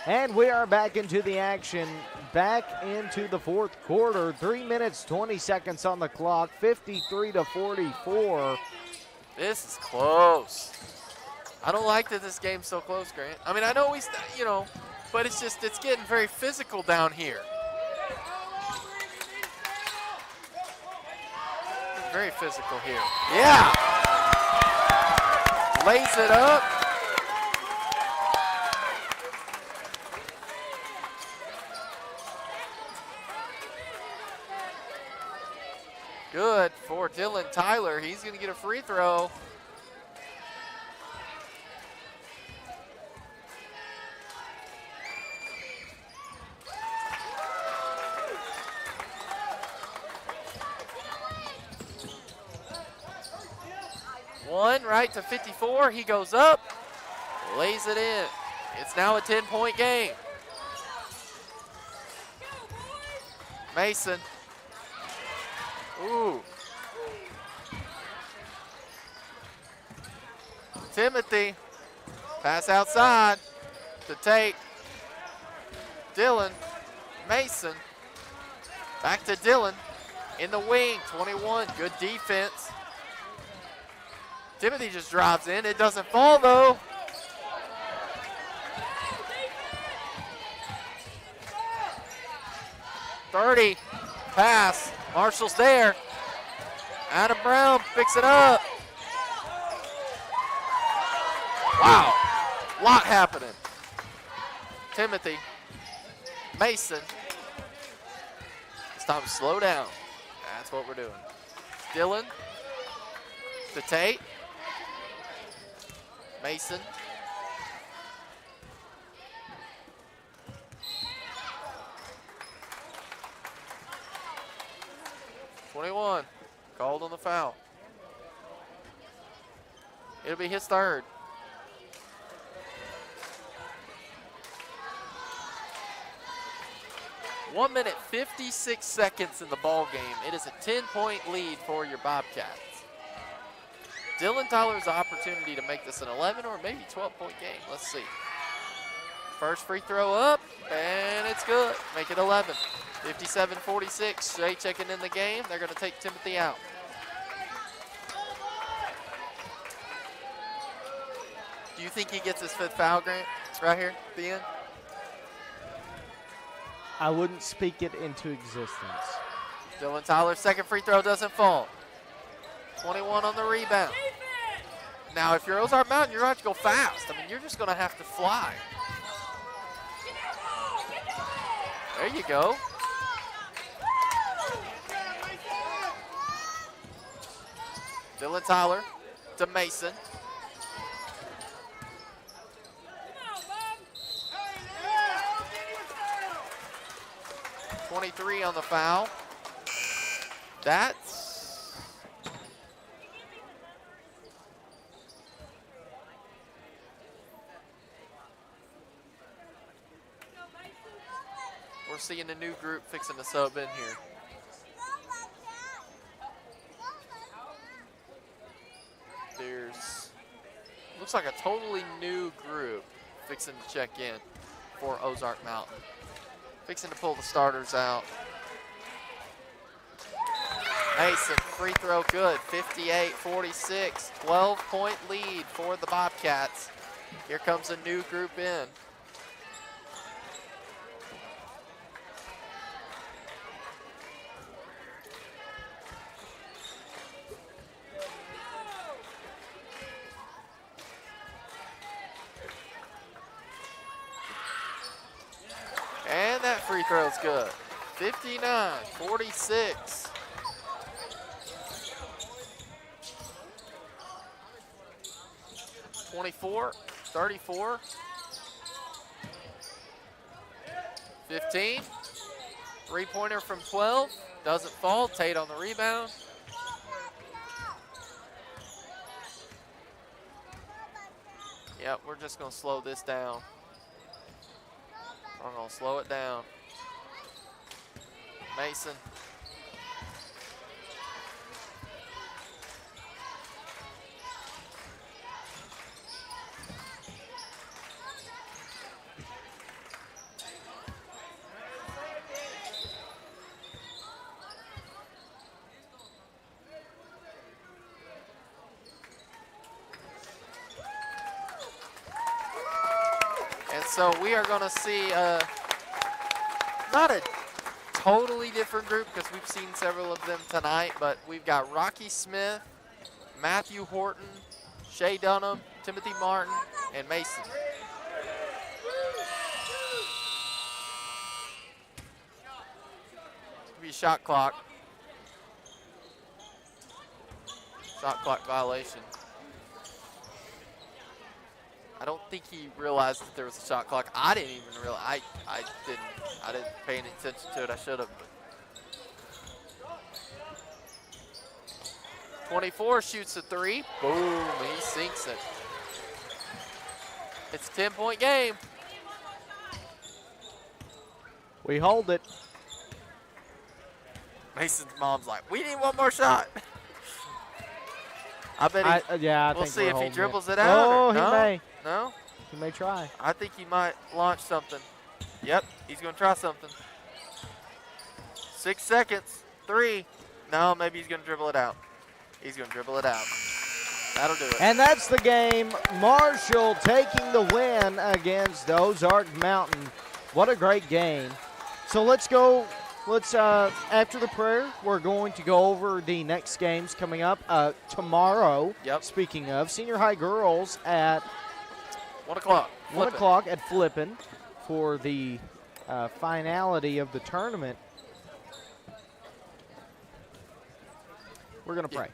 And we are back into the action, back into the fourth quarter. 3 minutes, 20 seconds on the clock, 53-44. This is close. I don't like that this game's so close, Grant. I mean, I know but it's getting very physical down here. It's very physical here. Yeah. Lays it up. Good for Dylan Tyler. He's going to get a free throw. One right to 54. He goes up, lays it in. It's now a 10-point game. Mason. Ooh. Timothy. Pass outside to Tate. Dylan. Mason. Back to Dylan. In the wing. 21. Good defense. Timothy just drives in. It doesn't fall, though. .30. Pass. Marshall's there. Adam Brown picks it up. Wow. Lot happening. Timothy. Mason. It's time to slow down. That's what we're doing. Dylan. To Tate. Mason. .21. Called on the foul. It'll be his third. One minute, 56 seconds in the ball game. It is a 10-point lead for your Bobcats. Dylan Tyler's opportunity to make this an 11 or maybe 12-point game. Let's see. First free throw up, and it's good. Make it 11. 57-46. Shea checking in the game. They're going to take Timothy out. Do you think he gets his fifth foul, Grant, right here at the end? I wouldn't speak it into existence. Dylan Tyler's second free throw doesn't fall. 21 on the rebound. Now, if you're Ozark Mountain, you're going to have to go fast. I mean, you're just going to have to fly. There you go. Dylan Tyler to Mason. .23 on the foul. That's we're seeing a new group fixing to sub in here. There's looks like a totally new group fixing to check in for Ozark Mountain. Fixing to pull the starters out. Mason, free throw good, 58-46, 12-point lead for the Bobcats. Here comes a new group in. And that free throw's good. 59-46. .24, 34. 15. Three-pointer from 12. Doesn't fall. Tate on the rebound. Yep, we're just going to slow this down. We're going to slow it down. Mason. So we are going to see not a totally different group because we've seen several of them tonight, but we've got Rocky Smith, Matthew Horton, Shay Dunham, Timothy Martin, and Mason. Be a shot clock. Shot clock violation. I don't think he realized that there was a shot clock. I didn't even realize. I didn't pay any attention to it. I should have. 24 shoots a three. Boom, he sinks it. It's a 10-point game. We hold it. Mason's mom's like, we need one more shot. I bet he, I we'll think see we're if he holding dribbles it Oh, out. he No? may. No? He may try. I think he might launch something. Yep, he's going to try something. 6 seconds. 3. No, maybe he's going to dribble it out. He's going to dribble it out. That'll do it. And that's the game. Marshall taking the win against Ozark Mountain. What a great game. So let's go. After the prayer, we're going to go over the next games coming up tomorrow. Yep. Speaking of, senior high girls at 1 o'clock. 1 o'clock at Flippin for the finality of the tournament. We're going to pray.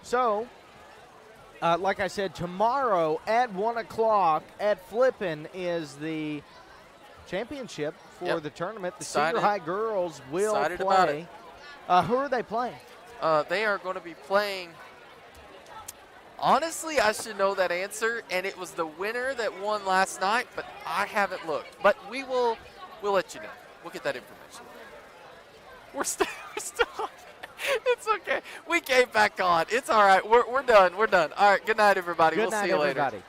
So, like I said, tomorrow at 1 o'clock at Flippin is the championship for the tournament. The senior high girls will play. Who are they playing? They are going to be playing. Honestly, I should know that answer, and it was the winner that won last night, but I haven't looked. But we'll let you know. We'll get that information. We're still it's okay. We came back on. It's all right. We're done. We're done. All right. Good night, everybody. Good we'll night, see you later. everybody.